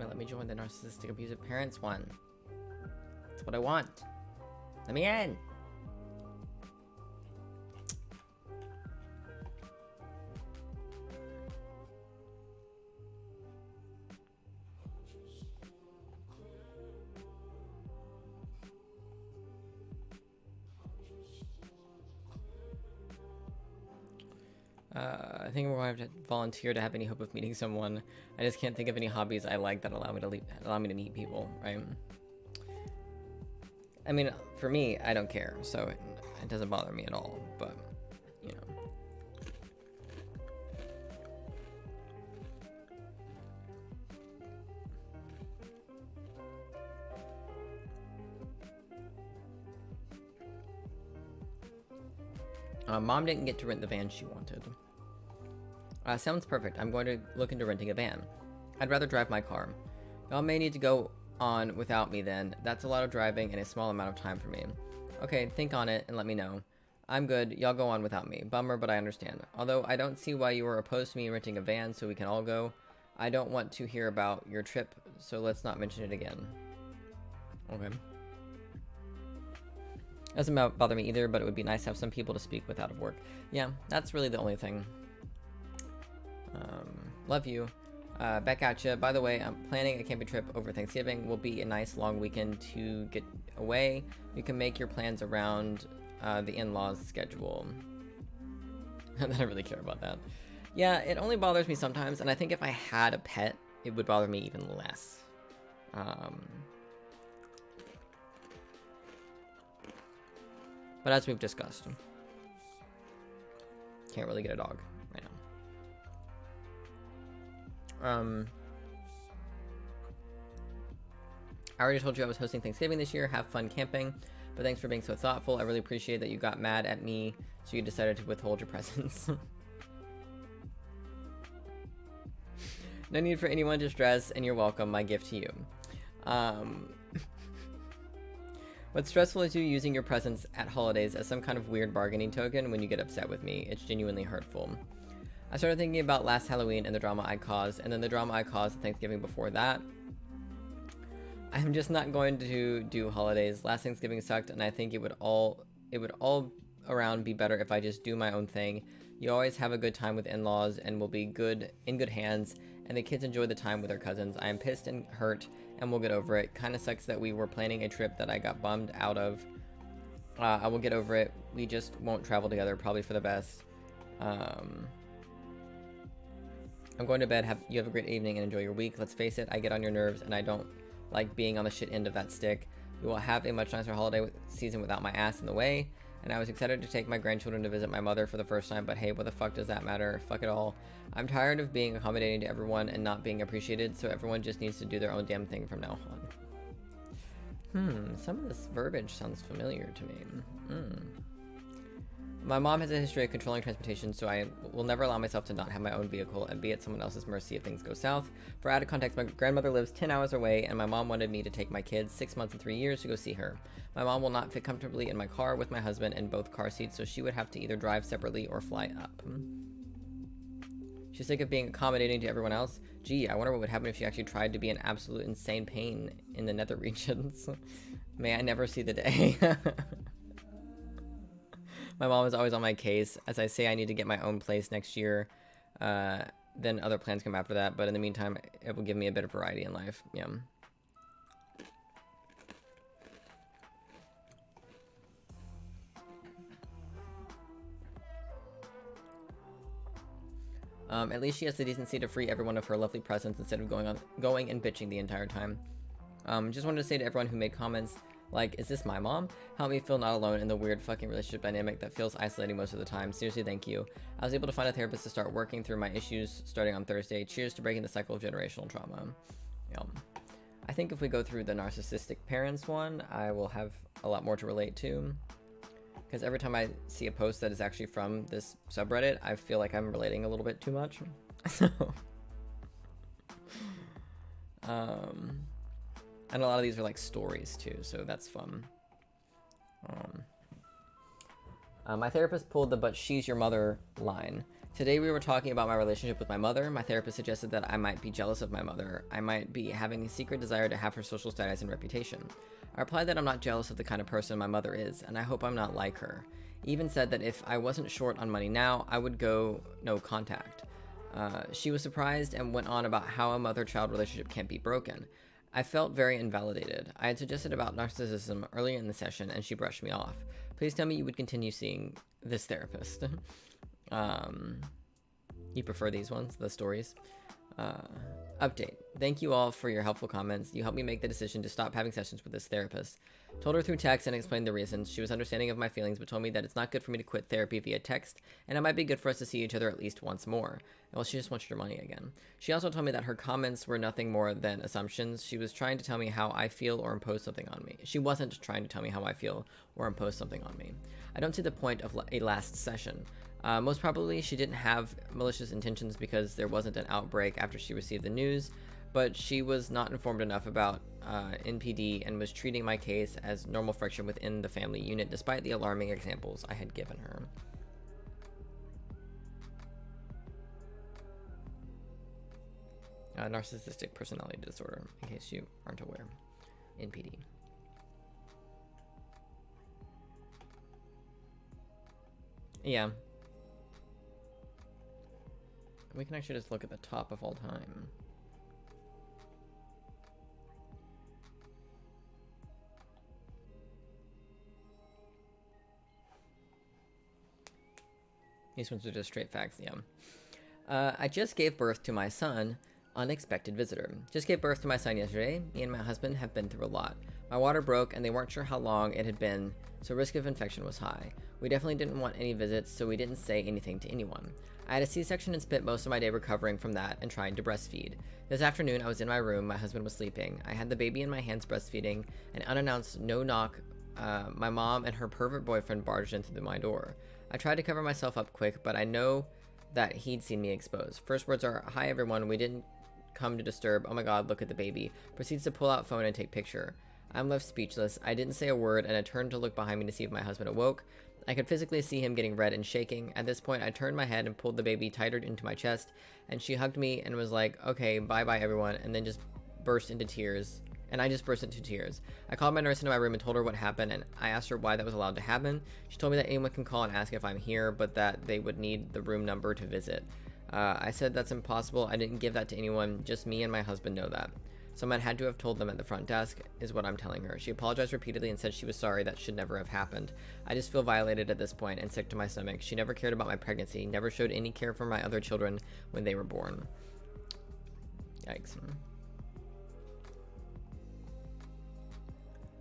B: Let me join the narcissistic abusive parents one. That's what I want. Let me in. I think we're going to have to volunteer to have any hope of meeting someone. I just can't think of any hobbies I like that allow me to meet people, right? I mean, for me, I don't care, so it doesn't bother me at all, but, you know. Mom didn't get to rent the van she wanted. Sounds perfect. I'm going to look into renting a van. I'd rather drive my car. Y'all may need to go on without me then. That's a lot of driving and a small amount of time for me. Okay, think on it and let me know. I'm good. Y'all go on without me. Bummer, but I understand. Although I don't see why you were opposed to me renting a van so we can all go. I don't want to hear about your trip, so let's not mention it again. Okay. Doesn't bother me either, but it would be nice to have some people to speak with out of work. Yeah, that's really the only thing. Love you. Back at ya. By the way, I'm planning a camping trip over Thanksgiving. Will be a nice long weekend to get away. You can make your plans around the in-laws' schedule. I don't really care about that. Yeah, it only bothers me sometimes, and I think if I had a pet, it would bother me even less. But as we've discussed, can't really get a dog right now. I already told you I was hosting Thanksgiving this year. Have fun camping. But thanks for being so thoughtful. I really appreciate that you got mad at me, so you decided to withhold your presents. No need for anyone to stress, and you're welcome. My gift to you. What's stressful is you using your presents at holidays as some kind of weird bargaining token when you get upset with me. It's genuinely hurtful. I started thinking about last Halloween and the drama I caused, and then the drama I caused Thanksgiving before that. I'm just not going to do holidays. Last Thanksgiving sucked, and I think it would all around be better if I just do my own thing. You always have a good time with in-laws and will be in good hands, and the kids enjoy the time with their cousins. I am pissed and hurt, and we'll get over it. Kinda sucks that we were planning a trip that I got bummed out of. I will get over it. We just won't travel together, probably for the best. I'm going to bed. You have a great evening and enjoy your week. Let's face it, I get on your nerves, and I don't like being on the shit end of that stick. We will have a much nicer holiday season without my ass in the way. And I was excited to take my grandchildren to visit my mother for the first time, but hey, what the fuck does that matter? Fuck it all. I'm tired of being accommodating to everyone and not being appreciated, so everyone just needs to do their own damn thing from now on. Some of this verbiage sounds familiar to me. My mom has a history of controlling transportation, so I will never allow myself to not have my own vehicle and be at someone else's mercy if things go south. For added context, my grandmother lives 10 hours away, and my mom wanted me to take my kids 6 months and 3 years to go see her. My mom will not fit comfortably in my car with my husband in both car seats, so she would have to either drive separately or fly up. She's sick of being accommodating to everyone else. Gee, I wonder what would happen if she actually tried to be an absolute insane pain in the nether regions. May I never see the day. My mom is always on my case. As I say, I need to get my own place next year. Then other plans come after that. But in the meantime, it will give me a bit of variety in life. Yeah. At least she has the decency to free everyone of her lovely presents instead of going and bitching the entire time. Just wanted to say to everyone who made comments, like, is this my mom? Help me feel not alone in the weird fucking relationship dynamic that feels isolating most of the time. Seriously, thank you. I was able to find a therapist to start working through my issues starting on Thursday. Cheers to breaking the cycle of generational trauma. Yeah. I think if we go through the narcissistic parents one, I will have a lot more to relate to. Because every time I see a post that is actually from this subreddit, I feel like I'm relating a little bit too much. So, and a lot of these are like stories too, so that's fun. My therapist pulled the "but she's your mother" line. Today we were talking about my relationship with my mother. My therapist suggested that I might be jealous of my mother. I might be having a secret desire to have her social status and reputation. I replied that I'm not jealous of the kind of person my mother is, and I hope I'm not like her. He even said that if I wasn't short on money now, I would go no contact. She was surprised and went on about how a mother-child relationship can't be broken. I felt very invalidated. I had suggested about narcissism earlier in the session, and she brushed me off. Please tell me you would continue seeing this therapist. You prefer these ones, the stories? Update. Thank you all for your helpful comments. You helped me make the decision to stop having sessions with this therapist. Told her through text and explained the reasons. She was understanding of my feelings, but told me that it's not good for me to quit therapy via text, and it might be good for us to see each other at least once more. Well, she just wants your money again. She also told me that her comments were nothing more than assumptions. She was trying to tell me how I feel or impose something on me. She wasn't trying to tell me how I feel or impose something on me. I don't see the point of a last session. Most probably she didn't have malicious intentions because there wasn't an outbreak after she received the news, but she was not informed enough about NPD and was treating my case as normal friction within the family unit despite the alarming examples I had given her. Narcissistic personality disorder, in case you aren't aware. NPD. Yeah. We can actually just look at the top of all time. These ones are just straight facts, yeah. I just gave birth to my son. Unexpected visitor. Just gave birth to my son yesterday. Me and my husband have been through a lot. My water broke and they weren't sure how long it had been, so risk of infection was high. We definitely didn't want any visits, so we didn't say anything to anyone. I had a C-section and spent most of my day recovering from that and trying to breastfeed. This afternoon, I was in my room, my husband was sleeping. I had the baby in my hands breastfeeding, and unannounced, no knock, my mom and her pervert boyfriend barged in through my door. I tried to cover myself up quick, but I know that he'd seen me exposed. First words are, "Hi everyone, we didn't come to disturb. Oh my god, look at the baby." Proceeds to pull out phone and take picture. I'm left speechless. I didn't say a word, and I turned to look behind me to see if my husband awoke. I could physically see him getting red and shaking. At this point, I turned my head and pulled the baby tighter into my chest, and she hugged me and was like, "Okay, bye-bye everyone," and then just burst into tears. And I just burst into tears. I called my nurse into my room and told her what happened, and I asked her why that was allowed to happen. She told me that anyone can call and ask if I'm here, but that they would need the room number to visit. I said that's impossible. I didn't give that to anyone. Just me and my husband know that. Someone had to have told them at the front desk, is what I'm telling her. She apologized repeatedly and said she was sorry. That should never have happened. I just feel violated at this point and sick to my stomach. She never cared about my pregnancy, never showed any care for my other children when they were born. Yikes.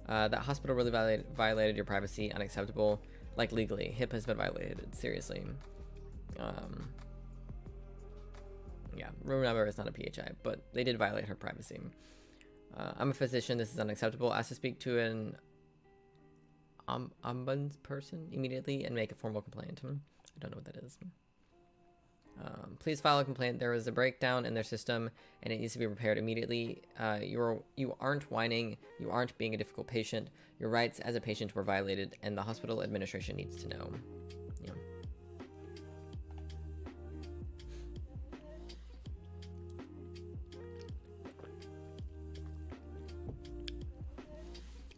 B: That hospital really violated your privacy. Unacceptable. Like, legally. HIP has been violated. Seriously. Yeah, room number is not a PHI, but they did violate her privacy. I'm a physician. This is unacceptable. Asked to speak to an ombuds person immediately and make a formal complaint. I don't know what that is. Please file a complaint. There was a breakdown in their system and it needs to be repaired immediately. You aren't whining. You aren't being a difficult patient. Your rights as a patient were violated and the hospital administration needs to know. Yeah.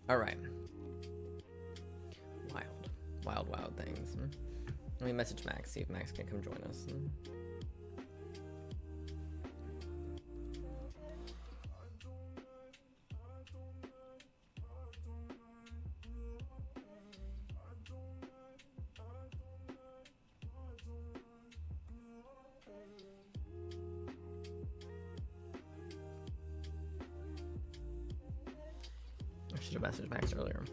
B: All right. Wild things. Let me message Max, see if Max can come join us. I should have messaged Max earlier.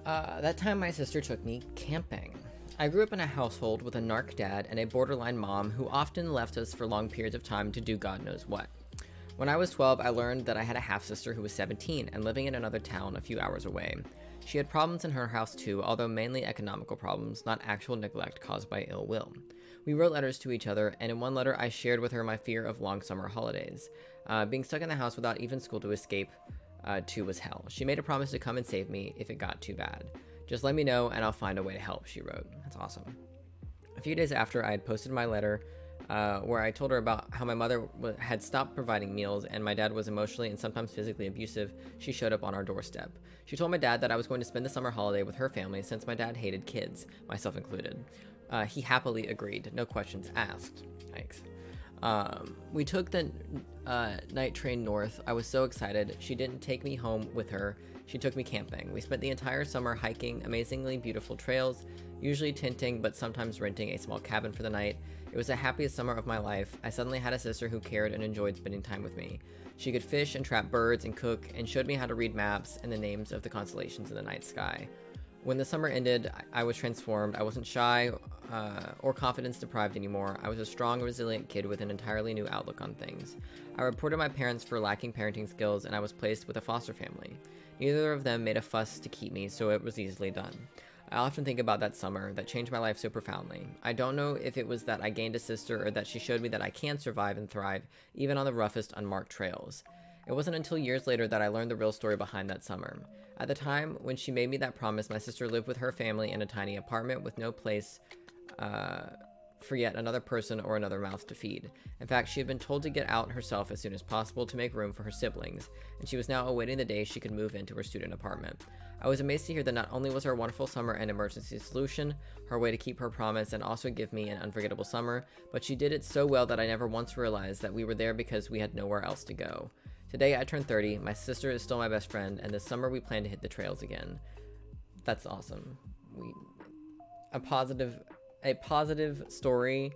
B: That time my sister took me camping. I grew up in a household with a narc dad and a borderline mom who often left us for long periods of time to do God knows what. When I was 12, I learned that I had a half-sister who was 17 and living in another town a few hours away. She had problems in her house too, although mainly economical problems, not actual neglect caused by ill will. We wrote letters to each other, and in one letter I shared with her my fear of long summer holidays. Being stuck in the house without even school to escape to was hell. She made a promise to come and save me if it got too bad. Just let me know and I'll find a way to help, she wrote. That's awesome. A few days after I had posted my letter, where I told her about how my mother had stopped providing meals and my dad was emotionally and sometimes physically abusive, she showed up on our doorstep. She told my dad that I was going to spend the summer holiday with her family since my dad hated kids, myself included. He happily agreed, no questions asked. Thanks. We took the night train north. I was so excited. She didn't take me home with her. She took me camping. We spent the entire summer hiking amazingly beautiful trails, usually tenting but sometimes renting a small cabin for the night. It was the happiest summer of my life. I suddenly had a sister who cared and enjoyed spending time with me. She could fish and trap birds and cook and showed me how to read maps and the names of the constellations in the night sky. When the summer ended, I was transformed. I wasn't shy or confidence deprived anymore. I was a strong, resilient kid with an entirely new outlook on things. I reported my parents for lacking parenting skills and I was placed with a foster family. Neither of them made a fuss to keep me, so it was easily done. I often think about that summer that changed my life so profoundly. I don't know if it was that I gained a sister or that she showed me that I can survive and thrive, even on the roughest unmarked trails. It wasn't until years later that I learned the real story behind that summer. At the time, when she made me that promise, my sister lived with her family in a tiny apartment with no place for yet another person or another mouth to feed. In fact, she had been told to get out herself as soon as possible to make room for her siblings, and she was now awaiting the day she could move into her student apartment. I was amazed to hear that not only was her wonderful summer an emergency solution, her way to keep her promise and also give me an unforgettable summer, but she did it so well that I never once realized that we were there because we had nowhere else to go. Today I turned 30, my sister is still my best friend, and this summer we plan to hit the trails again. That's awesome. A positive a positive story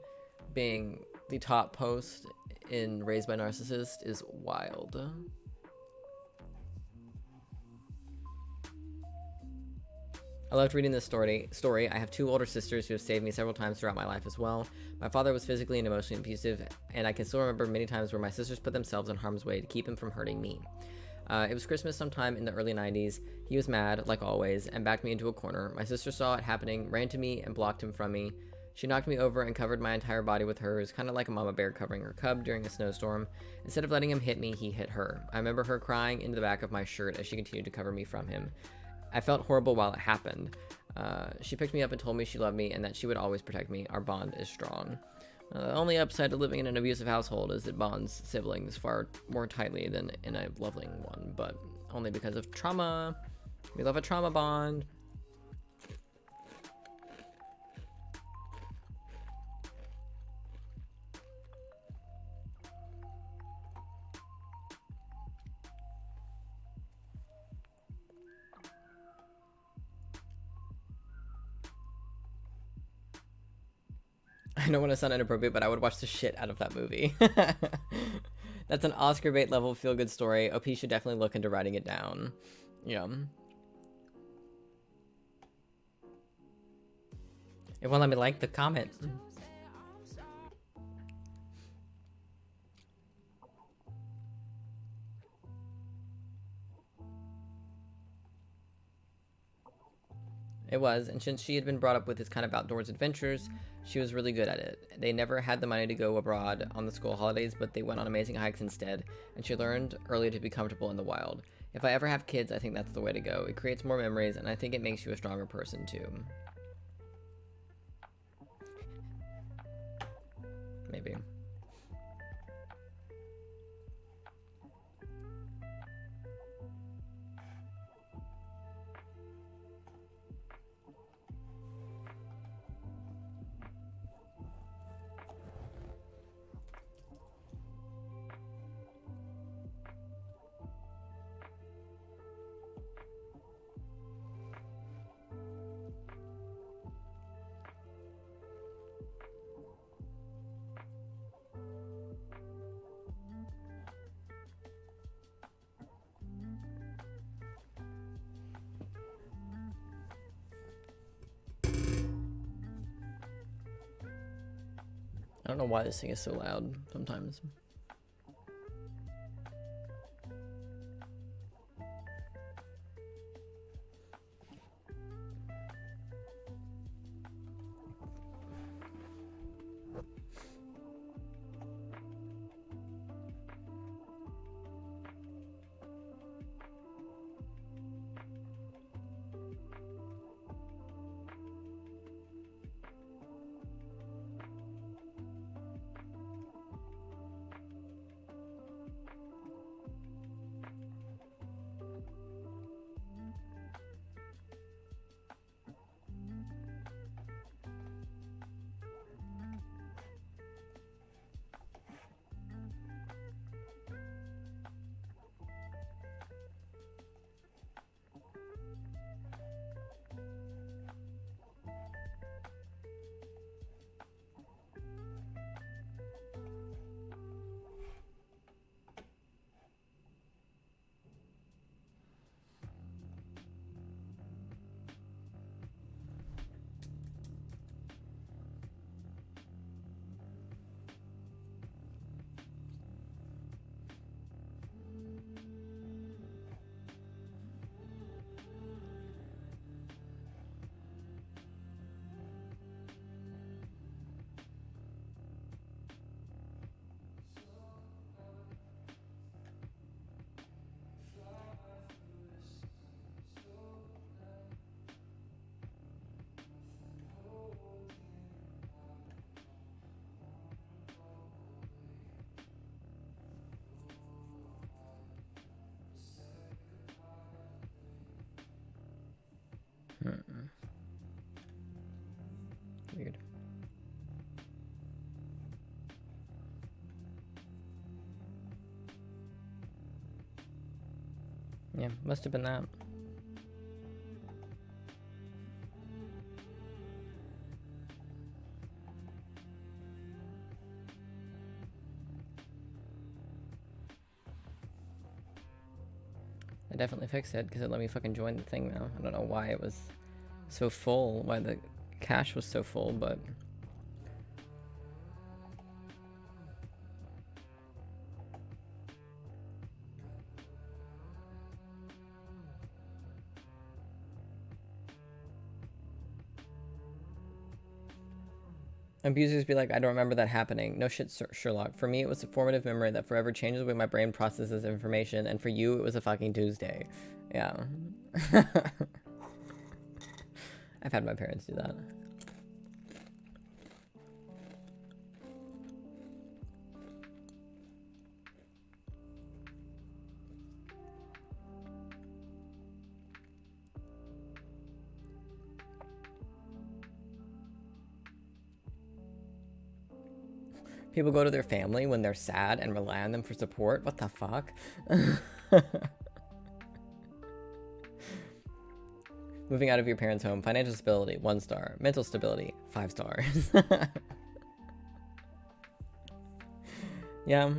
B: being the top post in Raised by Narcissist is wild. I loved reading this story. I have 2 older sisters who have saved me several times throughout my life as well. My father was physically and emotionally abusive, and I can still remember many times where my sisters put themselves in harm's way to keep him from hurting me. It was Christmas sometime in the early 90s. He was mad, like always, and backed me into a corner. My sister saw it happening, ran to me, and blocked him from me. She knocked me over and covered my entire body with hers, kind of like a mama bear covering her cub during a snowstorm. Instead of letting him hit me, he hit her. I remember her crying into the back of my shirt as she continued to cover me from him. I felt horrible while it happened. She picked me up and told me she loved me and that she would always protect me. Our bond is strong. The only upside to living in an abusive household is it bonds siblings far more tightly than in a loving one, but only because of trauma. We love a trauma bond. I don't want to sound inappropriate, but I would watch the shit out of that movie. That's an Oscar bait level feel good story. OP should definitely look into writing it down. Yeah. It won't let me like the comment. It was, and since she had been brought up with this kind of outdoors adventures, she was really good at it. They never had the money to go abroad on the school holidays, but they went on amazing hikes instead, and she learned early to be comfortable in the wild. If I ever have kids, I think that's the way to go. It creates more memories, and I think it makes you a stronger person too. Maybe. I don't know why this thing is so loud sometimes. Weird. Yeah, must have been that. definitely fixed it because it let me fucking join the thing now. I don't know why it was so full, why the cache was so full, but... Abusers be like, I don't remember that happening. No shit, Sherlock. For me, it was a formative memory that forever changes the way my brain processes information, and for you, it was a fucking Tuesday. Yeah. I've had my parents do that. People go to their family when they're sad and rely on them for support? What the fuck? Moving out of your parents' home. Financial stability, 1 star. Mental stability, 5 stars. Yeah.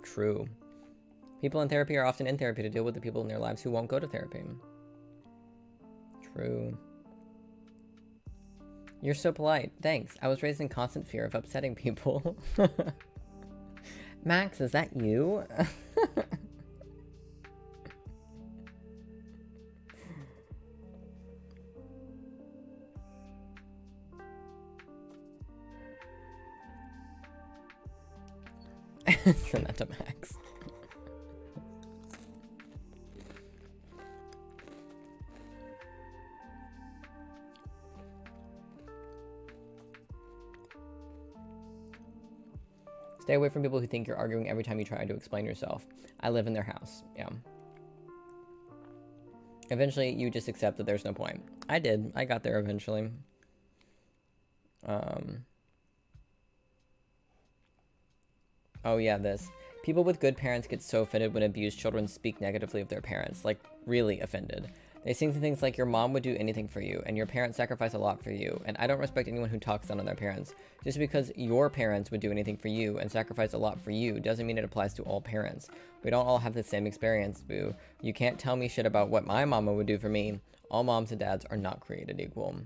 B: True. People in therapy are often in therapy to deal with the people in their lives who won't go to therapy. True. You're so polite. Thanks. I was raised in constant fear of upsetting people. Max, is that you? Send that to Max. Stay away from people who think you're arguing every time you try to explain yourself. I live in their house. Yeah. Eventually, you just accept that there's no point. I did. I got there eventually. Oh yeah, this. People with good parents get so offended when abused children speak negatively of their parents. Like, really offended. They sing things like, your mom would do anything for you, and your parents sacrifice a lot for you, and I don't respect anyone who talks down on their parents. Just because your parents would do anything for you and sacrifice a lot for you doesn't mean it applies to all parents. We don't all have the same experience, boo. You can't tell me shit about what my mama would do for me. All moms and dads are not created equal.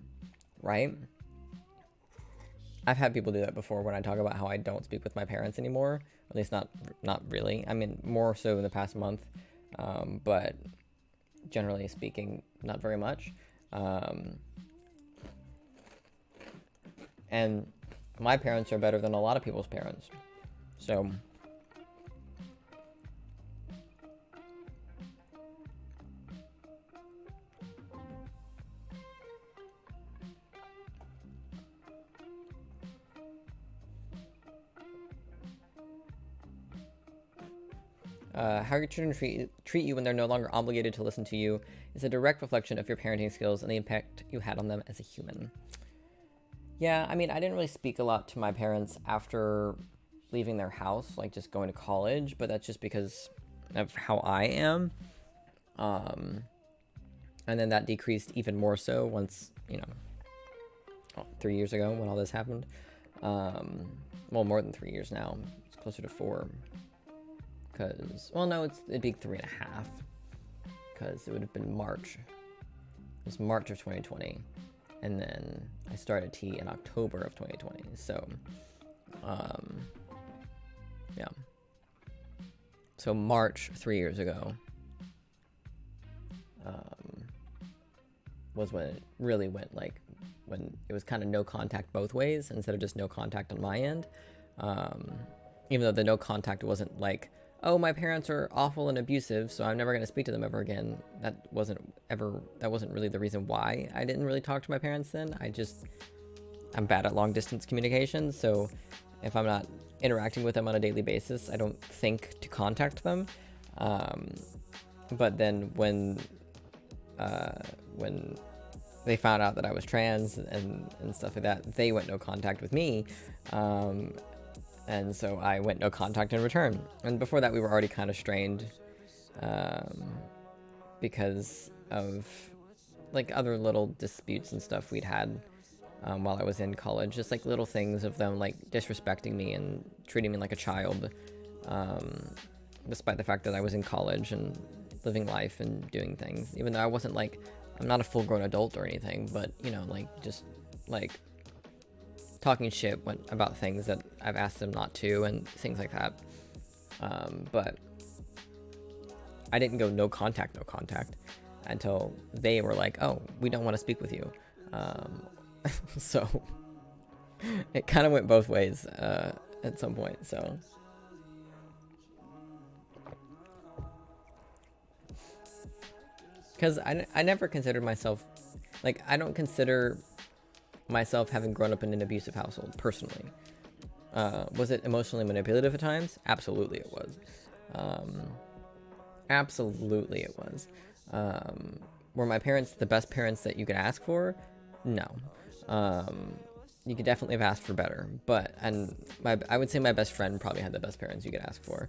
B: Right? I've had people do that before when I talk about how I don't speak with my parents anymore. At least not really. I mean, more so in the past month. But generally speaking, not very much. And my parents are better than a lot of people's parents. So... how your children treat you when they're no longer obligated to listen to you is a direct reflection of your parenting skills and the impact you had on them as a human. Yeah, I mean, I didn't really speak a lot to my parents after leaving their house, like just going to college, but that's just because of how I am. And then that decreased even more so once, 3 years ago when all this happened. Well, more than 3 years now. It's closer to 4. Because, well, no, it'd be 3.5. Because it would have been March. It was March of 2020. And then I started T in October of 2020. So, yeah. So March 3 years ago was when it really went, like, when it was kind of no contact both ways instead of just no contact on my end. Even though the no contact wasn't like, oh, my parents are awful and abusive, so I'm never going to speak to them ever again. That wasn't really the reason why I didn't really talk to my parents then. I'm bad at long distance communication, so if I'm not interacting with them on a daily basis, I don't think to contact them. But then when they found out that I was trans and stuff like that, they went no contact with me. And so I went no contact in return. And before that, we were already kind of strained because of like other little disputes and stuff we'd had while I was in college. Just like little things of them like disrespecting me and treating me like a child. despite the fact that I was in college and living life and doing things, even though I wasn't like, I'm not a full-grown adult or anything, but you know, like just like talking shit about things that I've asked them not to and things like that. But I didn't go no contact until they were like, oh, we don't want to speak with you. So it kind of went both ways at some point. So because I never considered myself, like, I don't consider myself having grown up in an abusive household personally. Was it emotionally manipulative at times? Absolutely it was. Absolutely it was. Were my parents the best parents that you could ask for? No. You could definitely have asked for better, but, and I would say my best friend probably had the best parents you could ask for.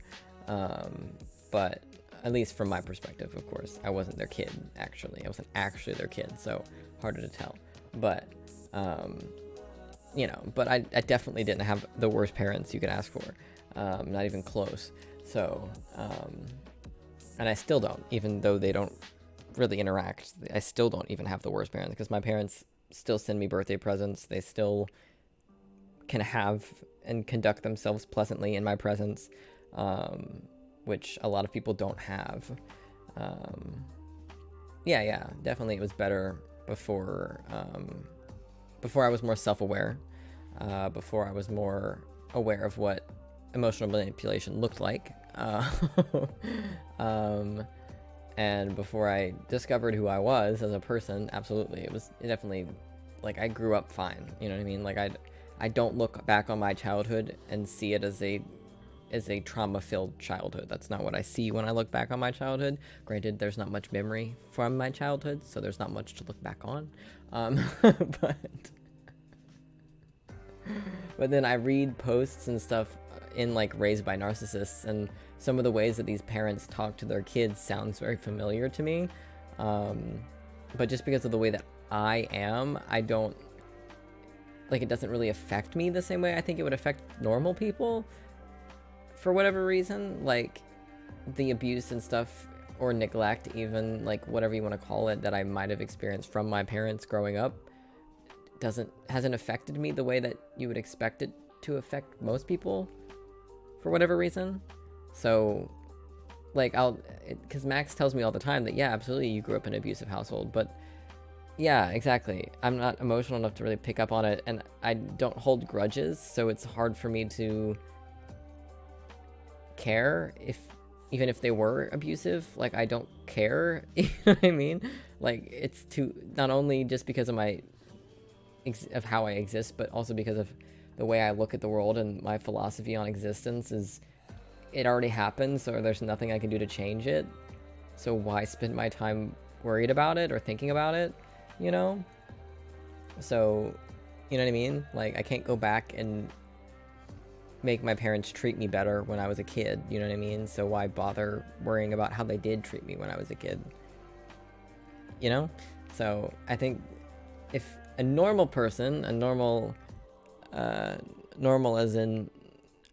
B: But at least from my perspective, of course, I wasn't their kid, actually. I wasn't actually their kid, so harder to tell. But, you know, but I definitely didn't have the worst parents you could ask for. Not even close. So, and I still don't, even though they don't really interact. I still don't even have the worst parents, because my parents still send me birthday presents. They still can have and conduct themselves pleasantly in my presence, which a lot of people don't have. Yeah, definitely it was better before, before I was more self-aware, before I was more aware of what emotional manipulation looked like, and before I discovered who I was as a person. Absolutely, it definitely, like, I grew up fine, you know what I mean? Like, I don't look back on my childhood and see it as a trauma-filled childhood. That's not what I see when I look back on my childhood. Granted, there's not much memory from my childhood, so there's not much to look back on. But then I read posts and stuff in, like, Raised by Narcissists, and some of the ways that these parents talk to their kids sounds very familiar to me. But just because of the way that I am, I don't, like, it doesn't really affect me the same way I think it would affect normal people. For whatever reason, like, the abuse and stuff, or neglect even, like, whatever you want to call it, that I might have experienced from my parents growing up hasn't affected me the way that you would expect it to affect most people, for whatever reason. So, like, because Max tells me all the time that, yeah, absolutely, you grew up in an abusive household, but yeah, exactly, I'm not emotional enough to really pick up on it, and I don't hold grudges, so it's hard for me to care even if they were abusive. Like, I don't care. You know what I mean? Like, it's not only just because of of how I exist, but also because of the way I look at the world, and my philosophy on existence is, it already happened, so there's nothing I can do to change it. So why spend my time worried about it or thinking about it, you know? So, you know what I mean? Like, I can't go back and make my parents treat me better when I was a kid, you know what I mean? So why bother worrying about how they did treat me when I was a kid? You know? So I think if a normal person, a normal as in,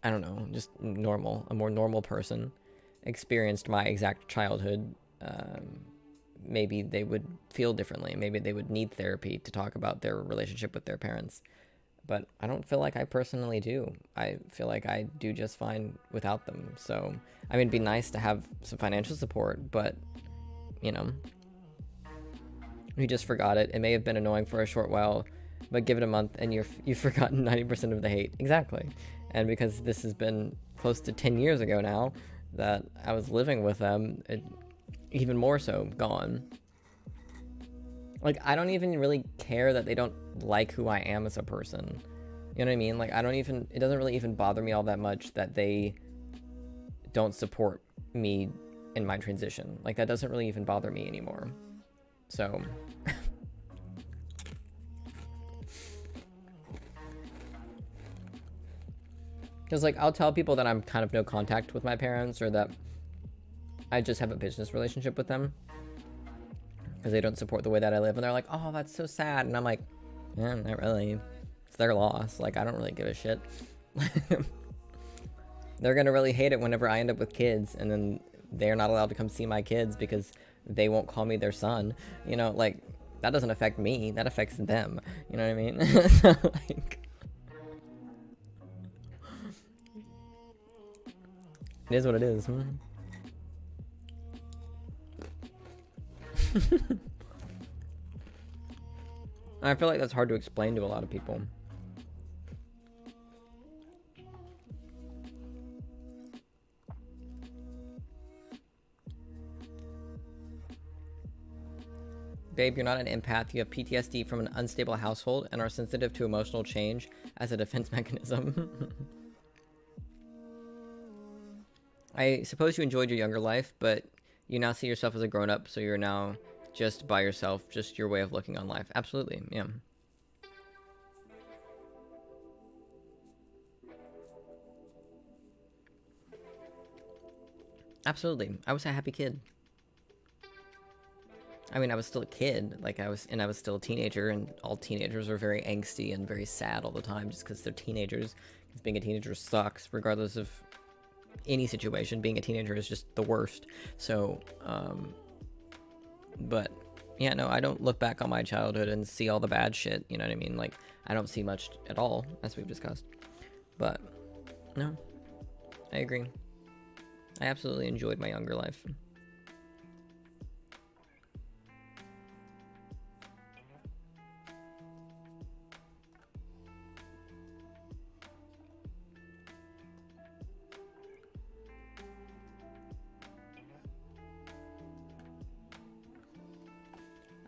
B: I don't know, just normal, a more normal person experienced my exact childhood, maybe they would feel differently. Maybe they would need therapy to talk about their relationship with their parents. But I don't feel like I personally do. I feel like I do just fine without them. So, I mean, it'd be nice to have some financial support, but, you know, you just forgot it. It may have been annoying for a short while, but give it a month and you've forgotten 90% of the hate. Exactly. And because this has been close to 10 years ago now that I was living with them, even more so gone. Like, I don't even really care that they don't like who I am as a person. You know what I mean? Like, it doesn't really even bother me all that much that they don't support me in my transition. Like, that doesn't really even bother me anymore. So, because, like, I'll tell people that I'm kind of no contact with my parents, or that I just have a business relationship with them because they don't support the way that I live, and they're like, oh, that's so sad, and I'm like, yeah, not really, it's their loss, like, I don't really give a shit. They're gonna really hate it whenever I end up with kids, and then they're not allowed to come see my kids because they won't call me their son. You know, like, that doesn't affect me. That affects them. You know what I mean? So, like, it is what it is. I feel like that's hard to explain to a lot of people. Babe, you're not an empath. You have PTSD from an unstable household and are sensitive to emotional change as a defense mechanism. I suppose you enjoyed your younger life, but you now see yourself as a grown-up, so you're now just by yourself, just your way of looking on life. Absolutely, yeah. Absolutely. I was a happy kid. I mean, I was still a kid, like I was still a teenager, and all teenagers are very angsty and very sad all the time just because they're teenagers. Because being a teenager sucks, regardless of any situation. Being a teenager is just the worst. So, but yeah, no, I don't look back on my childhood and see all the bad shit, you know what I mean? Like, I don't see much at all, as we've discussed. But, no, I agree. I absolutely enjoyed my younger life.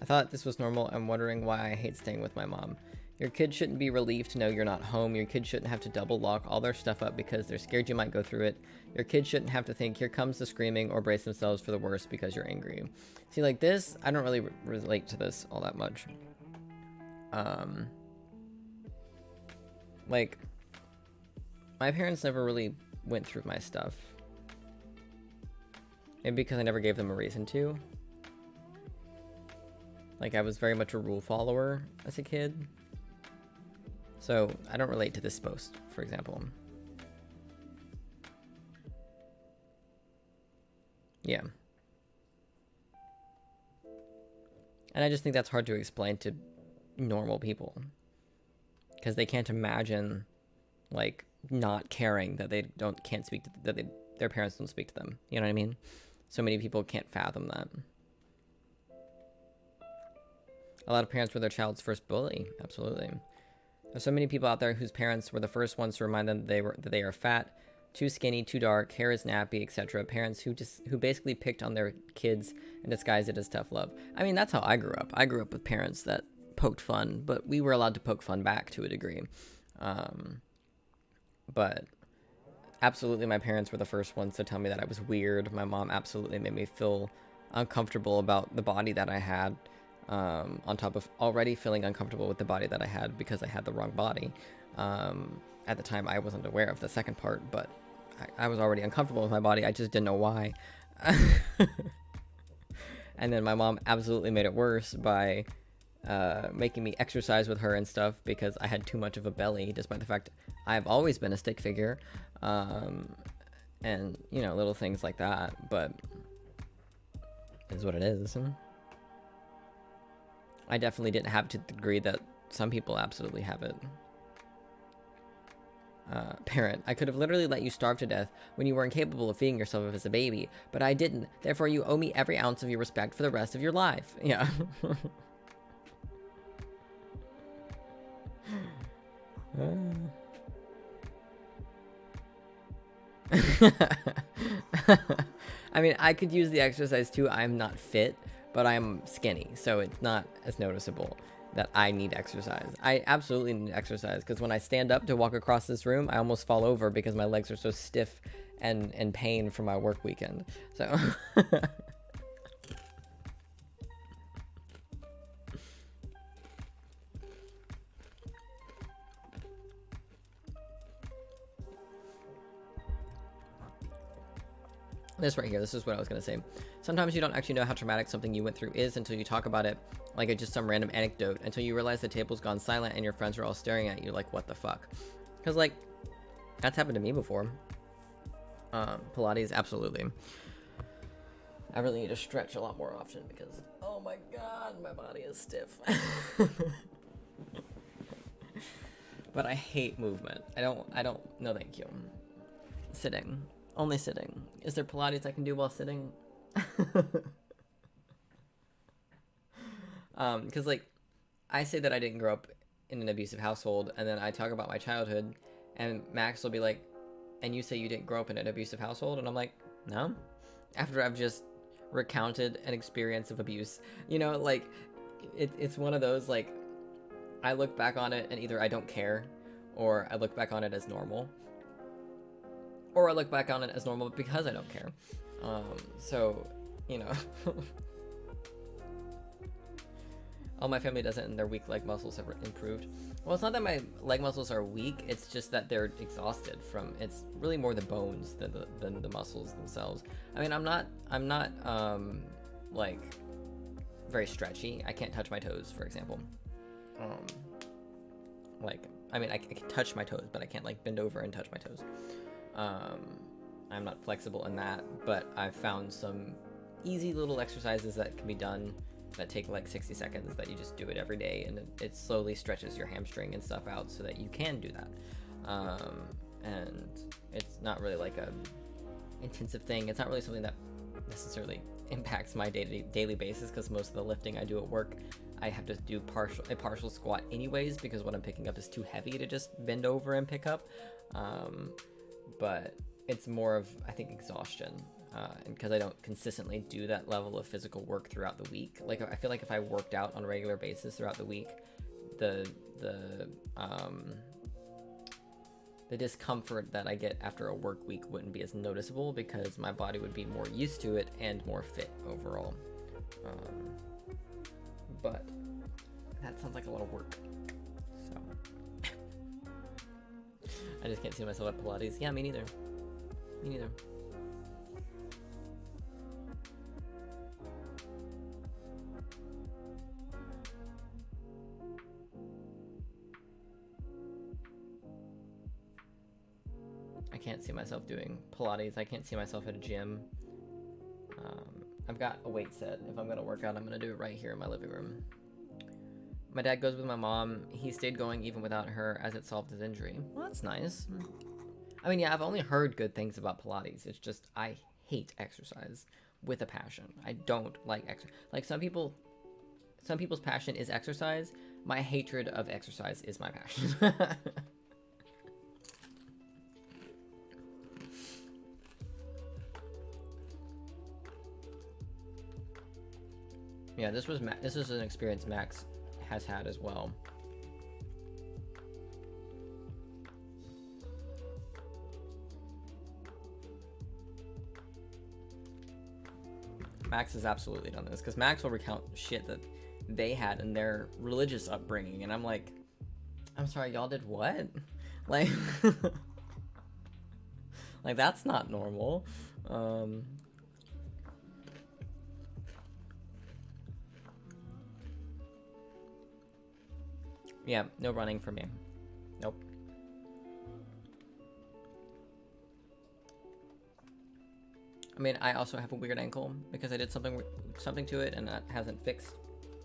B: I thought this was normal. I'm wondering why I hate staying with my mom. Your kid shouldn't be relieved to know you're not home. Your kid shouldn't have to double lock all their stuff up because they're scared you might go through it. Your kid shouldn't have to think, here comes the screaming, or brace themselves for the worst because you're angry. See, like this, I don't really relate to this all that much. Like, my parents never really went through my stuff. Maybe because I never gave them a reason to. Like, I was very much a rule follower as a kid. So, I don't relate to this post, for example. Yeah. And I just think that's hard to explain to normal people. Because they can't imagine, like, not caring that they can't speak to, that their parents don't speak to them. You know what I mean? So many people can't fathom that. A lot of parents were their child's first bully. Absolutely. There's so many people out there whose parents were the first ones to remind them that they are fat, too skinny, too dark, hair is nappy, etc. Parents who basically picked on their kids and disguised it as tough love. I mean, that's how I grew up. I grew up with parents that poked fun, but we were allowed to poke fun back to a degree. But absolutely, my parents were the first ones to tell me that I was weird. My mom absolutely made me feel uncomfortable about the body that I had. On top of already feeling uncomfortable with the body that I had because I had the wrong body. At the time, I wasn't aware of the second part, but I was already uncomfortable with my body. I just didn't know why. And then my mom absolutely made it worse by making me exercise with her and stuff because I had too much of a belly, despite the fact I've always been a stick figure. And, you know, little things like that, but it is what it is. I definitely didn't have to the degree that some people absolutely have it. Parent, I could have literally let you starve to death when you were incapable of feeding yourself as a baby, but I didn't. Therefore, you owe me every ounce of your respect for the rest of your life. Yeah. I mean, I could use the exercise too. I'm not fit, but I'm skinny, so it's not as noticeable that I need exercise. I absolutely need exercise because when I stand up to walk across this room, I almost fall over because my legs are so stiff and in pain from my work weekend. So this right here, this is what I was gonna say. Sometimes you don't actually know how traumatic something you went through is until you talk about it like it's just some random anecdote, until you realize the table's gone silent and your friends are all staring at you like, what the fuck? Because, like, that's happened to me before. Pilates, absolutely. I really need to stretch a lot more often because, oh my god, my body is stiff. But I hate movement. I don't, no thank you. Sitting. Only sitting. Is there Pilates I can do while sitting? Because, like, I say that I didn't grow up in an abusive household, and then I talk about my childhood, and Max will be like, and you say you didn't grow up in an abusive household? And I'm like, no. After I've just recounted an experience of abuse. You know, like, it's one of those, like, I look back on it and either I don't care, or I look back on it as normal, or I look back on it as normal because I don't care. So, you know, all my family does it and their weak leg muscles have improved. Well, it's not that my leg muscles are weak, it's just that they're exhausted from, it's really more the bones than the muscles themselves. I mean, I'm not, like, very stretchy. I can't touch my toes, for example. Like, I mean, I can touch my toes, but I can't, like, bend over and touch my toes. I'm not flexible in that, but I've found some easy little exercises that can be done that take like 60 seconds that you just do it every day, and it slowly stretches your hamstring and stuff out so that you can do that. And it's not really like a intensive thing. It's not really something that necessarily impacts my daily basis, because most of the lifting I do at work, I have to do a partial squat anyways, because what I'm picking up is too heavy to just bend over and pick up. But it's more of, I think, exhaustion. And because I don't consistently do that level of physical work throughout the week. Like, I feel like if I worked out on a regular basis throughout the week, the discomfort that I get after a work week wouldn't be as noticeable, because my body would be more used to it and more fit overall. But that sounds like a lot of work. So I just can't see myself at Pilates. Yeah, me neither. Me neither. I can't see myself doing Pilates. I can't see myself at a gym. I've got a weight set. If I'm gonna work out, I'm gonna do it right here in my living room. My dad goes with my mom. He stayed going even without her, as it solved his injury. Well, that's nice. I mean, yeah, I've only heard good things about Pilates. It's just, I hate exercise with a passion. I don't like exercise. Like, some people's passion is exercise. My hatred of exercise is my passion. Yeah, this is an experience Max has had as well. Max has absolutely done this, because Max will recount shit that they had in their religious upbringing, and I'm like, I'm sorry, y'all did what? Like, like, that's not normal. Yeah, no running for me. Nope. I mean, I also have a weird ankle because I did something to it, and that hasn't fixed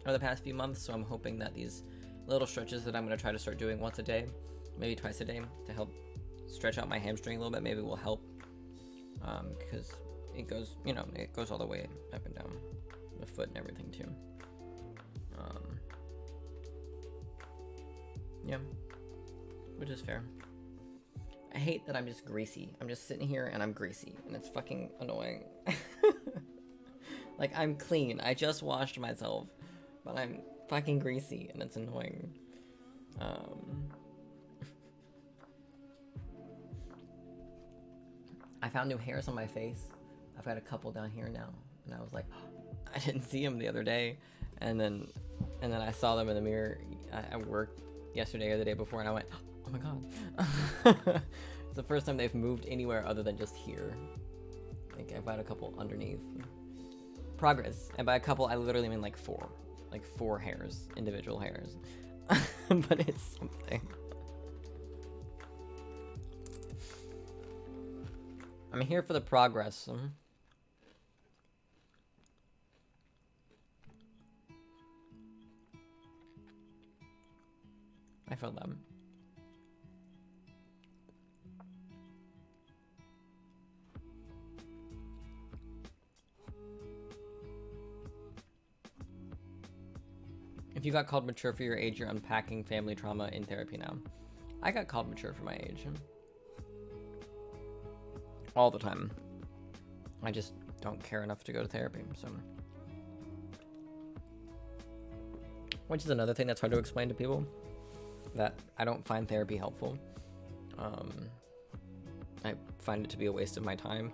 B: over the past few months. So I'm hoping that these little stretches that I'm going to try to start doing once a day, maybe twice a day, to help stretch out my hamstring a little bit, maybe will help. Because it goes, you know, it goes all the way up and down the foot and everything too. Yeah, which is fair. I hate that I'm just greasy. I'm just sitting here and I'm greasy, and it's fucking annoying. Like, I'm clean. I just washed myself, but I'm fucking greasy, and it's annoying. I found new hairs on my face. I've got a couple down here now, and I was like, I didn't see them the other day, and then I saw them in the mirror at work yesterday or the day before, and I went, oh my god. It's the first time they've moved anywhere other than just here. Like, I've got a couple underneath. Progress. And by a couple, I literally mean like four hairs, individual hairs. But it's something. I'm here for the progress. I feel them. If you got called mature for your age, you're unpacking family trauma in therapy now. I got called mature for my age. All the time. I just don't care enough to go to therapy, so. Which is another thing that's hard to explain to people. That I don't find therapy helpful. I find it to be a waste of my time.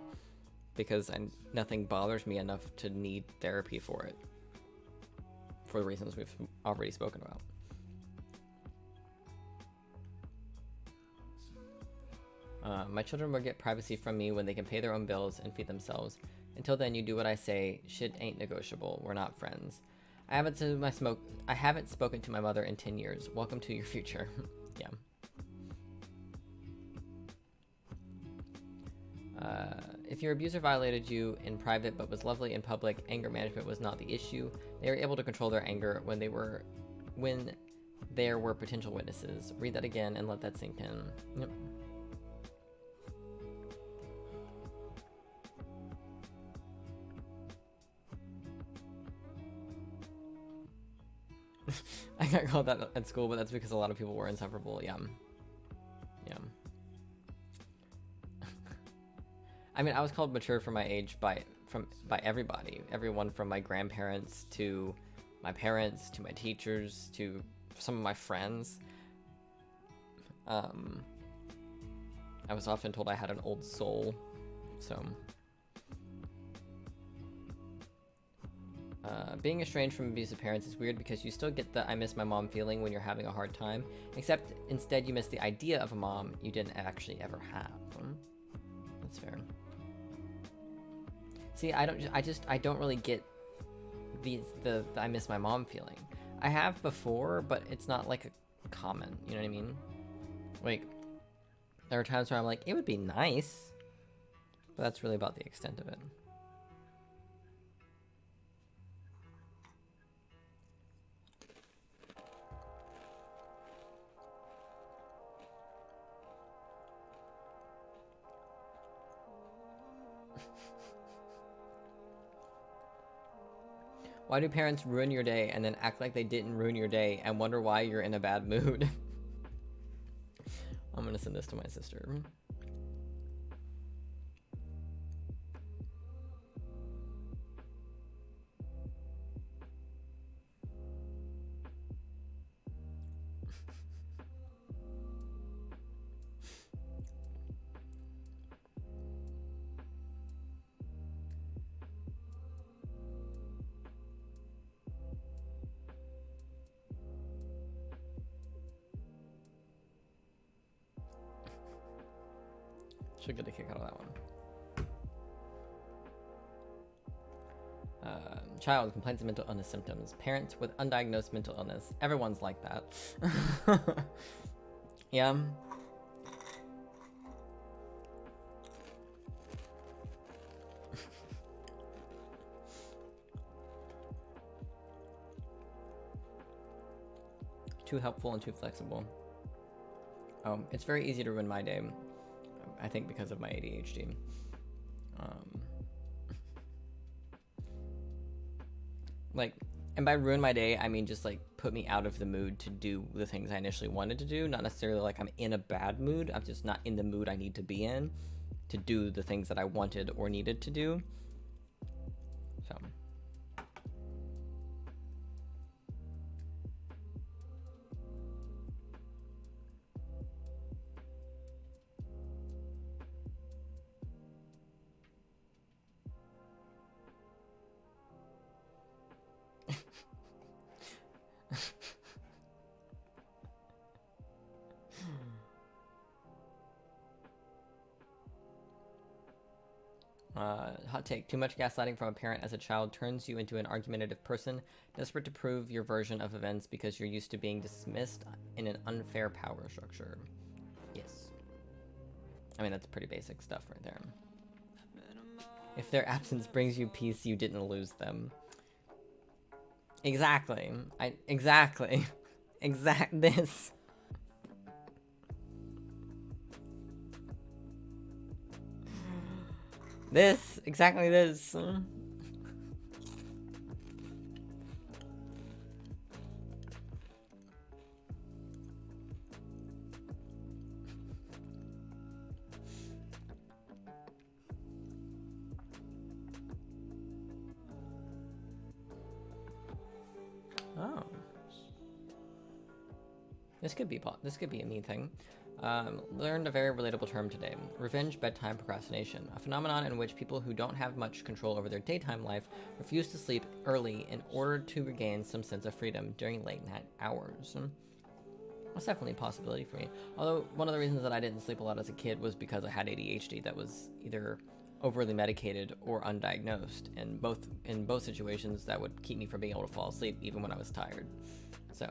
B: Because nothing bothers me enough to need therapy for it. For the reasons we've already spoken about. My children will get privacy from me when they can pay their own bills and feed themselves. Until then, you do what I say. Shit ain't negotiable. We're not friends. I haven't spoken to my mother in 10 years. Welcome to your future. Yeah. If your abuser violated you in private but was lovely in public, anger management was not the issue. They were able to control their anger when there were potential witnesses. Read that again and let that sink in. Yep. I got called that at school, but that's because a lot of people were insufferable. Yeah. Yeah. I mean, I was called mature for my age by everybody. Everyone from my grandparents to my parents to my teachers to some of my friends. I was often told I had an old soul, so. Being estranged from abusive parents is weird because you still get the I miss my mom feeling when you're having a hard time, except instead you miss the idea of a mom you didn't actually ever have. That's fair. See, I don't really get the I miss my mom feeling. I have before, but it's not like a common, you know what I mean? Like, there are times where I'm like, it would be nice, but that's really about the extent of it. Why do parents ruin your day and then act like they didn't ruin your day and wonder why you're in a bad mood? I'm gonna send this to my sister. Should get a kick out of that one. Child complains of mental illness symptoms. Parents with undiagnosed mental illness. Everyone's like that. Yeah. Too helpful and too flexible. It's very easy to ruin my day. I think because of my ADHD. Like, and by ruin my day, I mean just like put me out of the mood to do the things I initially wanted to do. Not necessarily like I'm in a bad mood. I'm just not in the mood I need to be in to do the things that I wanted or needed to do. So. Hot take. Too much gaslighting from a parent as a child turns you into an argumentative person, desperate to prove your version of events because you're used to being dismissed in an unfair power structure. Yes. I mean, that's pretty basic stuff right there. If their absence brings you peace, you didn't lose them. Exactly. Exactly. This. Exactly this. Oh. This could be a me thing. Learned a very relatable term today. Revenge bedtime procrastination. A phenomenon in which people who don't have much control over their daytime life refuse to sleep early in order to regain some sense of freedom during late night hours. That's definitely a possibility for me. Although one of the reasons that I didn't sleep a lot as a kid was because I had ADHD that was either overly medicated or undiagnosed, and in both situations that would keep me from being able to fall asleep even when I was tired. So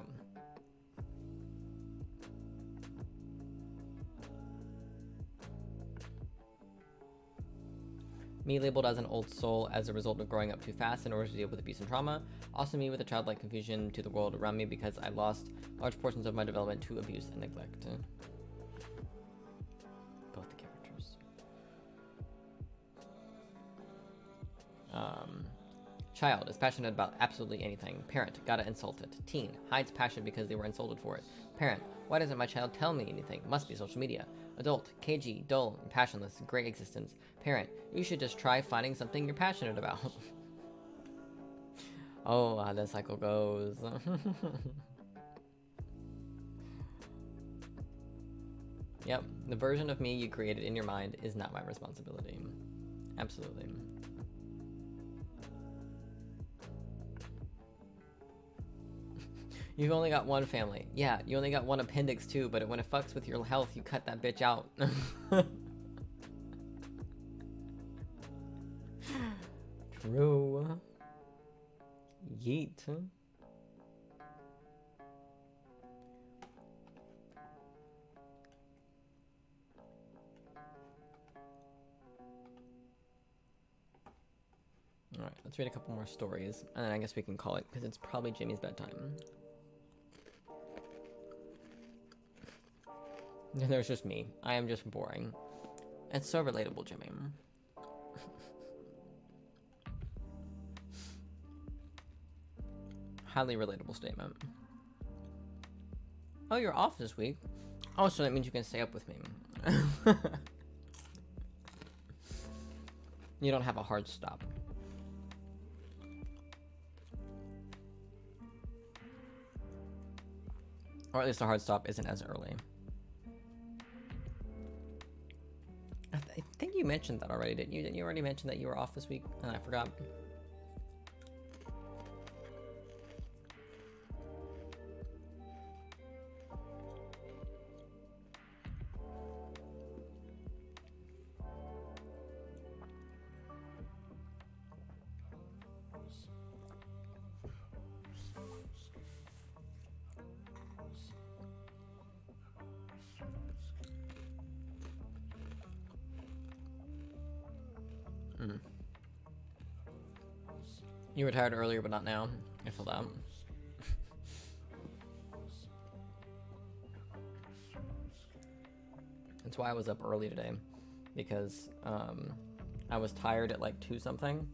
B: me labeled as an old soul as a result of growing up too fast in order to deal with abuse and trauma. Also me with a childlike confusion to the world around me because I lost large portions of my development to abuse and neglect. Both the characters. Child is passionate about absolutely anything. Parent, gotta insult it. Teen, hides passion because they were insulted for it. Parent, why doesn't my child tell me anything? Must be social media. Adult, cagey, dull, and passionless, gray existence. Parent, you should just try finding something you're passionate about. Oh, how the cycle goes. Yep, the version of me you created in your mind is not my responsibility. Absolutely. You've only got one family. Yeah, you only got one appendix too, but when it fucks with your health, you cut that bitch out. True. Yeet. Alright, let's read a couple more stories, and then I guess we can call it, because it's probably Jimmy's bedtime. And there's just me. I am just boring. It's so relatable, Jimmy. Highly relatable statement. Oh, you're off this week? Oh, so that means you can stay up with me. You don't have a hard stop. Or at least the hard stop isn't as early. I think you mentioned that already, didn't you? Didn't you already mention that you were off this week? And I forgot. You were tired earlier, but not now. I feel that. That's why I was up early today, because I was tired at like 2 something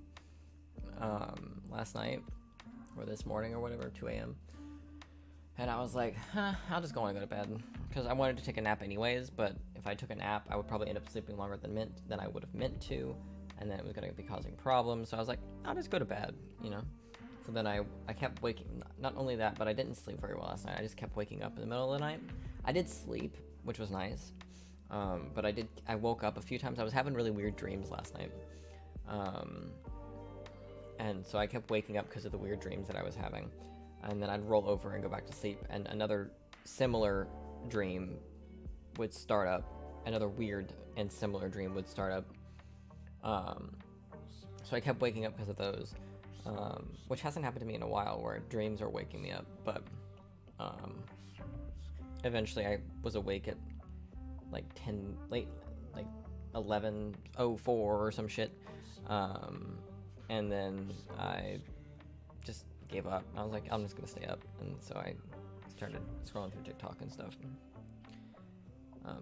B: last night, or this morning or whatever, 2 a.m. And I was like, I'll just go and go to bed, because I wanted to take a nap anyways, but if I took a nap, I would probably end up sleeping longer than I would have meant to, and then it was going to be causing problems, so I was like, I'll just go to bed, you know? So then I kept waking, not only that, but I didn't sleep very well last night. I just kept waking up in the middle of the night. I did sleep, which was nice, but I woke up a few times. I was having really weird dreams last night, and so I kept waking up because of the weird dreams that I was having, and then I'd roll over and go back to sleep, and another similar dream would start up. Another weird and similar dream would start up. So I kept waking up because of those, which hasn't happened to me in a while, where dreams are waking me up, but eventually I was awake at like 11:04 or some shit, And then I just gave up. I was like, I'm just gonna stay up, and so I started scrolling through TikTok and stuff.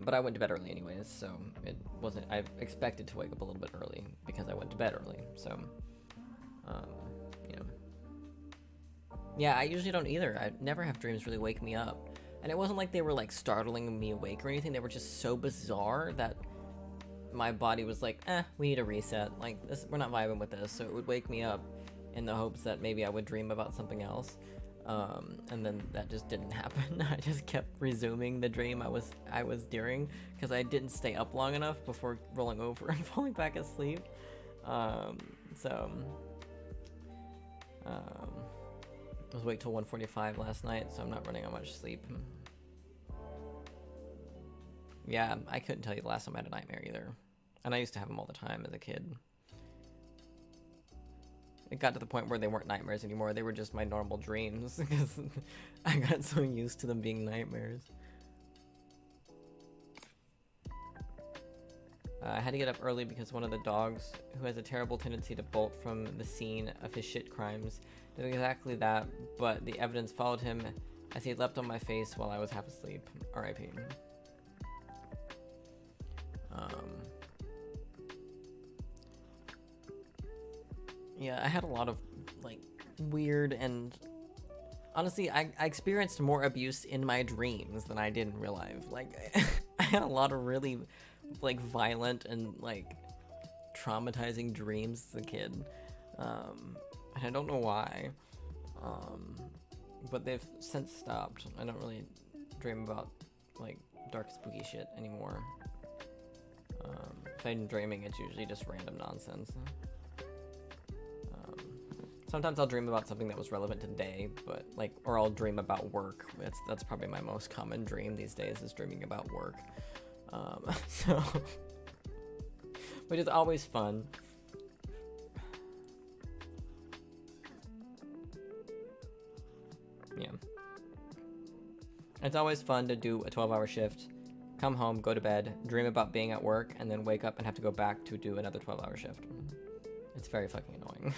B: But I went to bed early anyways, so it wasn't. I expected to wake up a little bit early because I went to bed early. So, you know, yeah, I usually don't either. I never have dreams really wake me up, and it wasn't like they were like startling me awake or anything. They were just so bizarre that my body was like, we need a reset. Like this, we're not vibing with this. So it would wake me up in the hopes that maybe I would dream about something else. And then that just didn't happen. I just kept resuming the dream I was during because I didn't stay up long enough before rolling over and falling back asleep. I was awake till 1:45 last night, so I'm not running on much sleep. Yeah, I couldn't tell you the last time I had a nightmare either. And I used to have them all the time as a kid. It got to the point where they weren't nightmares anymore. They were just my normal dreams because I got so used to them being nightmares. I had to get up early because one of the dogs, who has a terrible tendency to bolt from the scene of his shit crimes, did exactly that, but the evidence followed him as he leapt on my face while I was half asleep. R.I.P. Yeah, I had a lot of, like, weird and... Honestly, I experienced more abuse in my dreams than I did in real life. Like, I had a lot of really, like, violent and, like, traumatizing dreams as a kid. And I don't know why. But they've since stopped. I don't really dream about, like, dark, spooky shit anymore. If I'm dreaming, it's usually just random nonsense. Sometimes I'll dream about something that was relevant today, but like, or I'll dream about work. That's probably my most common dream these days, is dreaming about work. So, which is always fun. Yeah. It's always fun to do a 12-hour shift, come home, go to bed, dream about being at work, and then wake up and have to go back to do another 12-hour shift. It's very fucking annoying.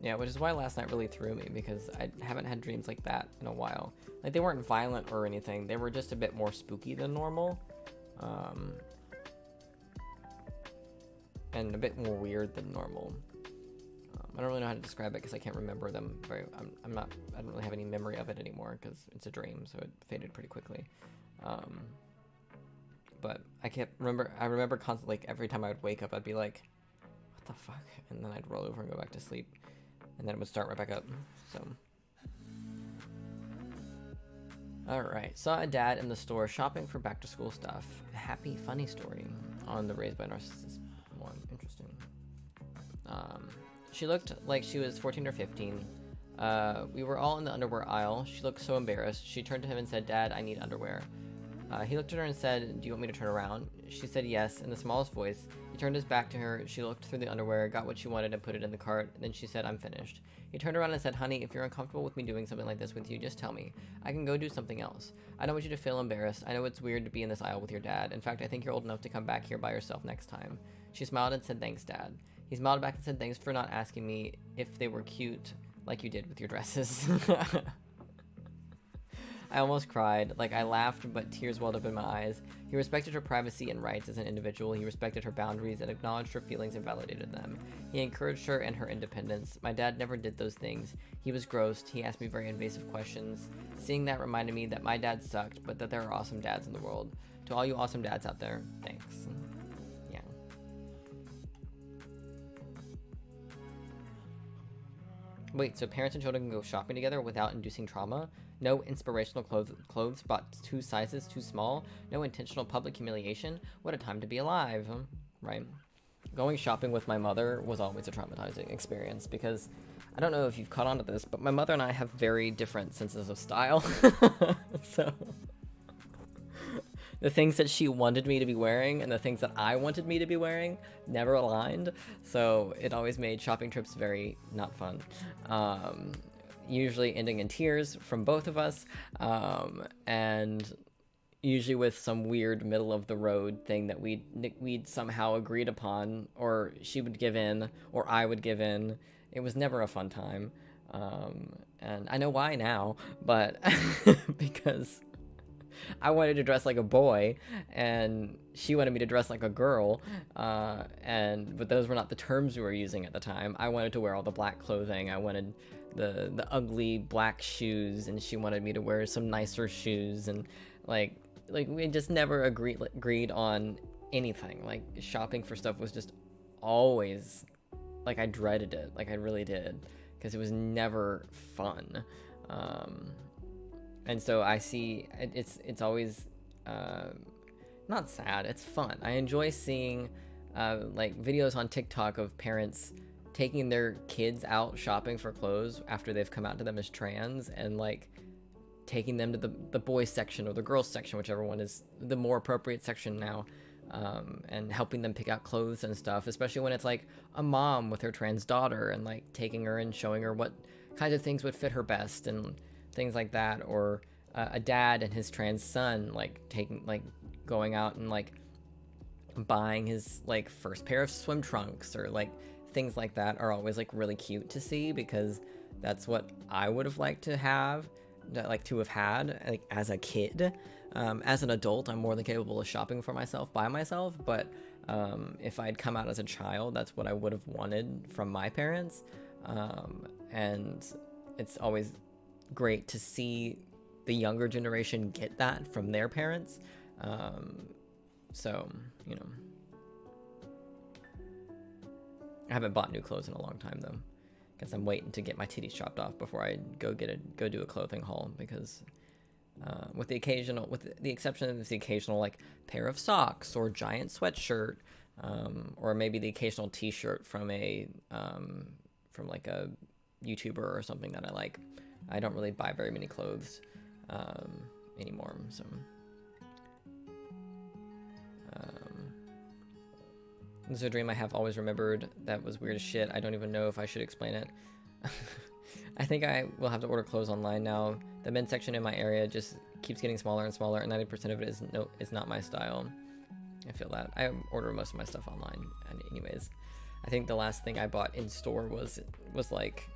B: Yeah, which is why last night really threw me, because I haven't had dreams like that in a while. Like, they weren't violent or anything, they were just a bit more spooky than normal. And a bit more weird than normal. I don't really know how to describe it because I can't remember them very... I don't really have any memory of it anymore because it's a dream, so it faded pretty quickly. But I remember constantly, like, every time I would wake up, I'd be like, what the fuck? And then I'd roll over and go back to sleep. And then it would start right back up, so. Alright, saw a dad in the store shopping for back to school stuff. Happy, funny story on the Raised by Narcissists one. Interesting. She looked like she was 14 or 15. We were all in the underwear aisle. She looked so embarrassed. She turned to him and said, "Dad, I need underwear." He looked at her and said, "Do you want me to turn around?" She said yes, in the smallest voice. He turned his back to her. She looked through the underwear, got what she wanted, and put it in the cart. Then she said, "I'm finished." He turned around and said, "Honey, if you're uncomfortable with me doing something like this with you, just tell me. I can go do something else. I don't want you to feel embarrassed. I know it's weird to be in this aisle with your dad. In fact, I think you're old enough to come back here by yourself next time." She smiled and said, "Thanks, Dad." He smiled back and said, "Thanks for not asking me if they were cute like you did with your dresses." I almost cried. Like, I laughed, but tears welled up in my eyes. He respected her privacy and rights as an individual. He respected her boundaries and acknowledged her feelings and validated them. He encouraged her and her independence. My dad never did those things. He was grossed. He asked me very invasive questions. Seeing that reminded me that my dad sucked, but that there are awesome dads in the world. To all you awesome dads out there, thanks. Yeah. Wait, so parents and children can go shopping together without inducing trauma? No inspirational clothes bought 2 sizes too small? No intentional public humiliation? What a time to be alive, right? Going shopping with my mother was always a traumatizing experience because I don't know if you've caught on to this, but my mother and I have very different senses of style. the things that she wanted me to be wearing and the things that I wanted me to be wearing never aligned. So it always made shopping trips very not fun. Usually ending in tears from both of us, and usually with some weird middle of the road thing that we'd somehow agreed upon, or she would give in or I would give in. It was never a fun time. And I know why now, but because I wanted to dress like a boy and she wanted me to dress like a girl, but those were not the terms we were using at the time. I wanted to wear all the black clothing. I wanted the ugly black shoes, and she wanted me to wear some nicer shoes, and like we just never agreed on anything. Like, shopping for stuff was just always, like, I dreaded it, like I really did, because it was never fun. And so I see it's always not sad, it's fun. I enjoy seeing like videos on TikTok of parents taking their kids out shopping for clothes after they've come out to them as trans, and like taking them to the boys section or the girls section, whichever one is the more appropriate section now, and helping them pick out clothes and stuff, especially when it's like a mom with her trans daughter, and like taking her and showing her what kinds of things would fit her best and things like that, or a dad and his trans son like going out and like buying his like first pair of swim trunks, or like things like that are always like really cute to see, because that's what I would have liked to have had like as a kid. As an adult, I'm more than capable of shopping for myself by myself, but if I'd come out as a child, that's what I would have wanted from my parents. And it's always great to see the younger generation get that from their parents. So, you know, I haven't bought new clothes in a long time though, because I'm waiting to get my titties chopped off before I go do a clothing haul, because with the exception of the occasional like pair of socks or giant sweatshirt, or maybe the occasional t-shirt from like a YouTuber or something that I like, I don't really buy very many clothes anymore. So this is a dream I have always remembered that was weird as shit. I don't even know if I should explain it. I think I will have to order clothes online now. The men's section in my area just keeps getting smaller and smaller, and 90% of it is not my style. I feel that. I order most of my stuff online, and anyways, I think the last thing I bought in store was like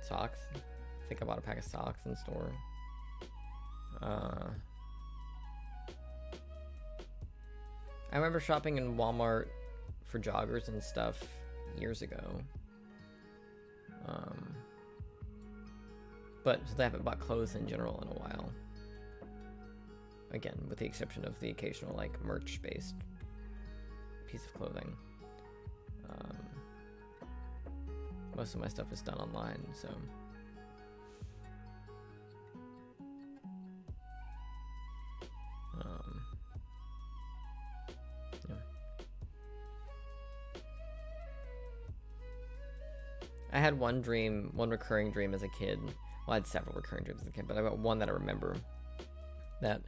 B: socks. I think I bought a pack of socks in store. I remember shopping in Walmart for joggers and stuff years ago. But I haven't bought clothes in general in a while. Again, with the exception of the occasional like merch-based piece of clothing. Most of my stuff is done online, so. Yeah. I had one recurring dream as a kid. Well, I had several recurring dreams as a kid, but I got one that I remember that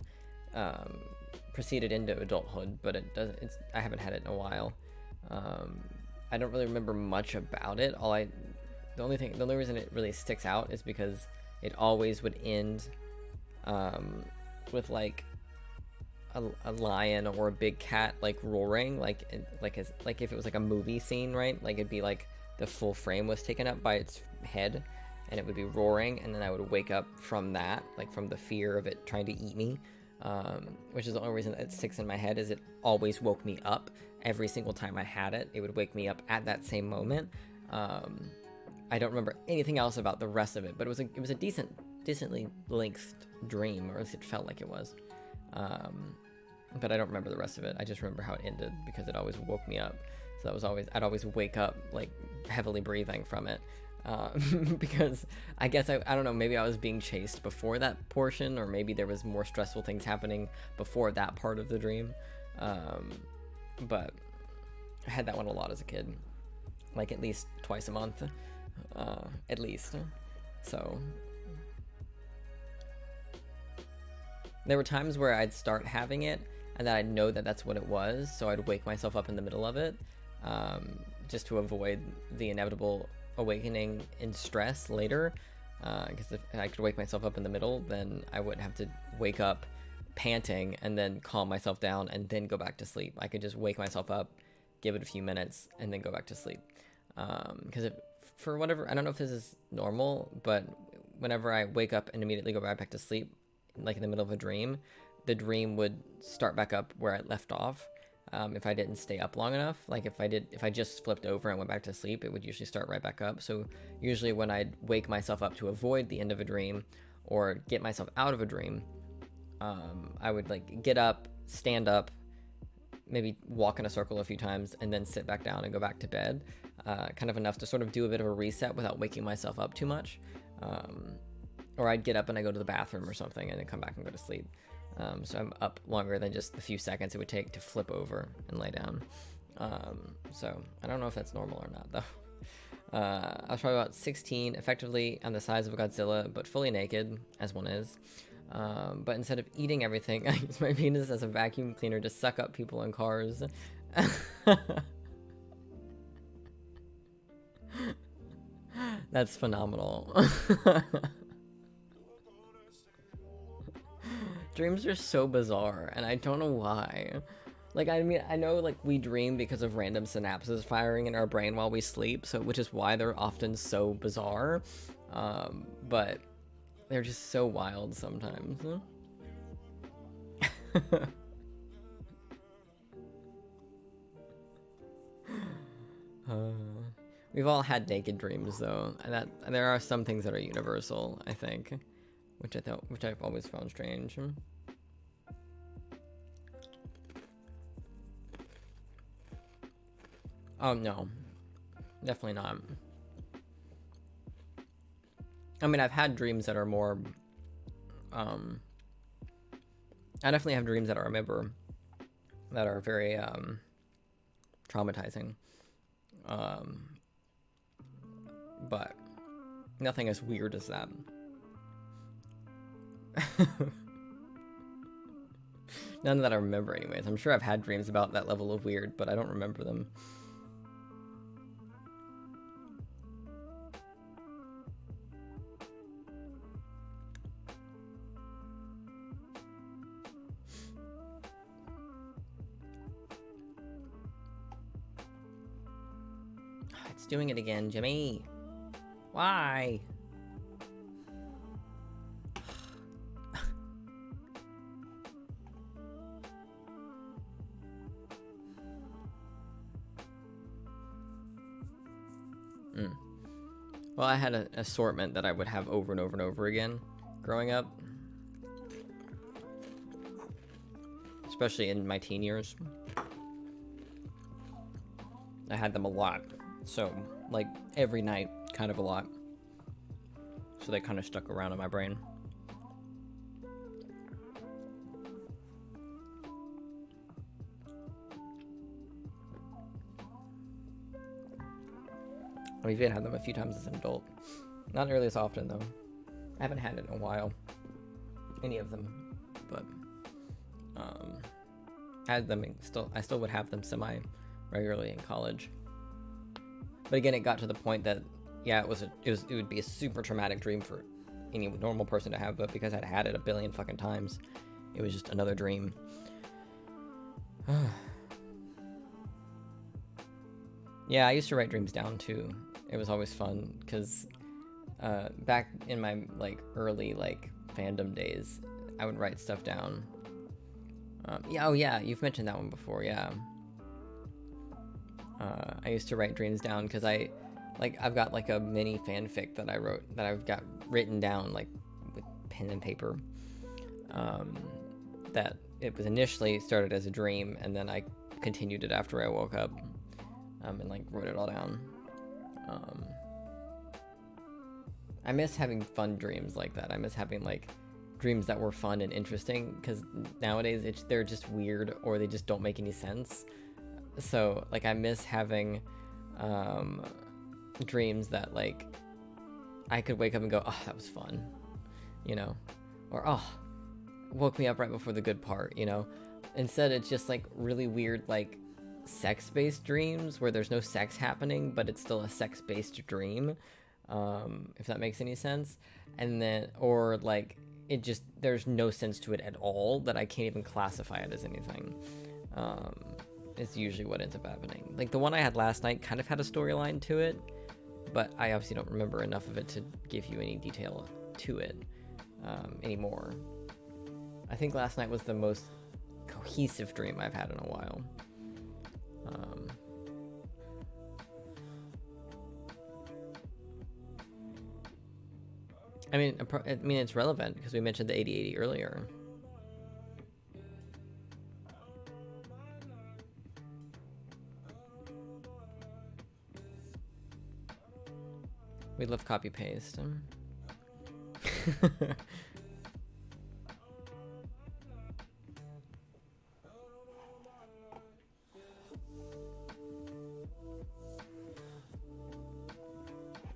B: proceeded into adulthood, but I haven't had it in a while. I don't really remember much about it. The only reason it really sticks out is because it always would end with like a lion or a big cat like roaring, like if it was like a movie scene, right? Like it'd be like the full frame was taken up by its head, and it would be roaring, and then I would wake up from that, like from the fear of it trying to eat me, which is the only reason that it sticks in my head, is it always woke me up every single time I had it. It would wake me up at that same moment. I don't remember anything else about the rest of it, but it was a decently lengthed dream, or at least it felt like it was. But I don't remember the rest of it. I just remember how it ended, because it always woke me up. So I'd always wake up like heavily breathing from it. Because I guess I don't know, maybe I was being chased before that portion, or maybe there was more stressful things happening before that part of the dream. But I had that one a lot as a kid, like at least twice a month, at least. So There were times where I'd start having it and then I'd know that that's what it was, so I'd wake myself up in the middle of it, just to avoid the inevitable awakening in stress later. Because if I could wake myself up in the middle, then I wouldn't have to wake up panting and then calm myself down and then go back to sleep. I could just wake myself up, give it a few minutes, and then go back to sleep. Because for whatever, I don't know if this is normal, but whenever I wake up and immediately go right back to sleep, like in the middle of a dream, the dream would start back up where I left off. If I didn't stay up long enough, like if I just flipped over and went back to sleep, it would usually start right back up. So usually when I'd wake myself up to avoid the end of a dream or get myself out of a dream, I would like get up, stand up, maybe walk in a circle a few times, and then sit back down and go back to bed, kind of enough to sort of do a bit of a reset without waking myself up too much. Or I'd get up and I go to the bathroom or something and then come back and go to sleep. So I'm up longer than just the few seconds it would take to flip over and lay down. So I don't know if that's normal or not, though. I was probably about 16, effectively on the size of a Godzilla, but fully naked, as one is. But instead of eating everything, I used my penis as a vacuum cleaner to suck up people in cars. That's phenomenal. Dreams are so bizarre, and I don't know why. Like, I mean, I know, like, we dream because of random synapses firing in our brain while we sleep, so which is why they're often so bizarre. But they're just so wild sometimes. We've all had naked dreams, though, and there are some things that are universal, I think, which I've always found strange. Oh no, definitely not. I mean, I've had dreams that are more. I definitely have dreams that I remember that are very traumatizing. But nothing as weird as that. None that I remember anyways. I'm sure I've had dreams about that level of weird, but I don't remember them. It's doing it again, Jimmy. Why? Well, I had an assortment that I would have over and over and over again growing up. Especially in my teen years. I had them a lot. So, like, every night, kind of a lot. So they kind of stuck around in my brain. I've even had them a few times as an adult. Not nearly as often, though. I haven't had it in a while. Any of them. But, I had them I still would have them semi-regularly in college. But again, it got to the point that, yeah, it would be a super traumatic dream for any normal person to have, but because I'd had it a billion fucking times, it was just another dream. Yeah, I used to write dreams down too. It was always fun because back in my like early like fandom days, I would write stuff down. Yeah, oh yeah, you've mentioned that one before. Yeah. I used to write dreams down because I've got like a mini fanfic that I wrote that I've got written down like with pen and paper. That it was initially started as a dream and then I continued it after I woke up. And like wrote it all down. I miss having fun dreams like that. I miss having like dreams that were fun and interesting because nowadays they're just weird or they just don't make any sense. So like I miss having dreams that like I could wake up and go, oh, that was fun, you know, or oh, woke me up right before the good part, you know? Instead, it's just like really weird, like sex-based dreams where there's no sex happening, but it's still a sex-based dream, if that makes any sense. And then, or like, it just, there's no sense to it at all that I can't even classify it as anything. Is usually what ends up happening. Like the one I had last night kind of had a storyline to it, but I obviously don't remember enough of it to give you any detail to it anymore. I think last night was the most cohesive dream I've had in a while. I mean, it's relevant because we mentioned the 80/80 earlier. We love copy paste.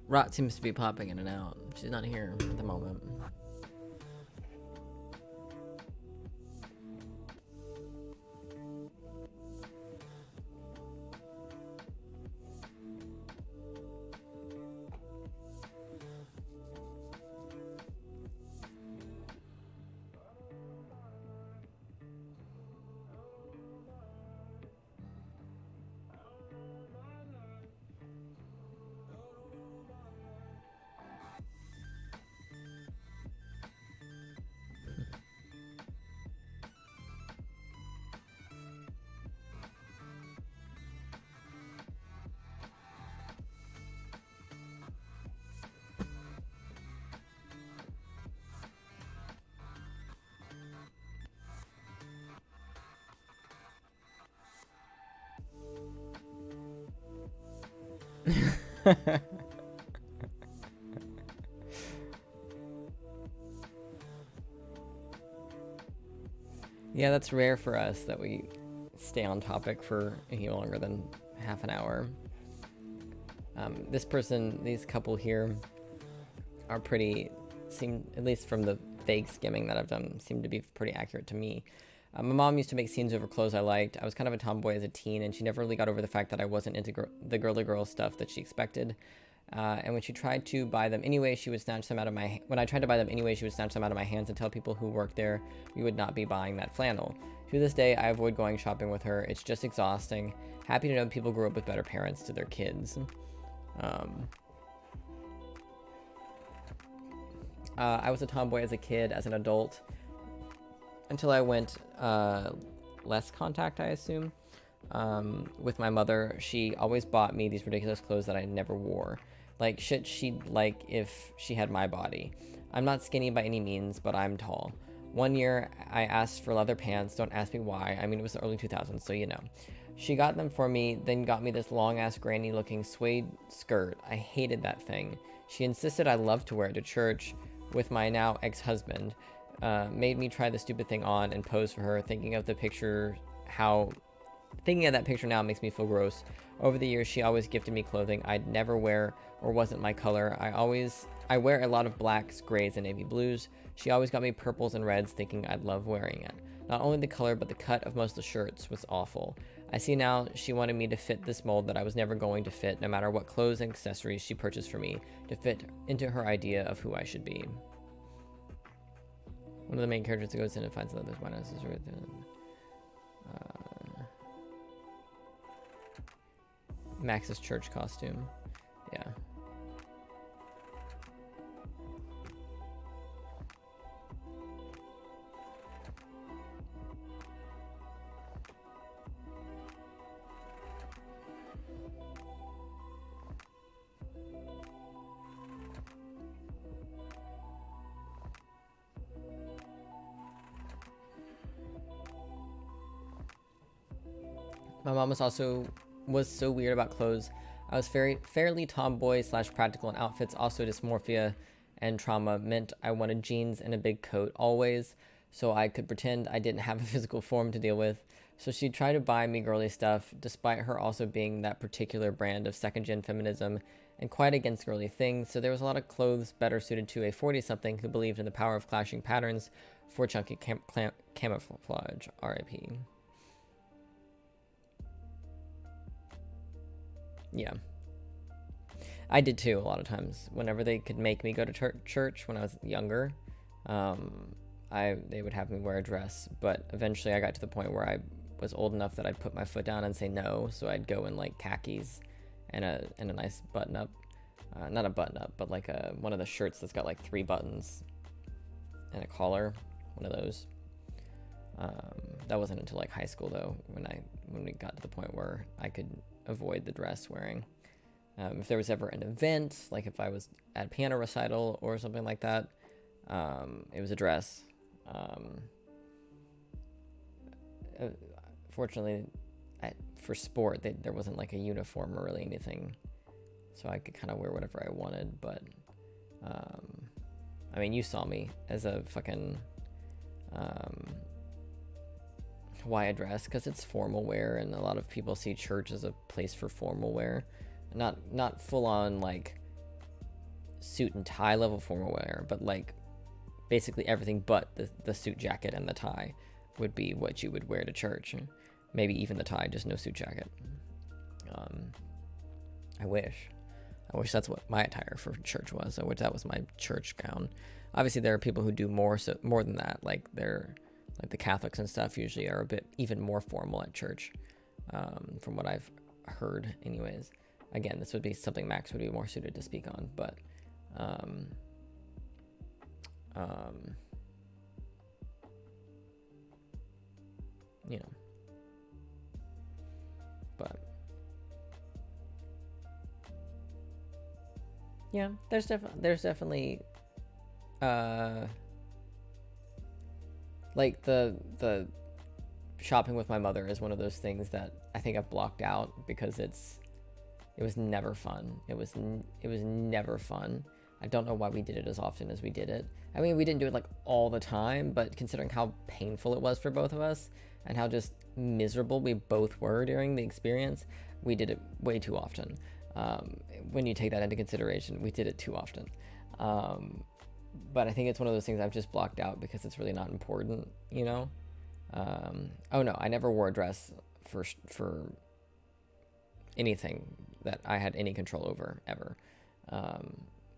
B: Rot seems to be popping in and out. She's not here at the moment. Yeah, that's rare for us that we stay on topic for any longer than half an hour. These couple here are seem, at least from the vague skimming that I've done, seem to be pretty accurate to me. My mom used to make scenes over clothes I liked. I was kind of a tomboy as a teen, and she never really got over the fact that I wasn't into the girly girl stuff that she expected. And when she tried to buy them anyway, she would snatch them out of my. When I tried to buy them anyway, she would snatch them out of my hands and tell people who worked there we would not be buying that flannel. To this day, I avoid going shopping with her. It's just exhausting. Happy to know people grew up with better parents to their kids. I was a tomboy as a kid, as an adult, until I went less contact, I assume, with my mother. She always bought me these ridiculous clothes that I never wore. Like shit she'd like if she had my body. I'm not skinny by any means, but I'm tall. One year, I asked for leather pants. Don't ask me why. I mean, it was the early 2000s, so you know. She got them for me, then got me this long-ass granny-looking suede skirt. I hated that thing. She insisted I loved to wear it to church with my now ex-husband. Made me try the stupid thing on and pose for her. Thinking of that picture now makes me feel gross. Over the years, she always gifted me clothing I'd never wear or wasn't my color. I wear a lot of blacks, grays, and navy blues. She always got me purples and reds, thinking I'd love wearing it. Not only the color, but the cut of most of the shirts was awful. I see now she wanted me to fit this mold that I was never going to fit, no matter what clothes and accessories she purchased for me, to fit into her idea of who I should be. One of the main characters goes in and finds out there's minuses right there. Max's church costume. Yeah. My mom was so weird about clothes. I was fairly tomboy / practical in outfits. Also, dysmorphia and trauma meant I wanted jeans and a big coat always, so I could pretend I didn't have a physical form to deal with. So she'd try to buy me girly stuff, despite her also being that particular brand of second-gen feminism and quite against girly things, so there was a lot of clothes better suited to a 40-something who believed in the power of clashing patterns for chunky camouflage. R.I.P. Yeah. I did too a lot of times. Whenever they could make me go to church when I was younger, they would have me wear a dress, but eventually I got to the point where I was old enough that I'd put my foot down and say no, so I'd go in like khakis and a nice button up, not a button up, but like one of the shirts that's got like 3 buttons and a collar, one of those. That wasn't until like high school though, when we got to the point where I could avoid the dress wearing. If there was ever an event, like if I was at a piano recital or something like that, it was a dress. Fortunately, for sport, there wasn't like a uniform or really anything, so I could kind of wear whatever I wanted. But I mean, you saw me as a fucking Hawaiian dress because it's formal wear, and a lot of people see church as a place for formal wear, not full on like suit and tie level formal wear, but like basically everything but the suit jacket and the tie would be what you would wear to church. Maybe even the tie, just no suit jacket. I wish that's what my attire for church was. I wish that was my church gown. Obviously, there are people who do more than that. Like the Catholics and stuff usually are a bit even more formal at church, from what I've heard. Anyways, again, this would be something Max would be more suited to speak on, but you know, but yeah, there's definitely like the shopping with my mother is one of those things that I think I've blocked out because it was never fun. It was never fun. I don't know why we did it as often as we did it. I mean, we didn't do it like all the time, but considering how painful it was for both of us and how just miserable we both were during the experience, we did it way too often. When you take that into consideration, we did it too often. But I think it's one of those things I've just blocked out because it's really not important, you know? Oh no, I never wore a dress for anything that I had any control over, ever.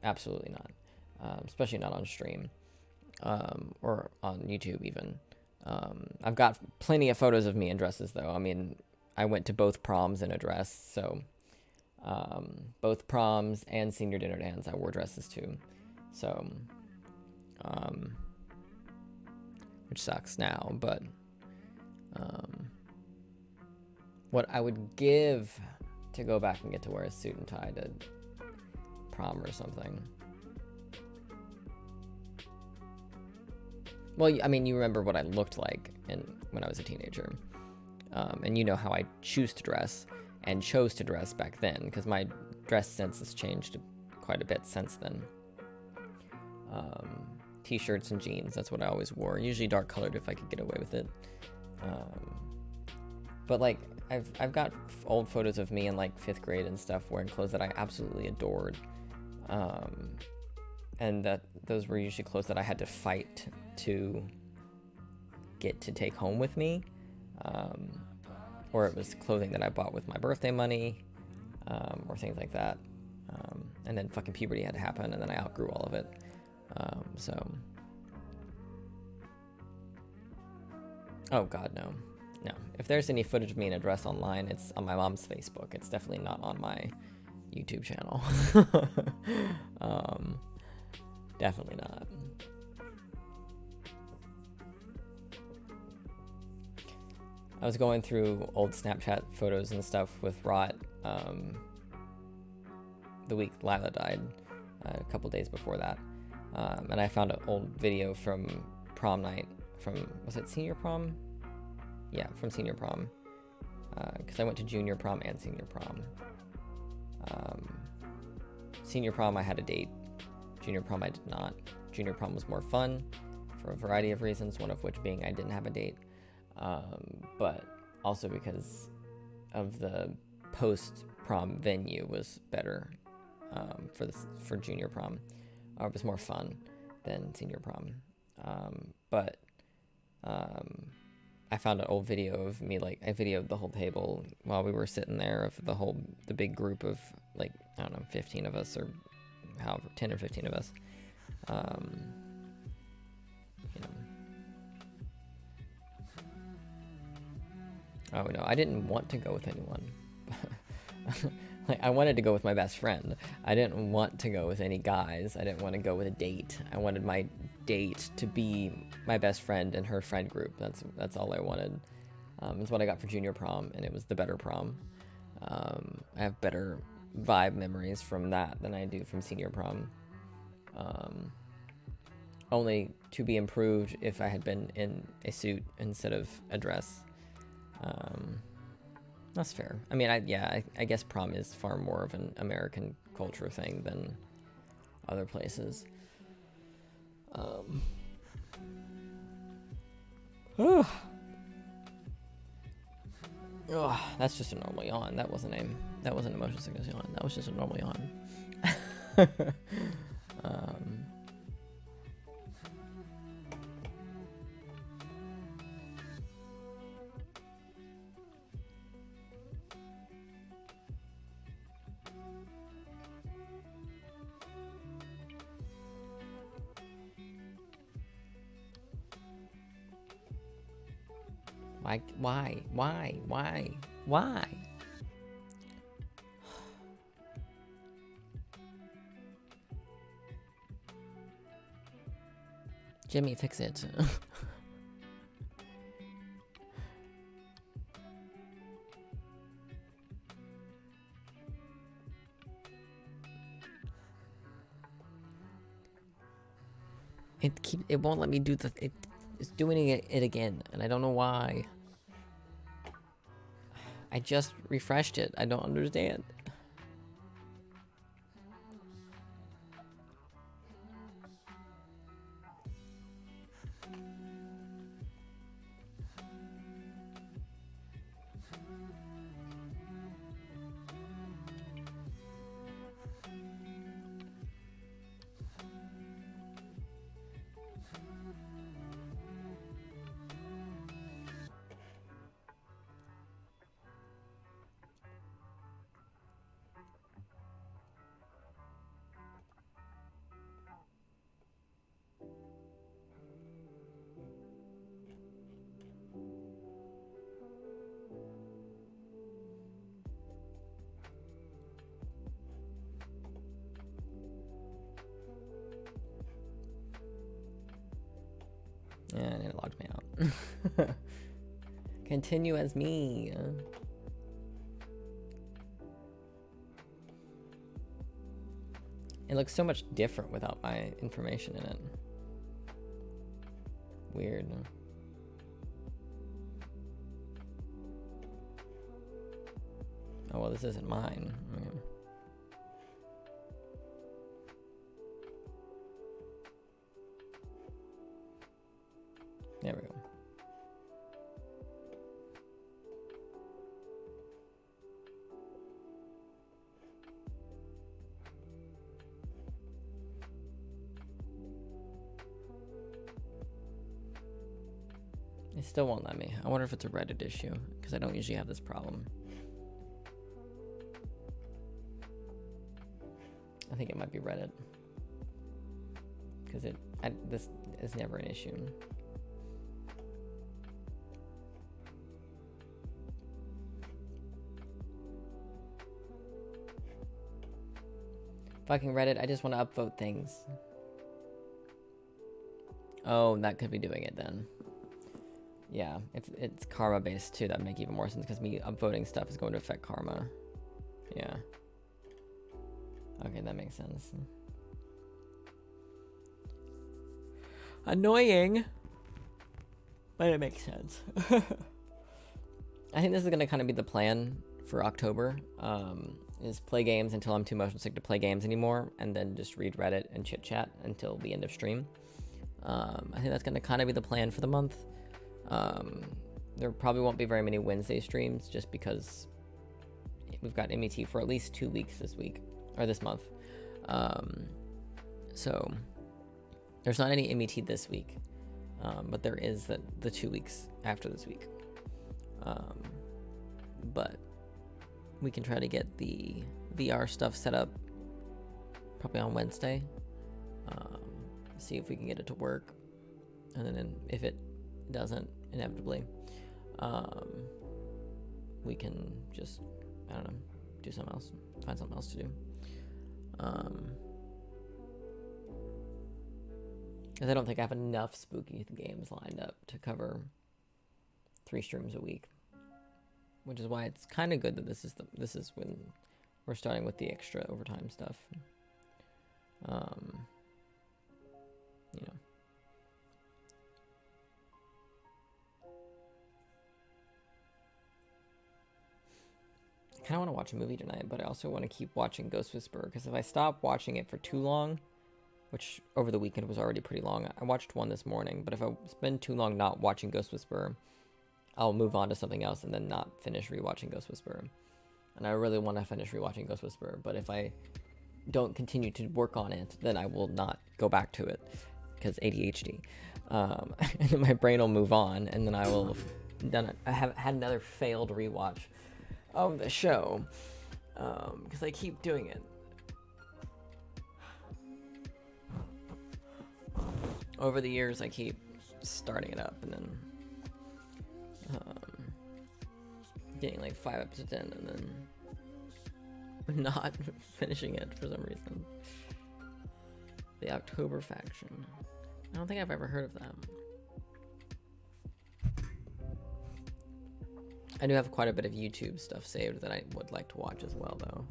B: Absolutely not. Especially not on stream, or on YouTube even. I've got plenty of photos of me in dresses though. I mean, I went to both proms in a dress, so both proms and senior dinner dance I wore dresses too. So which sucks now, but what I would give to go back and get to wear a suit and tie to prom or something. Well, I mean, you remember what I looked like when I was a teenager, and you know how I choose to dress and chose to dress back then, because my dress sense has changed quite a bit since then. T-shirts and jeans, that's what I always wore, usually dark colored if I could get away with it. But like I've got old photos of me in like 5th grade and stuff wearing clothes that I absolutely adored, and those were usually clothes that I had to fight to get to take home with me, or it was clothing that I bought with my birthday money, or things like that. And then fucking puberty had to happen, and then I outgrew all of it. So, oh god, no. If there's any footage of me in a dress online, it's on my mom's Facebook. It's definitely not on my YouTube channel. Definitely not. I was going through old Snapchat photos and stuff with Rot the week Lila died, a couple days before that. And I found an old video from prom night, was it senior prom? Yeah, from senior prom. Because I went to junior prom and senior prom. Senior prom I had a date. Junior prom I did not. Junior prom was more fun for a variety of reasons, one of which being I didn't have a date. But also because of the post-prom venue was better. for junior prom. It was more fun than senior prom. But I found an old video of me, like, I videoed the whole table while we were sitting there, of the big group of, like, I don't know, 15 of us, or however, 10 or 15 of us. You know. Oh no, I didn't want to go with anyone. Like, I wanted to go with my best friend. I didn't want to go with any guys. I didn't want to go with a date. I wanted my date to be my best friend and her friend group. That's all I wanted. It's what I got for junior prom, and it was the better prom. I have better vibe memories from that than I do from senior prom. Only to be improved if I had been in a suit instead of a dress. That's fair. I mean, I guess prom is far more of an American culture thing than other places. That's just a normal yawn. That wasn't a motion sickness yawn. That was just a normal yawn. Why? Jimmy, fix it. It won't let me do it's doing it again, and I don't know why. I just refreshed it. I don't understand. Yeah, and it logged me out. Continue as me. It looks so much different without my information in it. Weird. Oh, well, this isn't mine. Okay. There we go. It still won't let me. I wonder if it's a Reddit issue, because I don't usually have this problem. I think it might be Reddit, because this is never an issue. Fucking Reddit, I just want to upvote things. Oh, that could be doing it then. Yeah, if it's karma based too, that'd make even more sense, because me upvoting stuff is going to affect karma. Yeah. Okay, that makes sense. Annoying, but it makes sense. I think this is gonna kind of be the plan for October. Is play games until I'm too motion sick to play games anymore, and then just read Reddit and chit chat until the end of stream. I think that's gonna kind of be the plan for the month. There probably won't be very many Wednesday streams, just because we've got MET for at least 2 weeks this week, or this month. So there's not any MET this week, but there is the 2 weeks after this week. But we can try to get the VR stuff set up probably on Wednesday. See if we can get it to work, and then if it doesn't, inevitably, we can just, I don't know, do something else, find something else to do. Because I don't think I have enough spooky games lined up to cover 3 streams a week, which is why it's kind of good that this is when we're starting with the extra overtime stuff. You know. I kind of want to watch a movie tonight, but I also want to keep watching Ghost Whisperer, because if I stop watching it for too long, which over the weekend was already pretty long, I watched one this morning, but if I spend too long not watching Ghost Whisperer, I'll move on to something else and then not finish rewatching Ghost Whisperer. And I really want to finish rewatching Ghost Whisperer, but if I don't continue to work on it, then I will not go back to it, because ADHD. And then my brain will move on, and then I will have done it. I have had another failed rewatch of the show, because I keep doing it. Over the years, I keep starting it up and then getting like 5 episodes in and then not finishing it for some reason. The October Faction. I don't think I've ever heard of them. I do have quite a bit of YouTube stuff saved that I would like to watch as well, though.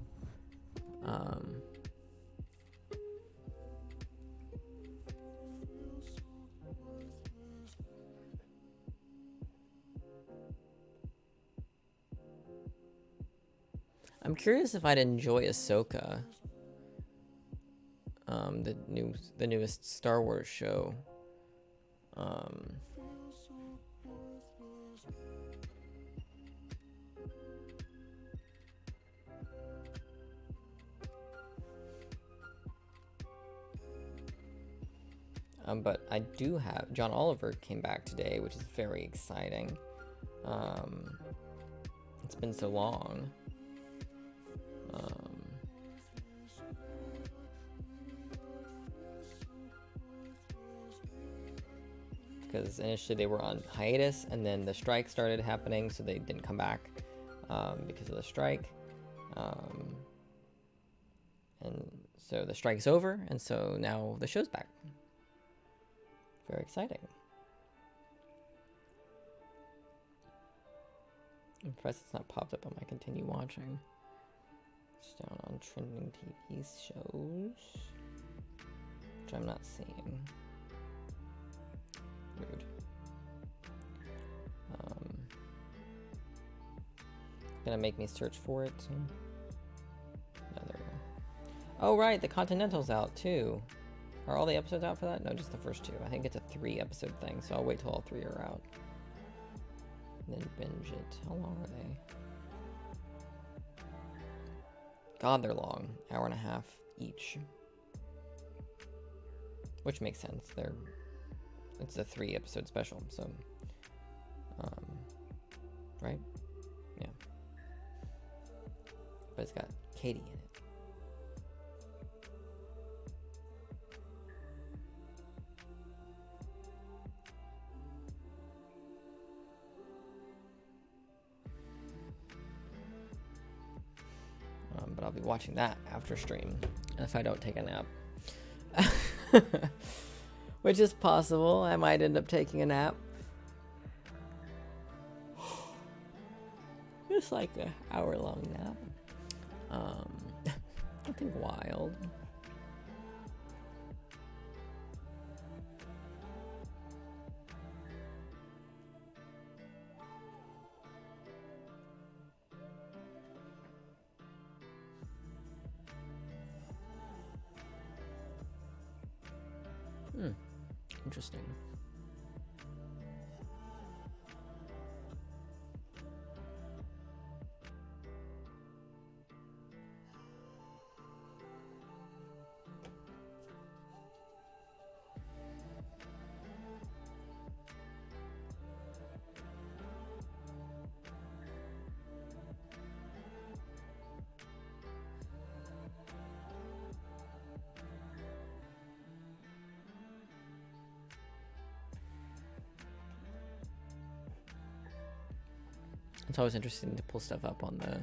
B: I'm curious if I'd enjoy Ahsoka, the newest Star Wars show. But I do have John Oliver came back today, which is very exciting. It's been so long. Because initially they were on hiatus, and then the strike started happening, so they didn't come back because of the strike. And so the strike's over, and so now the show's back. Very exciting. I'm impressed it's not popped up on my continue watching. It's down on trending TV shows, which I'm not seeing. Rude. Gonna make me search for it. No, there we go. Oh right, the Continental's out too. Are all the episodes out for that? No, just the first 2. I think it's a 3-episode thing, so I'll wait till all 3 are out. And then binge it. How long are they? God, they're long. Hour and a half each. Which makes sense. It's a 3-episode special, so right? Yeah. But it's got Katie in it. But I'll be watching that after stream if I don't take a nap. Which is possible. I might end up taking a nap. Just like an hour-long nap. Nothing wild. Interesting. It's always interesting to pull stuff up on the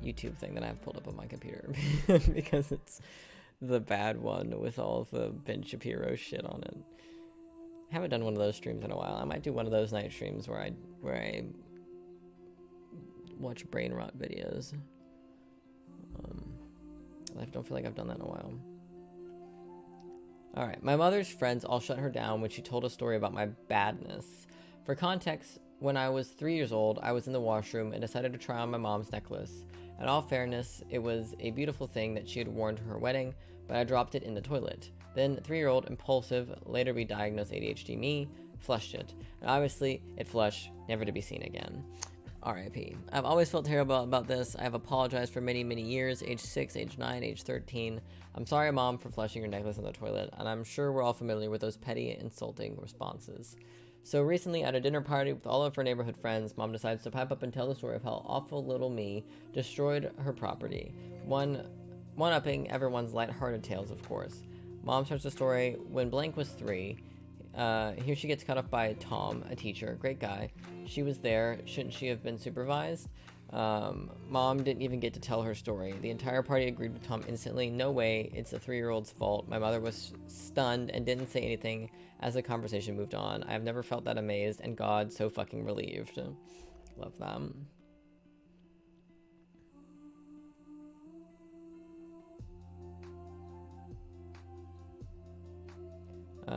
B: YouTube thing that I have pulled up on my computer because it's the bad one with all the Ben Shapiro shit on it. I haven't done one of those streams in a while. I might do one of those night streams where I watch brain rot videos. I don't feel like I've done that in a while. Alright, my mother's friends all shut her down when she told a story about my badness. For context, when I was 3 years old, I was in the washroom and decided to try on my mom's necklace. In all fairness, it was a beautiful thing that she had worn to her wedding, but I dropped it in the toilet. Then, 3-year-old, impulsive, later be diagnosed ADHD me, flushed it. And obviously, it flushed, never to be seen again. RIP. I've always felt terrible about this. I have apologized for many, many years, age 6, age 9, age 13. I'm sorry, Mom, for flushing your necklace in the toilet, and I'm sure we're all familiar with those petty, insulting responses. So recently, at a dinner party with all of her neighborhood friends, Mom decides to pipe up and tell the story of how awful little me destroyed her property. One-upping everyone's lighthearted tales, of course. Mom starts the story when Blank was 3. Here she gets cut off by Tom, a teacher, great guy. She was there. Shouldn't she have been supervised? Mom didn't even get to tell her story. The entire party agreed with Tom instantly. No way, it's the 3-year-old's fault. My mother was stunned and didn't say anything as the conversation moved on. I have never felt that amazed, and God, so fucking relieved. Love them.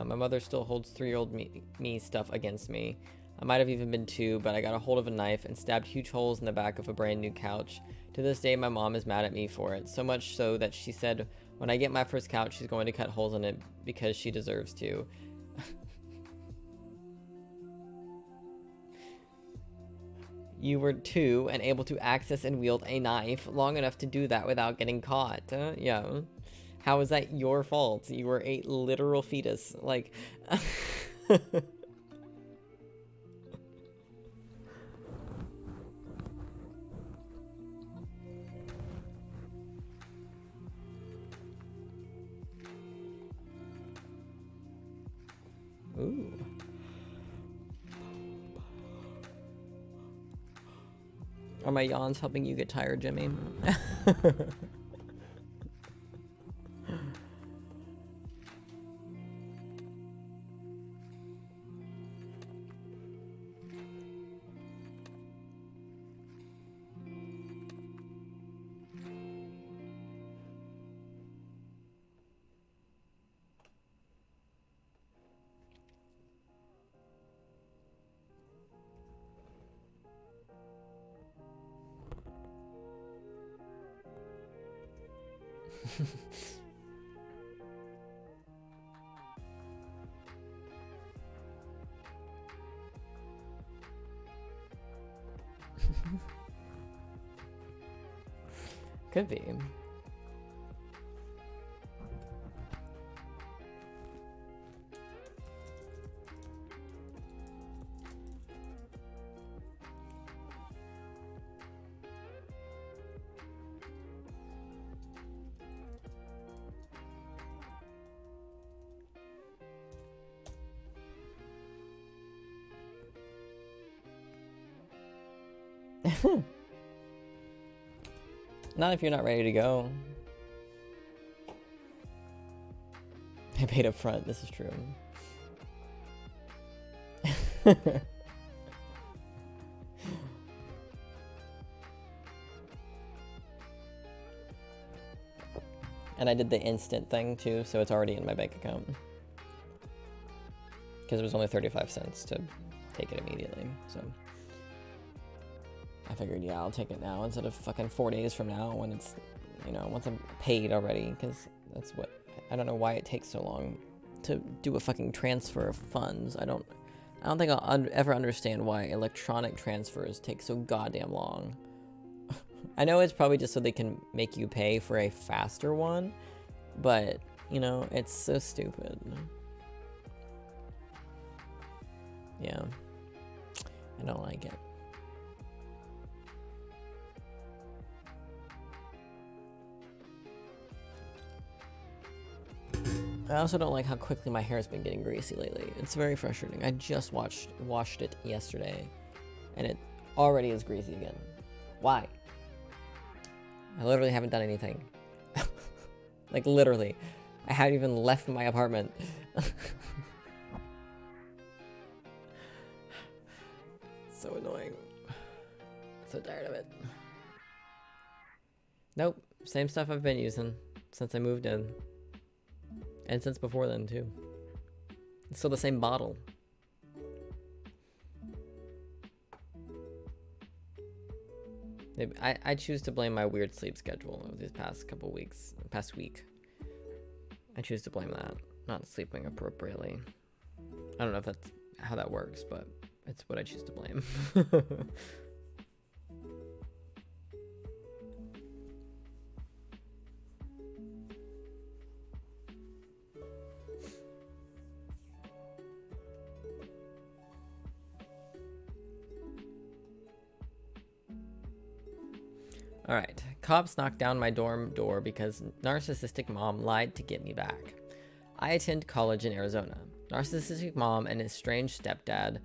B: My mother still holds 3-year-old me stuff against me. I might have even been 2, but I got a hold of a knife and stabbed huge holes in the back of a brand new couch. To this day, my mom is mad at me for it. So much so that she said when I get my first couch, she's going to cut holes in it because she deserves to. You were 2 and able to access and wield a knife long enough to do that without getting caught. Yeah. How is that your fault? You were a literal fetus. Like... Ooh. Are my yawns helping you get tired, Jimmy? Could be. Not if you're not ready to go. I paid up front, this is true. And I did the instant thing too, so it's already in my bank account. Because it was only 35 cents to take it immediately, so. I figured, yeah, I'll take it now instead of fucking 4 days from now when it's, you know, once I'm paid already, because that's what, I don't know why it takes so long to do a fucking transfer of funds. I don't think I'll ever understand why electronic transfers take so goddamn long. I know it's probably just so they can make you pay for a faster one, but, you know, it's so stupid. Yeah, I don't like it. I also don't like how quickly my hair's been getting greasy lately. It's very frustrating. I just washed it yesterday, and
A: already is greasy again. Why? I literally haven't done anything. Like, literally. I haven't even left my apartment. So annoying. So tired of it. Nope. Same stuff I've been using since I moved in. And since before then, too. It's still the same bottle. Maybe I choose to blame my weird sleep schedule over these past couple weeks, past week. I choose to blame that, not sleeping appropriately. I don't know if that's how that works, but it's what I choose to blame. Alright, cops knocked down my dorm door because narcissistic mom lied to get me back. I attend college in Arizona. Narcissistic mom and his strange stepdad,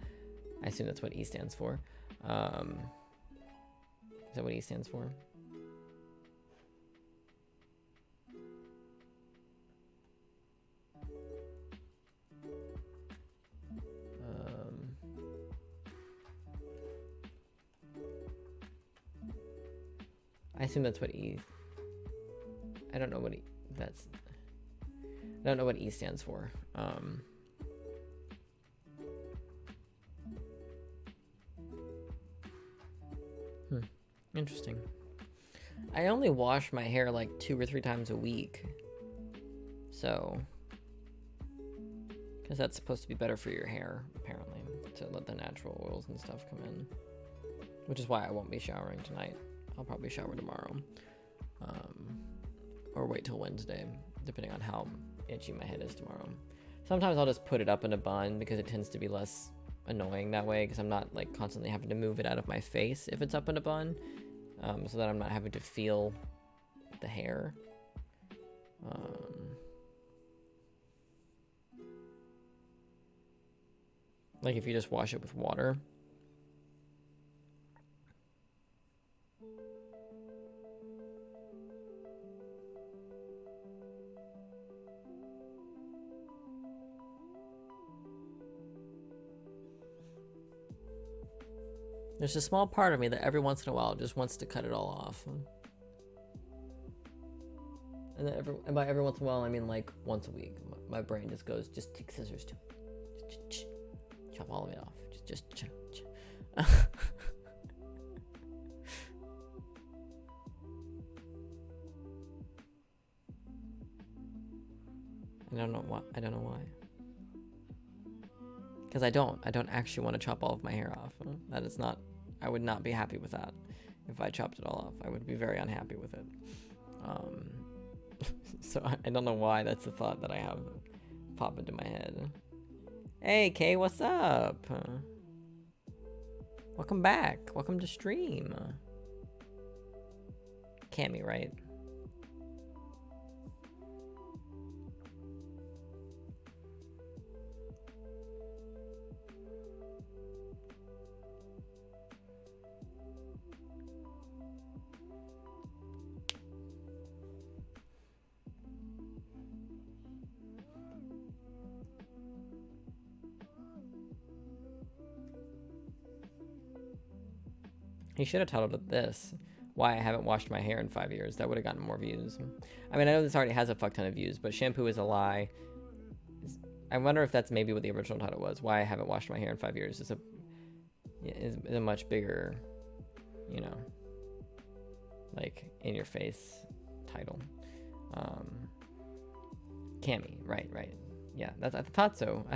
A: I assume that's what E stands for. Is that what E stands for? I assume that's what E. I don't know what E. That's. I don't know what E stands for. Interesting. I only wash my hair like 2 or 3 times a week. So. Because that's supposed to be better for your hair, apparently. To let the natural oils and stuff come in. Which is why I won't be showering tonight. I'll probably shower tomorrow. Or wait till Wednesday, depending on how itchy my head is tomorrow. Sometimes I'll just put it up in a bun because it tends to be less annoying that way, because I'm not like constantly having to move it out of my face if it's up in a bun, so that I'm not having to feel the hair. Like if you just wash it with water. There's a small part of me that every once in a while just wants to cut it all off. And, and by every once in a while, I mean like once a week. My brain just goes, just take scissors to it. Just chop all of it off. Just I don't know why. I don't know why. Because I don't actually want to chop all of my hair off. That is not, I would not be happy with that. If I chopped it all off, I would be very unhappy with it. So I don't know why that's the thought that I have pop into my head. Hey, Kay, what's up? Welcome back. Welcome to stream. Cammy, right? He should have titled it this, why I haven't washed my hair in 5 years. That would have gotten more views. I mean, I know this already has a fuck ton of views, but shampoo is a lie. I wonder if that's maybe what the original title was. Why I haven't washed my hair in 5 years is a much bigger, you know, like in your face title. Cammy, right. Yeah, I thought so.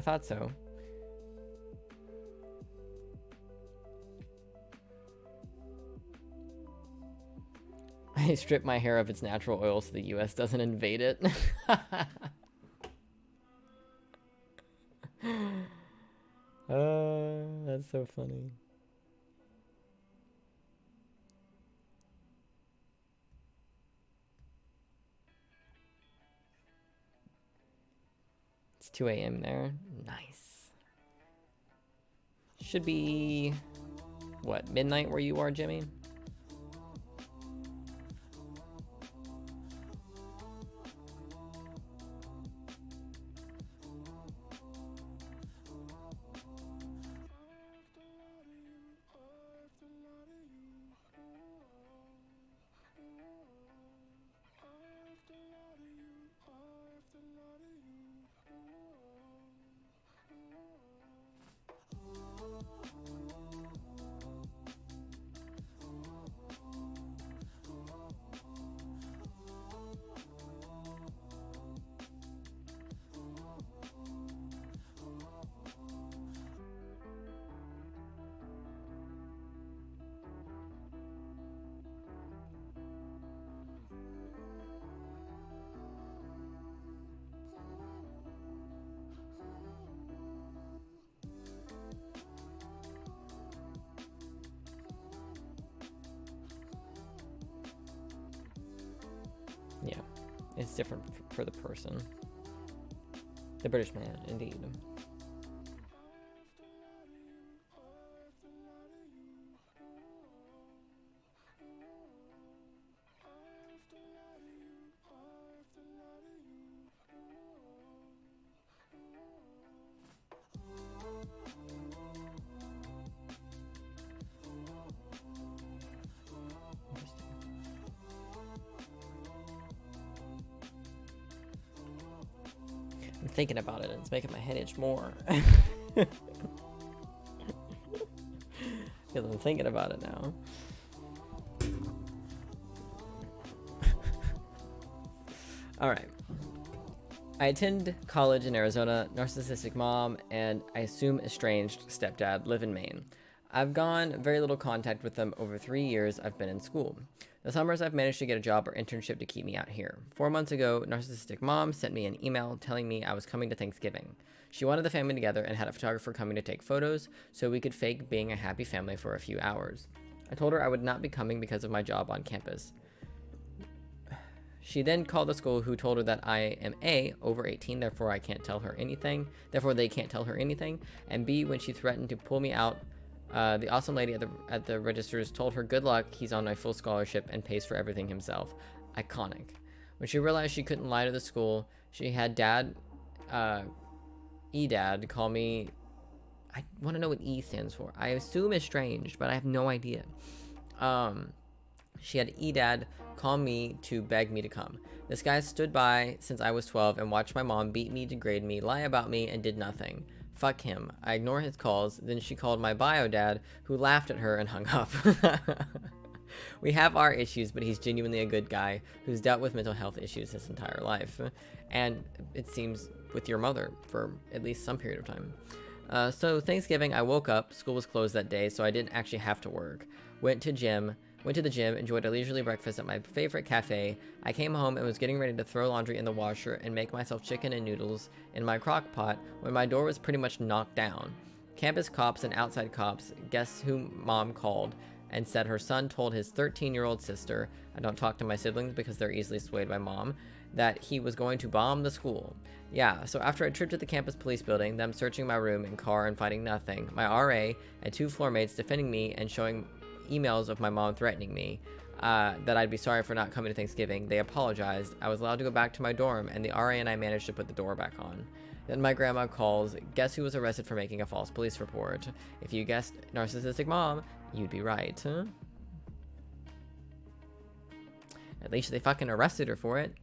A: I strip my hair of its natural oil so the US doesn't invade it. That's so funny. It's 2 a.m. there. Nice. Should be
B: What, midnight where you are, Jimmy? Yeah, it's different for the person. The British man, indeed. I'm thinking about it and it's making my head itch more. Because I'm thinking about it now. Alright. I attend college in Arizona, narcissistic mom, and I assume estranged stepdad live in Maine. I've gone very little contact with them over 3 years I've been in school. The summers I've managed to get a job or internship to keep me out here. 4 months ago, narcissistic mom sent me an email telling me I was coming to Thanksgiving. She wanted the family together and had a photographer coming to take photos so we could fake being a happy family for a few hours. I told her I would not be coming because of my job on campus. She then called the school, who told her that I am A, over 18, therefore they can't tell her anything, and B, when she threatened to pull me out, the awesome lady at the registers told her good luck, he's on a full scholarship and pays for everything himself. Iconic. When she realized she couldn't lie to the school, she had E-Dad call me. I want to know what E stands for. I assume estranged, but I have no idea. She had E-Dad call me to beg me to come. This guy stood by since I was 12 and watched my mom beat me, degrade me, lie about me, and did nothing. Fuck him. I ignore his calls. Then she called my bio dad, who laughed at her and hung up. We have our issues, but he's genuinely a good guy who's dealt with mental health issues his entire life. And it seems with your mother for at least some period of time. So Thanksgiving, I woke up. School was closed that day, so I didn't actually have to work. Went to the gym, enjoyed a leisurely breakfast at my favorite cafe. I came home and was getting ready to throw laundry in the washer and make myself chicken and noodles in my crock pot when my door was pretty much knocked down. Campus cops and outside cops, guess who mom called and said her son told his 13-year-old sister, I don't talk to my siblings because they're easily swayed by mom, that he was going to bomb the school. Yeah, so after a trip to the campus police building, them searching my room and car and finding nothing, my RA and 2 floor mates defending me and showing emails of my mom threatening me that I'd be sorry for not coming to Thanksgiving. They apologized. I was allowed to go back to my dorm, and the RA and I managed to put the door back on. Then my grandma calls. Guess who was arrested for making a false police report? If you guessed narcissistic mom, you'd be right. Huh? At least they fucking arrested her for it.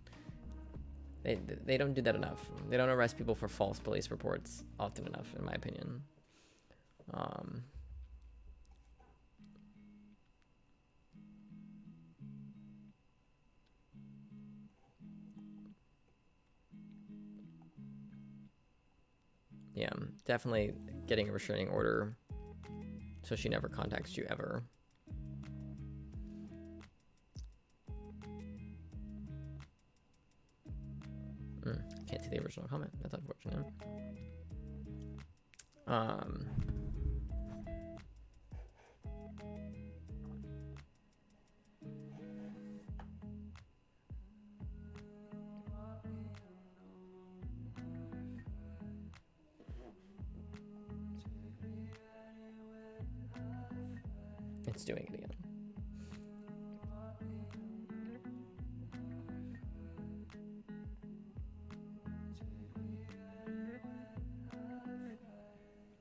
B: They don't do that enough. They don't arrest people for false police reports often enough, in my opinion. Yeah, definitely getting a restraining order so she never contacts you ever. Can't see the original comment. That's unfortunate. It's doing it again.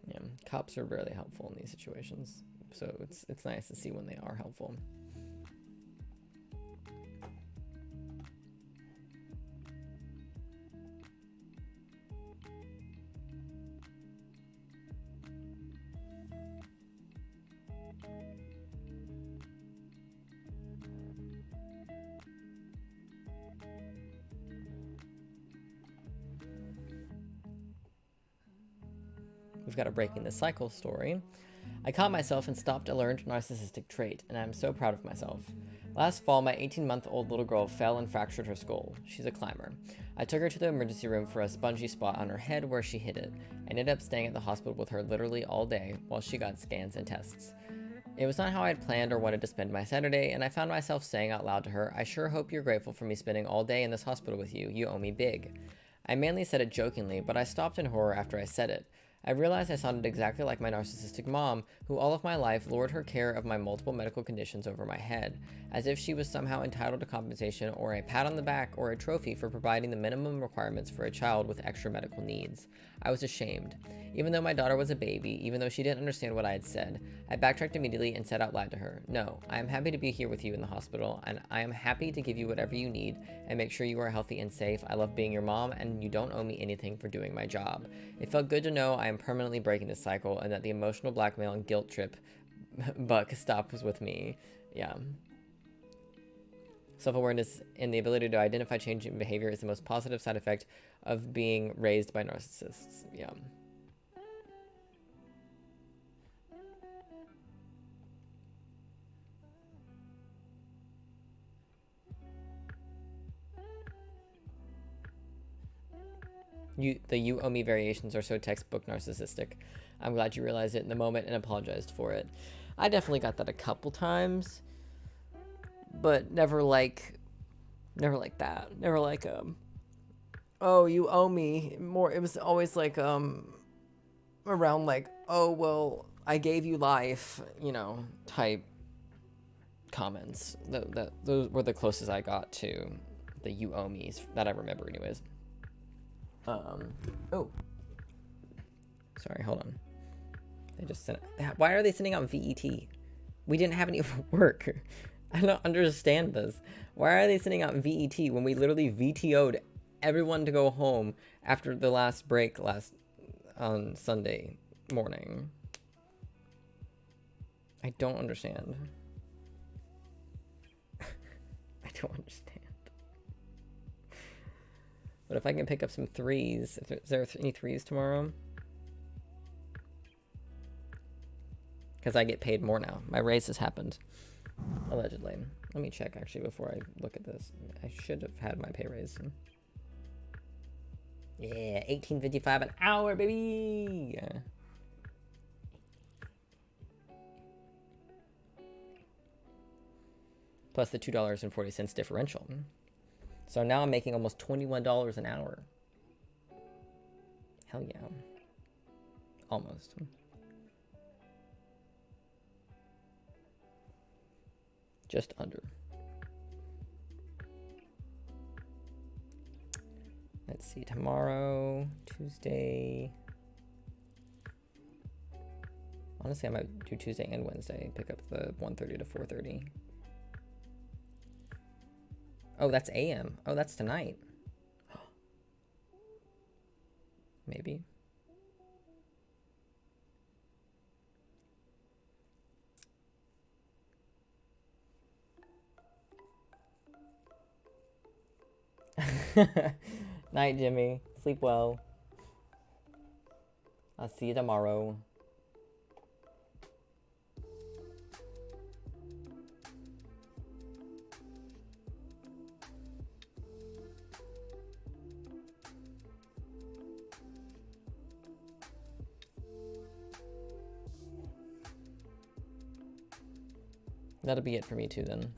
B: Yeah, cops are rarely helpful in these situations, so it's nice to see when they are helpful. We've got a breaking the cycle story. I caught myself and stopped a learned narcissistic trait, and I'm so proud of myself. Last fall, my 18-month-old little girl fell and fractured her skull. She's a climber. I took her to the emergency room for a spongy spot on her head where she hit it. I ended up staying at the hospital with her literally all day while she got scans and tests. It was not how I had planned or wanted to spend my Saturday, and I found myself saying out loud to her, "I sure hope you're grateful for me spending all day in this hospital with you. You owe me big." I mainly said it jokingly, but I stopped in horror after I said it. I realized I sounded exactly like my narcissistic mom, who all of my life lorded her care of my multiple medical conditions over my head, as if she was somehow entitled to compensation or a pat on the back or a trophy for providing the minimum requirements for a child with extra medical needs. I was ashamed. Even though my daughter was a baby, even though she didn't understand what I had said, I backtracked immediately and said out loud to her, "No, I am happy to be here with you in the hospital, and I am happy to give you whatever you need and make sure you are healthy and safe. I love being your mom, and you don't owe me anything for doing my job." It felt good to know I am permanently breaking this cycle and that the emotional blackmail and guilt trip buck stops with me. Yeah. Self-awareness and the ability to identify change in behavior is the most positive side effect of being raised by narcissists. Yeah. The you owe me variations are so textbook narcissistic. I'm glad you realized it in the moment and apologized for it. I definitely got that a couple times, but never like that. Never like, oh, you owe me more. It was always like, around like, oh, well, I gave you life, you know, type comments. Those were the closest I got to the you owe me's that I remember anyways. Oh. Sorry, hold on. They just sent it. Why are they sending out VET? We didn't have any work. I don't understand this. Why are they sending out VET when we literally VTO'd everyone to go home after the last break on Sunday morning? I don't understand. I don't understand. But if I can pick up some threes, is there any threes tomorrow? Because I get paid more now. My raise has happened. Allegedly. Let me check actually before I look at this. I should have had my pay raise. Yeah, $18.55 an hour, baby! Yeah. Plus the $2.40 differential. So now I'm making almost $21 an hour. Hell yeah. Almost. Just under. Let's see, tomorrow, Tuesday. Honestly, I might do Tuesday and Wednesday. Pick up the 1:30 to 4:30. Oh, that's AM. Oh, that's tonight. Maybe. Night, Jimmy. Sleep well. I'll see you tomorrow. That'll be it for me too then.